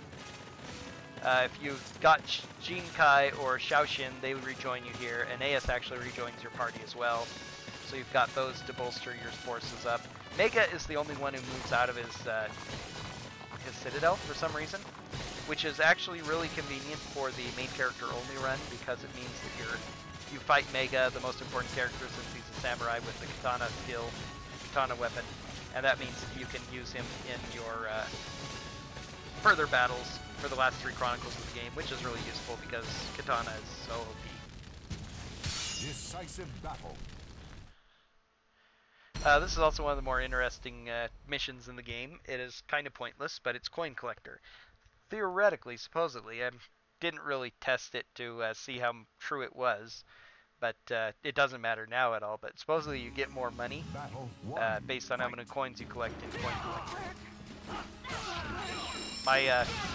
If you've got Jinkai or Shaoxin, they would rejoin you here. Aeneas actually rejoins your party as well. So you've got those to bolster your forces up. Mega is the only one who moves out of his citadel for some reason, which is actually really convenient for the main character only run, because it means that you fight Mega, the most important character since he's a samurai with the katana skill, katana weapon, and that means that you can use him in your further battles for the last 3 Chronicles of the game, which is really useful because katana is so OP. Decisive battle. This is also one of the more interesting missions in the game. It is kind of pointless, but it's Coin Collector. Theoretically, supposedly, I didn't really test it to see how true it was, but it doesn't matter now at all. But supposedly you get more money based on how many coins you collect in Coin Collector.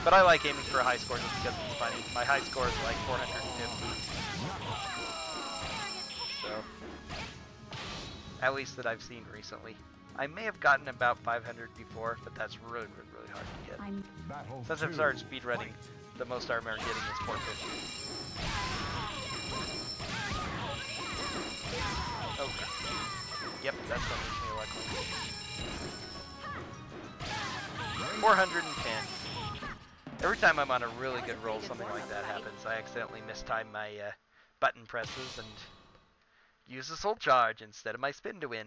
But I like aiming for a high score just because it's funny. My high score is like 450. So, at least that I've seen recently. I may have gotten about 500 before, but that's really, really, really hard to get. Since I've started speedrunning, the most I remember getting is 450. Okay. Yep, that's what makes me like 410. Every time I'm on a really good roll, something like that happens. I accidentally mistime my button presses and use a soul charge instead of my spin to win.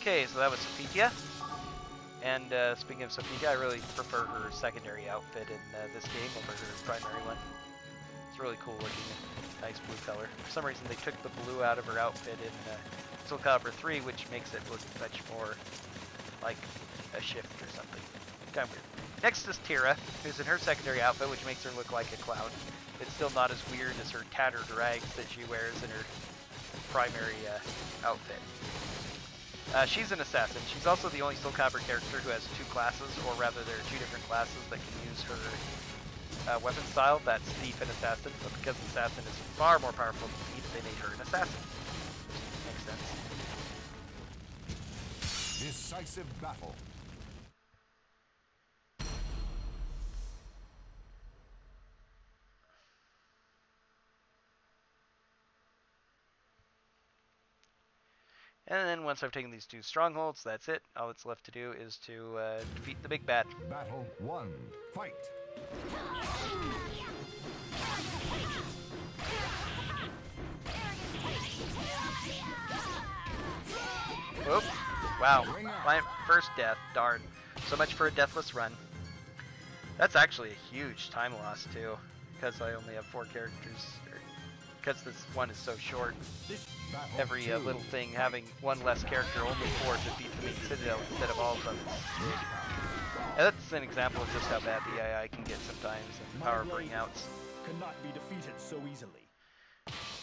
Okay, so that was Sophia. And speaking of Sophia, I really prefer her secondary outfit in this game over her primary one. It's really cool looking, nice blue color. For some reason they took the blue out of her outfit in Soulcalibur 3, which makes it look much more like a shift or something. Kind of weird. Next is Tira, who's in her secondary outfit, which makes her look like a clown. It's still not as weird as her tattered rags that she wears in her primary outfit. She's an assassin. She's also the only Soulcalibur character who has 2 classes, or rather there are 2 different classes that can use her weapon style. That's Thief and Assassin, but because Assassin is far more powerful than Thief, they made her an Assassin. Makes sense. Decisive battle. And then once I've taken these 2 strongholds, that's it. All that's left to do is to defeat the big bad. Battle 1. Fight. Oop. Wow. My first death. Darn. So much for a deathless run. That's actually a huge time loss, too. Because I only have 4 characters. Because this one is so short. Every little thing having one less character, only 4 defeat the main citadel instead of all of them. And that's an example of just how bad the AI can get sometimes and power bringouts. Cannot be defeated so easily.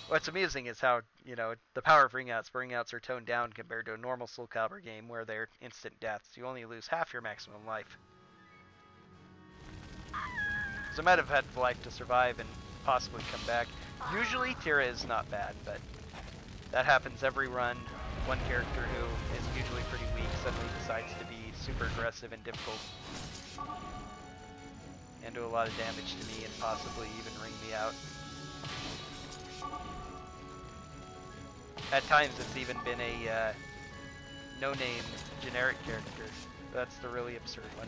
What's amusing is how, you know, the power of bringouts are toned down compared to a normal Soulcalibur game where they're instant deaths. You only lose half your maximum life. So I might have had life to survive and possibly come back. Usually Tira is not bad, but that happens every run. One character who is usually pretty weak suddenly decides to be super aggressive and difficult. And do a lot of damage to me and possibly even ring me out. At times it's even been a no-name generic character. That's the really absurd one.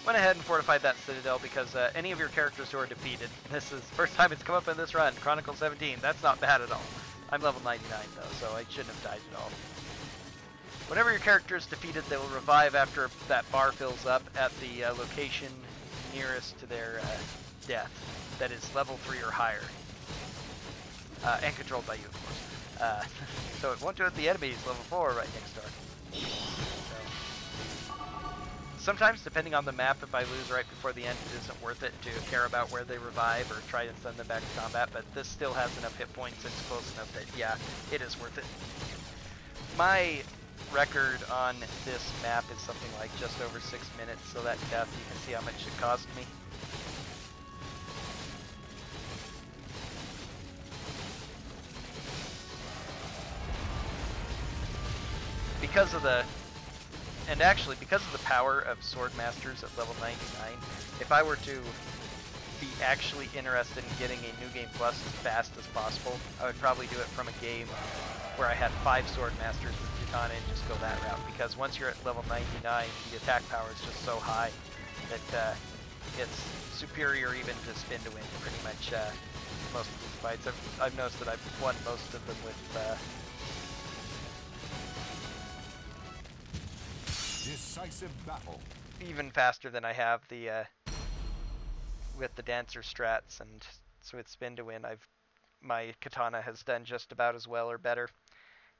Went ahead and fortified that citadel because any of your characters who are defeated, this is the first time it's come up in this run, Chronicle 17, that's not bad at all. I'm level 99 though, so I shouldn't have died at all. Whenever your character is defeated, they will revive after that bar fills up at the location nearest to their death, that is level 3 or higher. And controlled by you, of course. So it won't do it, the enemy is level 4 right next door. Sometimes, depending on the map, if I lose right before the end, it isn't worth it to care about where they revive or try to send them back to combat, but this still has enough hit points and it's close enough that, yeah, it is worth it. My record on this map is something like just over 6 minutes, so that death, you can see how much it cost me. Because of the power of Sword Masters at level 99, if I were to be actually interested in getting a New Game Plus as fast as possible, I would probably do it from a game where I had 5 Sword Masters with Katana and just go that route, because once you're at level 99, the attack power is just so high that it's superior even to spin to win pretty much most of these fights. I've noticed that I've won most of them with Decisive battle. even faster than I have the with the dancer strats, and so with spin to win, my katana has done just about as well or better.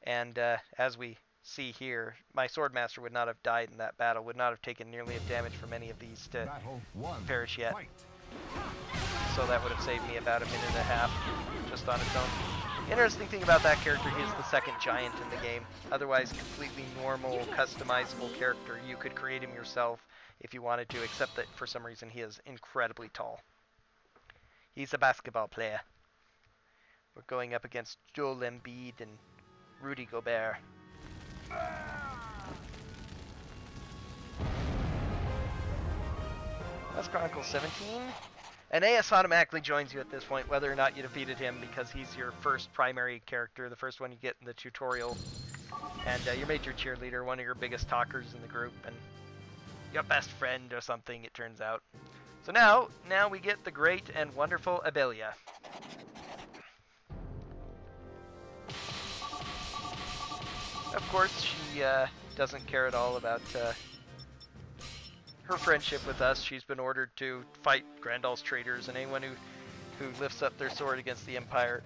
And as we see here, my swordmaster would not have died in that battle, would not have taken nearly enough damage from any of these to perish yet. Fight. So that would have saved me about a minute and a half just on its own. Interesting thing about that character, he is the second giant in the game. Otherwise, completely normal, customizable character. You could create him yourself if you wanted to, except that for some reason he is incredibly tall. He's a basketball player. We're going up against Joel Embiid and Rudy Gobert. That's Chronicles 17. And AS automatically joins you at this point, whether or not you defeated him, because he's your first primary character, the first one you get in the tutorial. And you made your cheerleader, one of your biggest talkers in the group, and your best friend or something, it turns out. So now we get the great and wonderful Abelia. Of course, she doesn't care at all about her friendship with us. She's been ordered to fight Grandal's traitors, and anyone who lifts up their sword against the Empire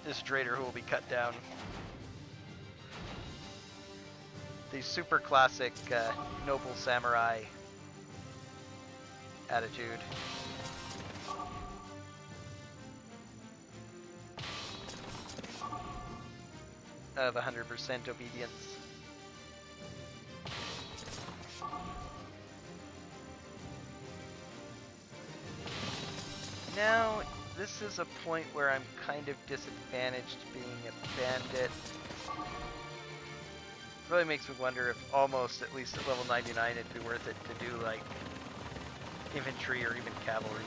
is a traitor who will be cut down. The super classic noble samurai attitude. Of 100% obedience. Now, this is a point where I'm kind of disadvantaged being a bandit. Really makes me wonder if almost, at least at level 99, it'd be worth it to do like infantry or even cavalry.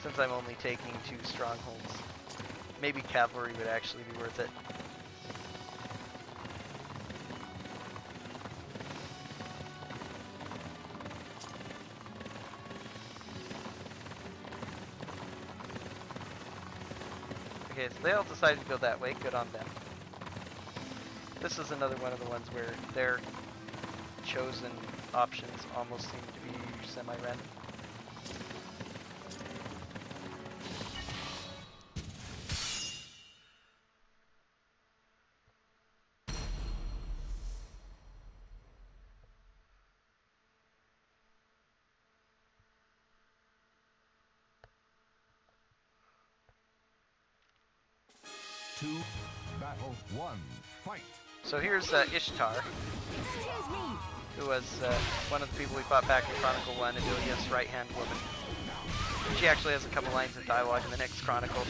since I'm only taking 2 strongholds. Maybe cavalry would actually be worth it. Okay, so they all decided to go that way. Good on them. This is another one of the ones where their chosen options almost seem to be semi-random. Battle 1. Fight. So here's Ishtar, who was one of the people we fought back in Chronicle 1, Adelia's right-hand woman. She actually has a couple lines of dialogue in the next Chronicle.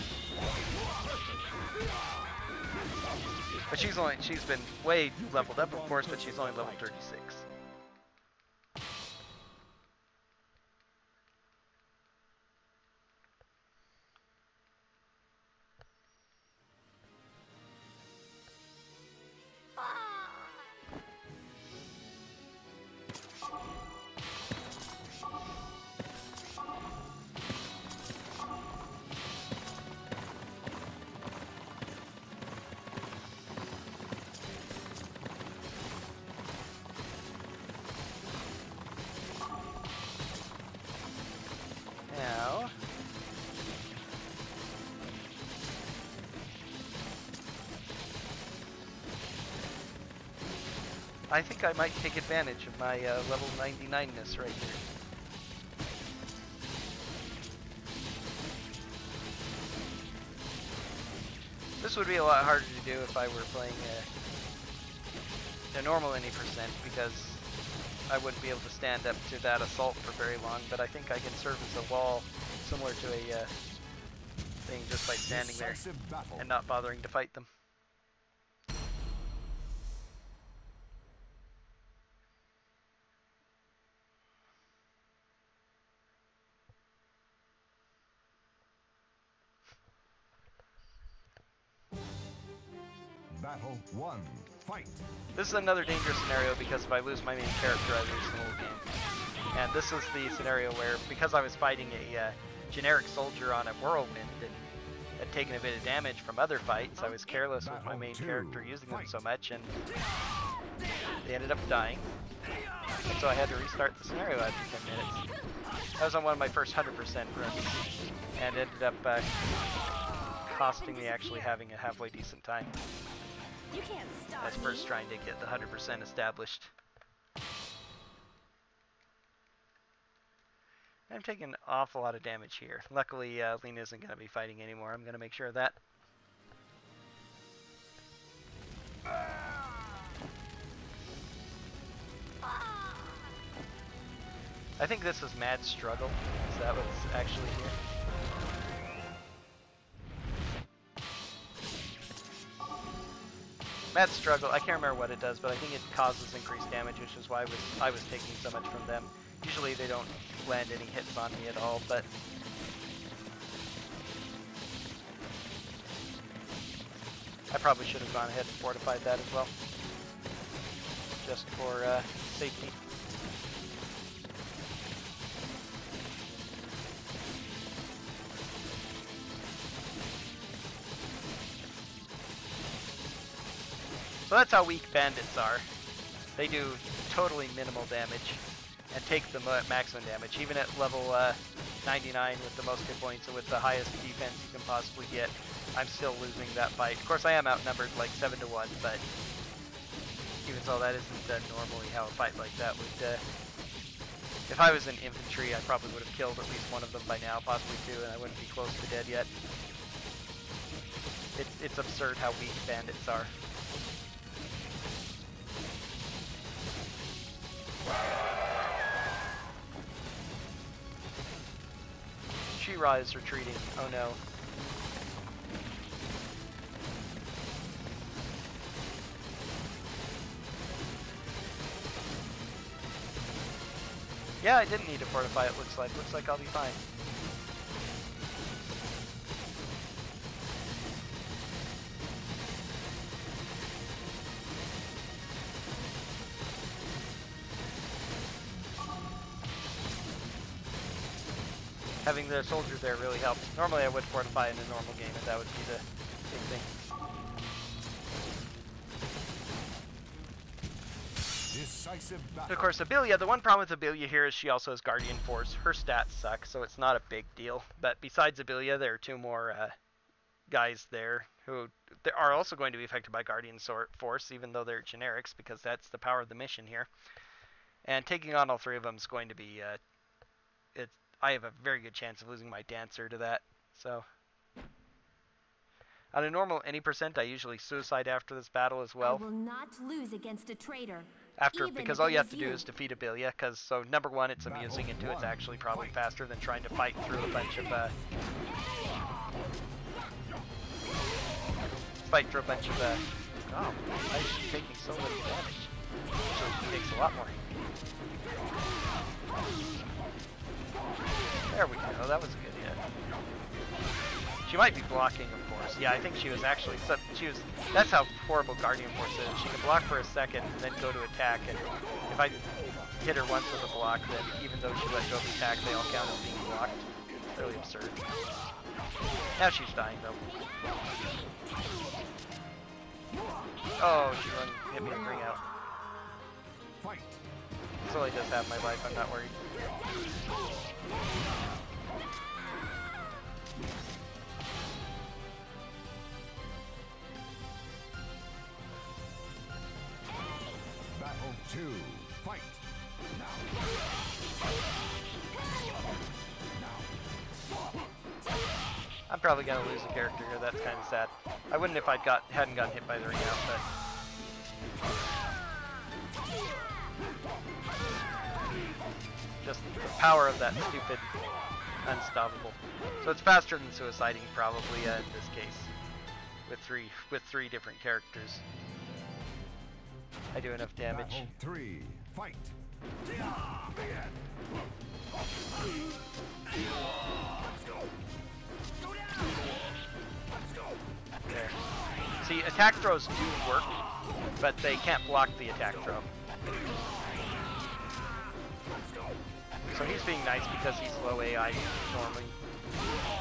But she's been way leveled up, of course, but she's only level 36. Now, I think I might take advantage of my level 99-ness right here. This would be a lot harder to do if I were playing a normal any percent, because I wouldn't be able to stand up to that assault for very long, but I think I can serve as a wall similar to a thing just by standing there and not bothering to fight them. Battle 1. Fight. This is another dangerous scenario because if I lose my main character, I lose the whole game. And this is the scenario where, because I was fighting a generic soldier on a whirlwind and had taken a bit of damage from other fights, I was careless with my main character using them so much, and they ended up dying. And so I had to restart the scenario after 10 minutes. I was on one of my first 100% runs, and ended up costing me actually having a halfway decent time. You can't stop I was first trying to get the 100% established. I'm taking an awful lot of damage here. Luckily, Lena isn't going to be fighting anymore. I'm going to make sure of that. I think this is Mad Struggle. Is that what's actually here? Mad Struggle, I can't remember what it does, but I think it causes increased damage, which is why I was taking so much from them. Usually they don't land any hits on me at all, but I probably should have gone ahead and fortified that as well, just for safety. So that's how weak bandits are. They do totally minimal damage and take the maximum damage. Even at level 99 with the most hit points and with the highest defense you can possibly get, I'm still losing that fight. Of course I am outnumbered like 7 to 1, but even so, that isn't normally how a fight like that would... if I was in infantry, I probably would have killed at least one of them by now, possibly 2, and I wouldn't be close to dead yet. It's absurd how weak bandits are. She-Ra is retreating. Oh no. Yeah, I didn't need to fortify, it looks like. Looks like I'll be fine. having the soldier there really helps. Normally I would fortify in a normal game, and that would be the big thing. Decisive battle. Of course, Abelia, the one problem with Abelia here is she also has Guardian Force. Her stats suck, so it's not a big deal. But besides Abelia, there are two more guys there who are also going to be affected by Guardian Force, even though they're generics, because that's the power of the mission here. And taking on all three of them is going to be... I have a very good chance of losing my Dancer to that, so... On a normal any percent, I usually suicide after this battle as well. I will not lose against a traitor. Because all you have to do is defeat Abelia, so number one, it's amusing, and two, it's actually probably faster than trying to fight through a bunch of, oh, why is she taking so little damage? Actually, she takes a lot more. There we go, that was a good hit. She might be blocking, of course. Yeah, I think she was actually, that's how horrible Guardian Force is. She can block for a second and then go to attack, and if I hit her once with a block, then even though she let go of the attack, they all count as being blocked. It's really absurd. Now she's dying, though. Oh, she hit me and bring out. Fight. Sully does have my life, I'm not worried. Battle 2. Fight. Now. I'm probably gonna lose a character here. That's kind of sad. I wouldn't if hadn't gotten hit by the ring out, but just the power of that stupid unstoppable. So it's faster than suiciding probably in this case with three different characters. I do enough damage. Battle 3. Fight. There. See, attack throws do work, but they can't block the attack throw. So he's being nice because he's low AI normally.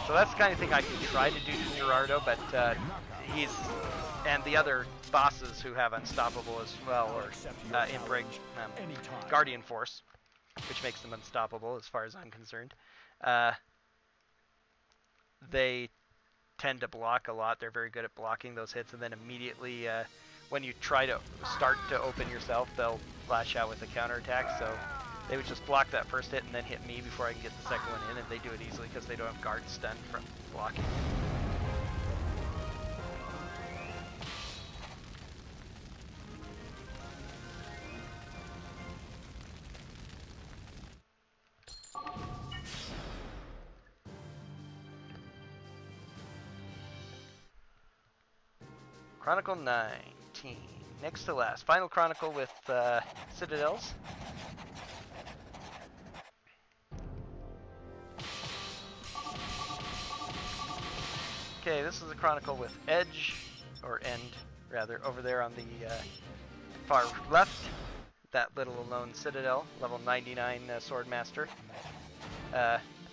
So that's the kind of thing I can try to do to Gerardo, but and the other bosses who have Unstoppable as well, or Guardian Force, which makes them unstoppable as far as I'm concerned. They tend to block a lot. They're very good at blocking those hits, and then immediately when you try to start to open yourself, they'll flash out with a counterattack. So they would just block that first hit and then hit me before I can get the second one in, and they do it easily because they don't have guard stun from blocking. Chronicle 19. Next to last. Final Chronicle with Citadels. Okay, this is a Chronicle with Edge, or End, rather, over there on the far left. That little alone Citadel, level 99 Swordmaster.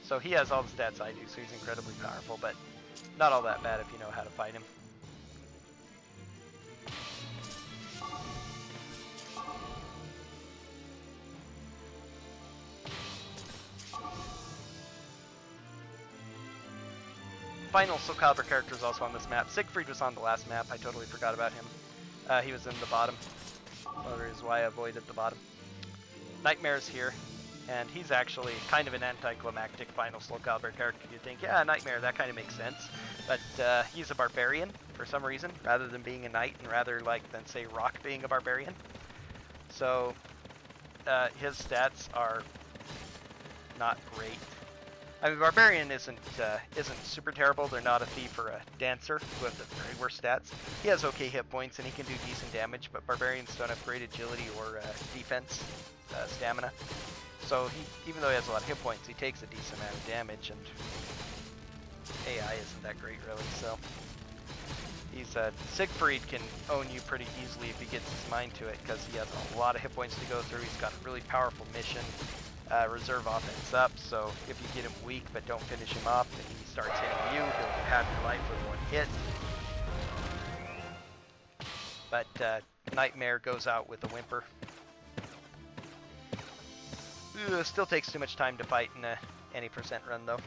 So he has all the stats I do, so he's incredibly powerful, but not all that bad if you know how to fight him. Final Soulcalibur character is also on this map. Siegfried was on the last map. I totally forgot about him. He was in the bottom. One of the reasons why I avoided the bottom. Nightmare's here, and he's actually kind of an anticlimactic final Soulcalibur character. You'd think, yeah, Nightmare, that kind of makes sense. But he's a barbarian for some reason, rather than being a knight, and rather than say Rock being a barbarian. So his stats are not great. I mean, Barbarian isn't super terrible. They're not a thief or a dancer who have the very worst stats. He has okay hit points and he can do decent damage, but Barbarians don't have great agility or defense, stamina. So even though he has a lot of hit points, he takes a decent amount of damage, and AI isn't that great really. So Siegfried can own you pretty easily if he gets his mind to it, because he has a lot of hit points to go through. He's got a really powerful mission. reserve offense up, so if you get him weak but don't finish him off and he starts hitting you, he'll have your life with one hit. But Nightmare goes out with a whimper. Still takes too much time to fight in any percent run though.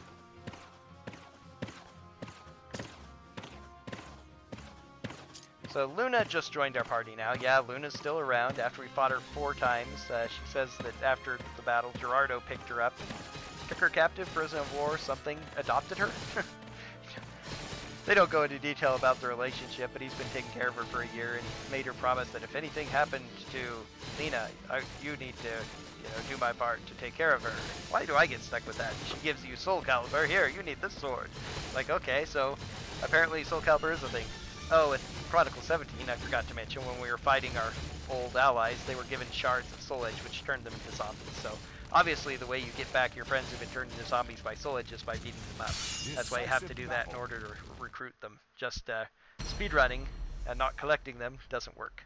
So Luna just joined our party now. Yeah, Luna's still around after we fought her 4 times. She says that after the battle, Gerardo picked her up, took her captive, prisoner of war, something, adopted her. They don't go into detail about the relationship, but he's been taking care of her for a year and made her promise that if anything happened to Lena, you need to, do my part to take care of her. Why do I get stuck with that? She gives you Soulcalibur. Here, you need this sword. Like, okay, so apparently Soulcalibur is a thing. Oh, and Chronicle 17, I forgot to mention, when we were fighting our old allies, they were given shards of Soul Edge, which turned them into zombies. So obviously the way you get back your friends who've been turned into zombies by Soul Edge is by beating them up. That's why you have to do that in order to recruit them. Just speedrunning and not collecting them doesn't work.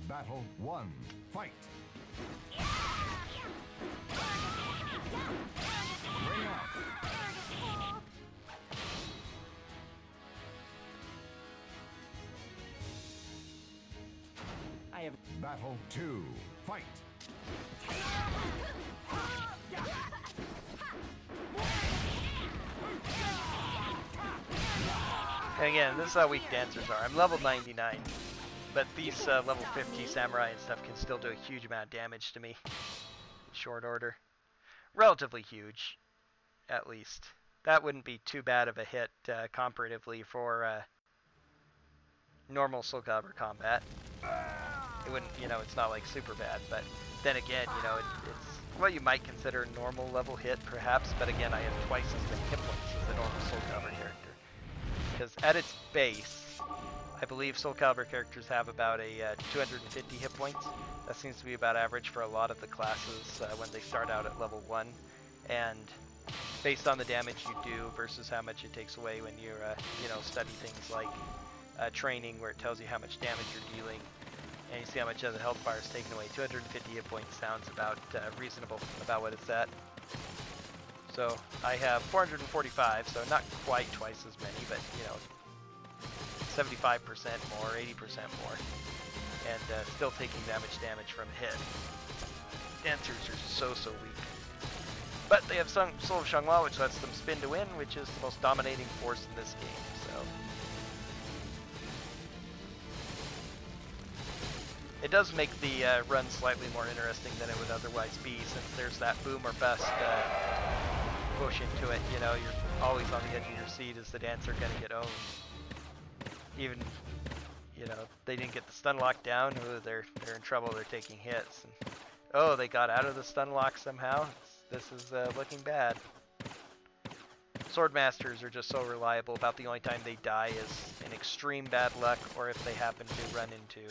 Battle 1. Fight. Ring out. I have Battle 2. Fight. And again, this is how weak dancers are. I'm level 99. But these level 50 samurai and stuff can still do a huge amount of damage to me in short order. Relatively huge, at least. That wouldn't be too bad of a hit comparatively for normal Soulcalibur combat. It wouldn't, it's not like super bad, but then again, it's what you might consider a normal level hit perhaps, but again, I have twice as many hit points as the normal Soulcalibur character. Because at its base, I believe Soulcalibur characters have about a 250 hit points. That seems to be about average for a lot of the classes when they start out at level 1. And based on the damage you do versus how much it takes away when you study things like training, where it tells you how much damage you're dealing, and you see how much of the health bar is taken away. 250 hit points sounds about reasonable about what it's at. So I have 445, so not quite twice as many, but 75% more, 80% more, and still taking damage from a hit. Dancers are so weak. But they have Soul of Xianghua, which lets them spin to win, which is the most dominating force in this game, so. It does make the run slightly more interesting than it would otherwise be, since there's that boom or bust push into it. You're always on the edge of your seat. Is the dancer gonna get owned? Even, they didn't get the stun lock down. Ooh, they're in trouble. They're taking hits. And, oh, they got out of the stun lock somehow. This is looking bad. Swordmasters are just so reliable. About the only time they die is in extreme bad luck, or if they happen to run into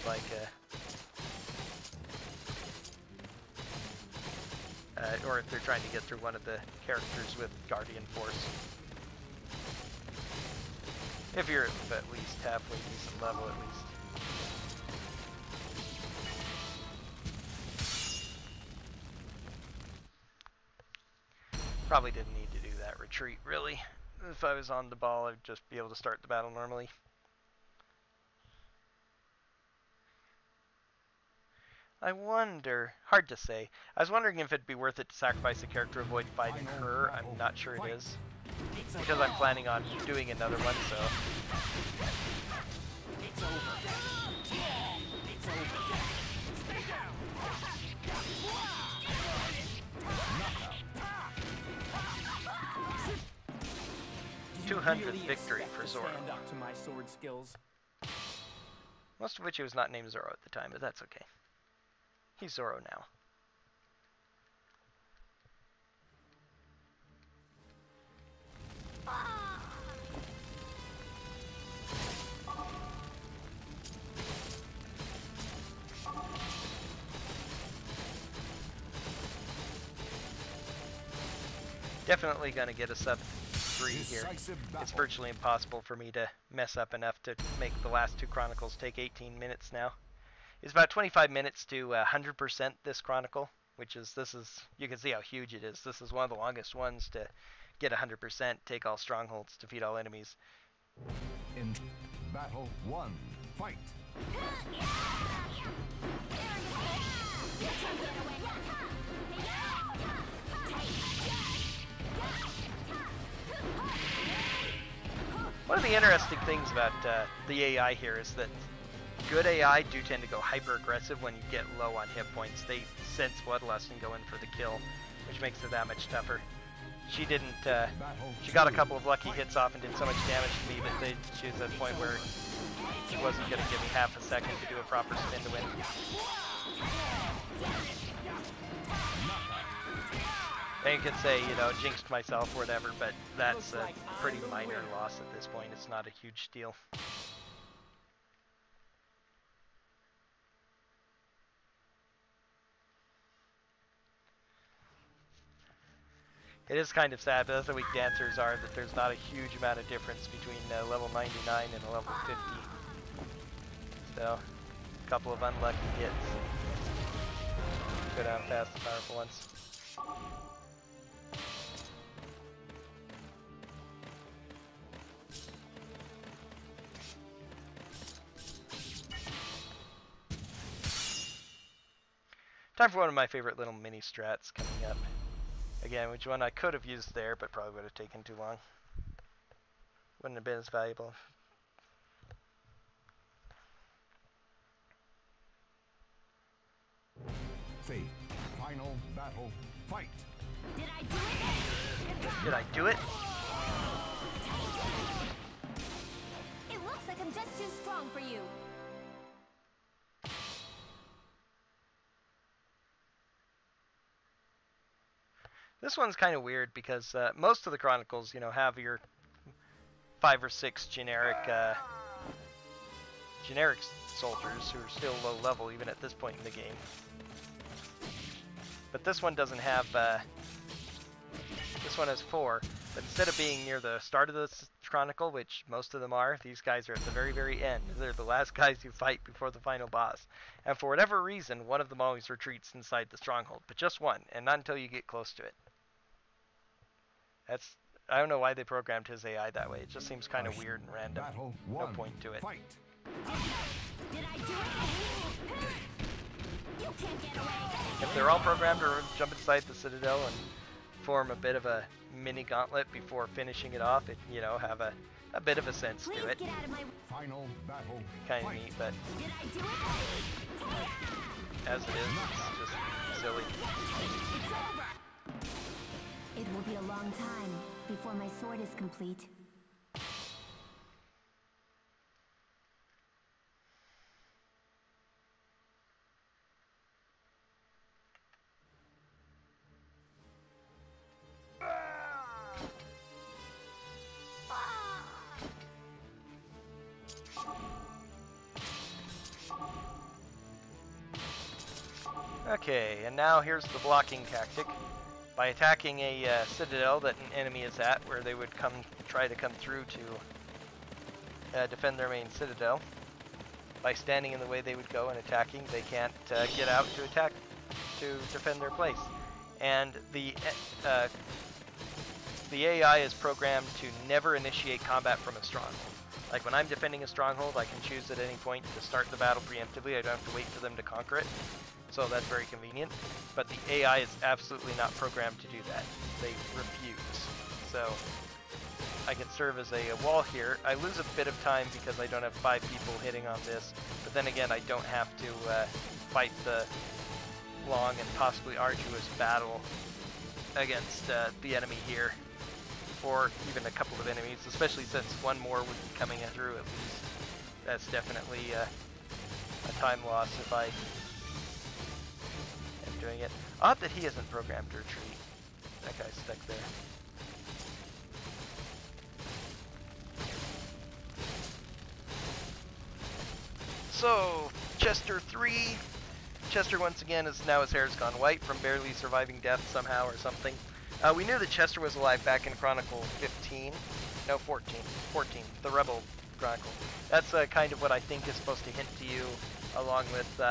like or if they're trying to get through one of the characters with Guardian Force. If you're at least halfway decent level, at least. Probably didn't need to do that retreat, really. If I was on the ball, I'd just be able to start the battle normally. I wonder, hard to say. I was wondering if it'd be worth it to sacrifice a character to avoid fighting her. I'm not sure it is, because I'm planning on doing another one, so. It's over. It's over. Stay down. 200th victory for Zoro. Stand up to my sword skills. Most of which he was not named Zoro at the time, but that's okay. He's Zoro now. definitely going to get a sub 3 here. It's virtually impossible for me to mess up enough to make the last 2 Chronicles take 18 minutes now. It's about 25 minutes to 100% this Chronicle, which is, you can see how huge it is. This is one of the longest ones to get 100%, take all strongholds, defeat all enemies. In battle 1, fight! One of the interesting things about the AI here is that good AI do tend to go hyper aggressive when you get low on hit points. They sense Bloodlust and go in for the kill, which makes it that much tougher. She didn't, she got a couple of lucky hits off and did so much damage to me that she was at a point where she wasn't going to give me half a second to do a proper spin to win. And you could say, you know, jinxed myself or whatever, but that's a pretty minor loss at this point. It's not a huge deal. It is kind of sad, but that's the way dancers are, that there's not a huge amount of difference between level 99 and a level 50. So, a couple of unlucky hits. Go down fast, the powerful ones. Time for one of my favorite little mini strats coming up. Again, which one I could have used there, but probably would have taken too long. Wouldn't have been as valuable. Fate. Final battle. Fight. Did I do it? Did I do it? It looks like I'm just too strong for you. This one's kind of weird because most of the Chronicles, you know, have your 5 or 6 generic soldiers who are still low level even at this point in the game. But this one doesn't have. This one has 4. But instead of being near the start of the Chronicle, which most of them are, these guys are at the very, very end. They're the last guys you fight before the final boss. And for whatever reason, one of them always retreats inside the stronghold, but just one, and not until you get close to it. I don't know why they programmed his AI that way. It just seems kind of weird and random. Battle No 1, point to it. fight. Did I do it? You can't get away. If they're all programmed to jump inside the Citadel and form a bit of a mini gauntlet before finishing it off, it, you know, have a bit of a sense Please to it. get out of my... Final battle. Kind of fight. neat, but Did I do it? as it is, it's just silly. It's over. It will be a long time before my sword is complete. Okay, and now here's the blocking tactic. By attacking a citadel that an enemy is at, where they would try to come through to defend their main citadel. By standing in the way they would go and attacking, they can't get out to defend their place. And the AI is programmed to never initiate combat from a stronghold. Like when I'm defending a stronghold, I can choose at any point to start the battle preemptively. I don't have to wait for them to conquer it. So that's very convenient. But the AI is absolutely not programmed to do that. They refuse. So I can serve as a wall here. I lose a bit of time because I don't have 5 people hitting on this. But then again, I don't have to fight the long and possibly arduous battle against the enemy here. Or even a couple of enemies, especially since one more would be coming through at least. That's definitely a time loss if I am doing it. Odd that he isn't programmed to retreat. That guy's stuck there. So, Chester 3. Chester once again is now his hair's gone white from barely surviving death somehow or something. We knew that Chester was alive back in Chronicle 15. No, 14. 14. The Rebel Chronicle. That's kind of what I think is supposed to hint to you, along with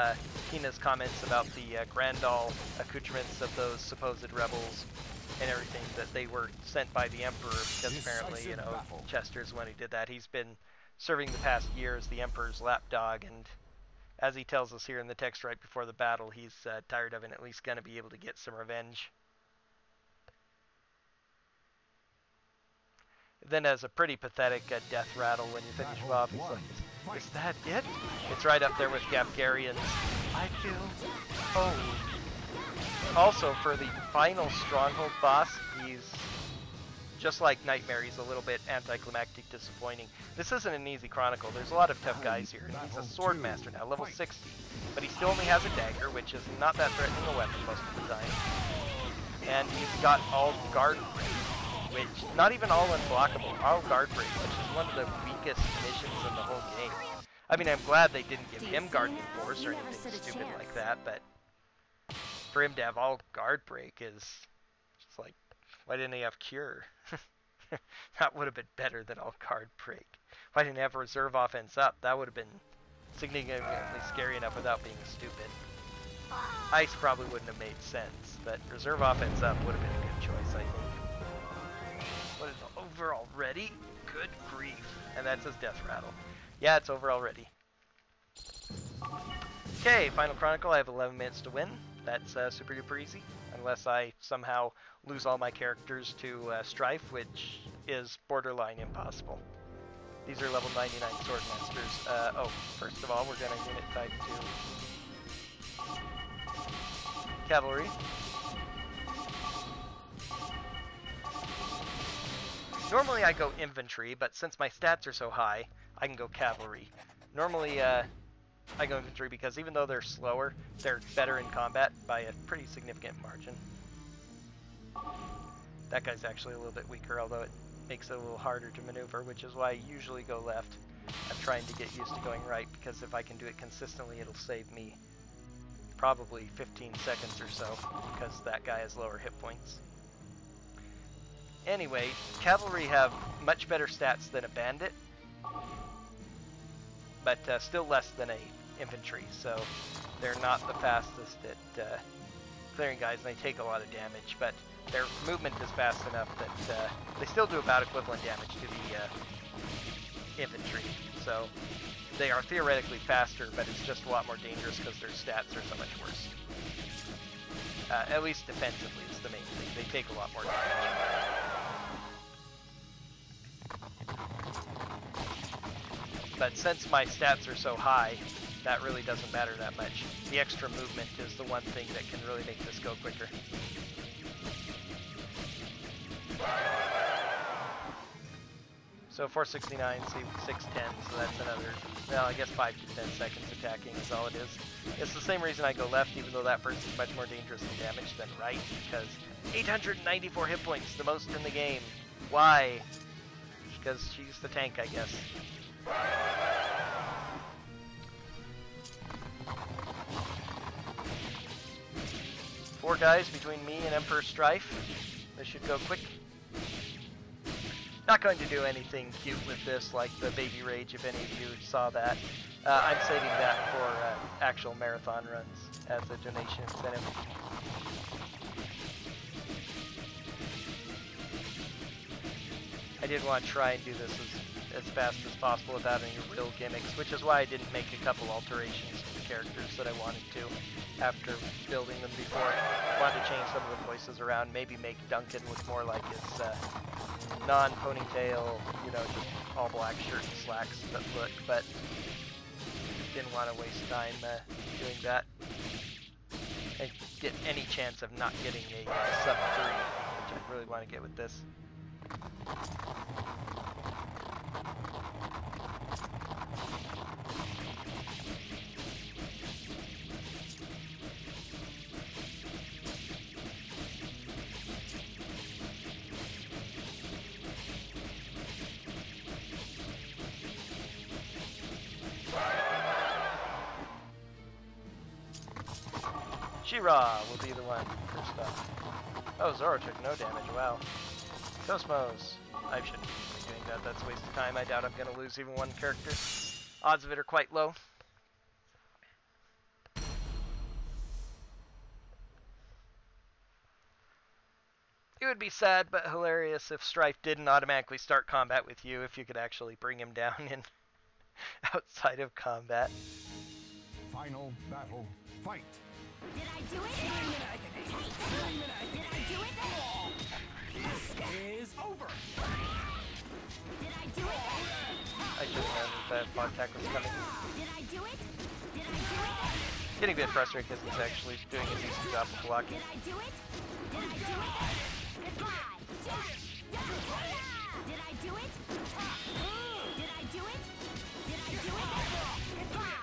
Tina's comments about the Grandal accoutrements of those supposed rebels and everything, that they were sent by the Emperor, because apparently, you know, Chester's the one who did that. He's been serving the past year as the Emperor's lapdog, and as he tells us here in the text right before the battle, he's tired of it and at least going to be able to get some revenge. Then has a pretty pathetic death rattle when you finish him off. He's like, is that it? It's right up there with Gapgarian's I feel old. Also, for the final Stronghold boss, he's just like Nightmare. He's a little bit anticlimactic, disappointing. This isn't an easy Chronicle. There's a lot of tough guys here. And he's a sword master now, level 60. But he still only has a dagger, which is not that threatening a weapon most of the time. And he's got all guard break, which, not even all unblockable, all guard break, which is one of the weakest missions in the whole game. I mean, I'm glad they didn't give him guardian force or anything stupid like that, but for him to have all guard break is just like, why didn't he have cure? That would have been better than all guard break. Why didn't he have reserve offense up? That would have been significantly scary enough without being stupid. Ice probably wouldn't have made sense, but reserve offense up would have been a good choice, I think. What is over already? Good grief. And that's his death rattle. Yeah, it's over already. Okay, final Chronicle. I have 11 minutes to win. That's super duper easy, unless I somehow lose all my characters to Strife, which is borderline impossible. These are level 99 Swordmasters. Oh, first of all, we're going to unit type to Cavalry. Normally I go Infantry, but since my stats are so high, I can go Cavalry. Normally, I go Infantry because even though they're slower, they're better in combat by a pretty significant margin. That guy's actually a little bit weaker, although it makes it a little harder to maneuver, which is why I usually go left. I'm trying to get used to going right, because if I can do it consistently, it'll save me probably 15 seconds or so, because that guy has lower hit points. Anyway, Cavalry have much better stats than a Bandit, but still less than a Infantry, so they're not the fastest at clearing guys, and they take a lot of damage, but their movement is fast enough that they still do about equivalent damage to the Infantry, so they are theoretically faster, but it's just a lot more dangerous because their stats are so much worse. At least defensively is the main thing. They take a lot more damage. But since my stats are so high, that really doesn't matter that much. The extra movement is the one thing that can really make this go quicker. So 469, see 610, so that's another, well, I guess 5 to 10 seconds attacking is all it is. It's the same reason I go left, even though that person's much more dangerous in damage than right, because 894 hit points, the most in the game. Why? Because she's the tank, I guess. Four guys between me and Emperor Strife. This should go quick. Not going to do anything cute with this, like the Baby Rage, if any of you saw that. I'm saving that for actual marathon runs as a donation incentive. I did want to try and do this as fast as possible without any real gimmicks, which is why I didn't make a couple alterations to the characters that I wanted to after building them before. I wanted to change some of the voices around, maybe make Duncan look more like his non-ponytail, you know, just all black shirt and slacks look, but didn't want to waste time doing that and get any chance of not getting a sub 3, which I really want to get with this. She-Ra will be the one first off. Oh, Zoro took no damage. Wow. Cosmos. I shouldn't be doing that. That's a waste of time. I doubt I'm going to lose even one character. Odds of it are quite low. It would be sad but hilarious if Strife didn't automatically start combat with you if you could actually bring him down in outside of combat. Final battle, fight. Did I do it? Did I do it? This is over. Did I do it? I should have known that fog attack was coming. Did I do it? Did I do it? Getting a bit frustrated because he's actually doing a decent job of blocking. Did I do it? Did I do it? Goodbye. Did I do it? Did I do it? Did I do it? Goodbye.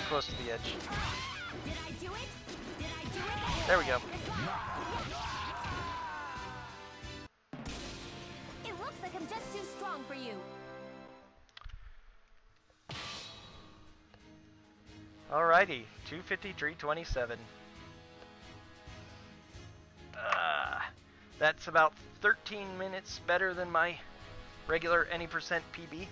Close to the edge. Did I do it? Did I do it? There we go. It looks like I'm just too strong for you. Alrighty, 253.27. That's about 13 minutes better than my regular any percent PB.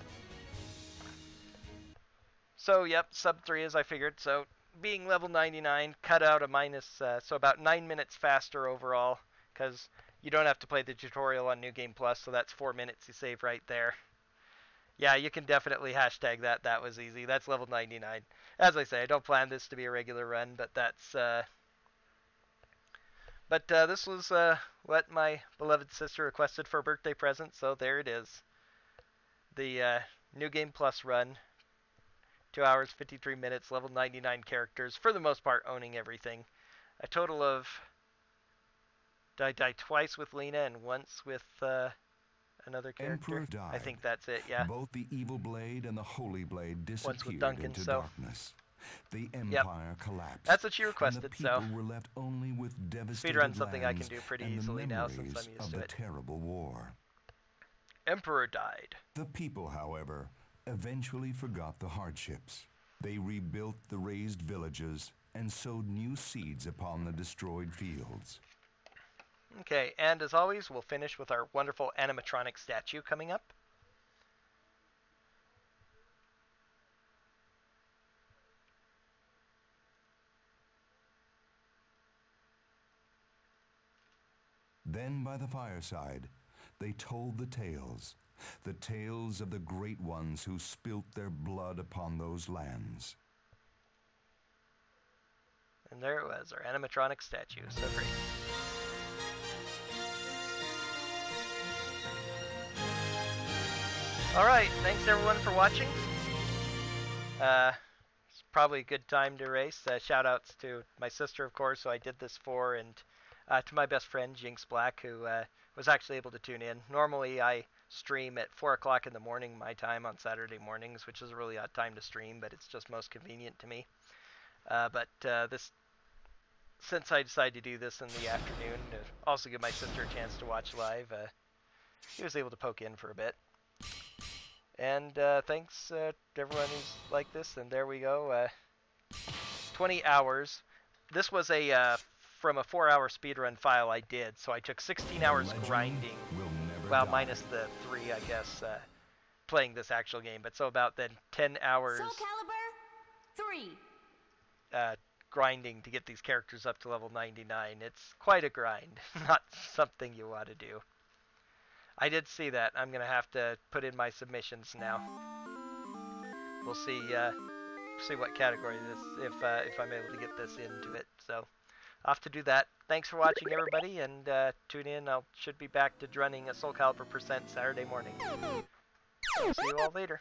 So, yep, sub 3 as I figured. So, being level 99, cut out a minus, so about 9 minutes faster overall, because you don't have to play the tutorial on New Game Plus, so that's 4 minutes you save right there. Yeah, you can definitely hashtag that. That was easy. That's level 99. As I say, I don't plan this to be a regular run, but that's, this was, what my beloved sister requested for a birthday present, so there it is. The, New Game Plus run. 2 hours, 53 minutes, level 99 characters, for the most part owning everything. A total of... Did I die twice with Lena and once with another character? Emperor died. I think that's it, yeah. Both the evil blade and the holy blade disappeared Duncan, into so- darkness. The empire collapsed. That's what she and requested, the people so... were left only with devastated Speedrun's something I can lands do pretty and the easily now since memories I'm used of to the it. terrible war. Emperor died. The people, however, eventually forgot the hardships. They rebuilt the razed villages and sowed new seeds upon the destroyed fields. Okay, and as always, we'll finish with our wonderful animatronic statue coming up. Then by the fireside, they told the tales of the great ones who spilt their blood upon those lands. And there it was, our animatronic statue. So great. Alright, thanks everyone for watching. It's probably a good time to race. Shout outs to my sister, of course, who I did this for, and to my best friend, Jinx Black, who was actually able to tune in. Normally, I stream at 4 o'clock in the morning, my time, on Saturday mornings, which is a really odd time to stream, but it's just most convenient to me. Since I decided to do this in the afternoon, to also give my sister a chance to watch live, he was able to poke in for a bit. And thanks to everyone who's like this, and there we go. 20 hours. This was from a 4-hour speedrun file I did, so I took 16 hours grinding. Well, minus the 3, I guess, playing this actual game. But so about then 10 hours Soulcalibur 3. Grinding to get these characters up to level 99. It's quite a grind. Not something you want to do. I did see that. I'm gonna have to put in my submissions now. We'll see what category this if I'm able to get this into it. So off to do that. Thanks for watching, everybody, and tune in. I should be back to running a Soulcalibur % Saturday morning. See you all later.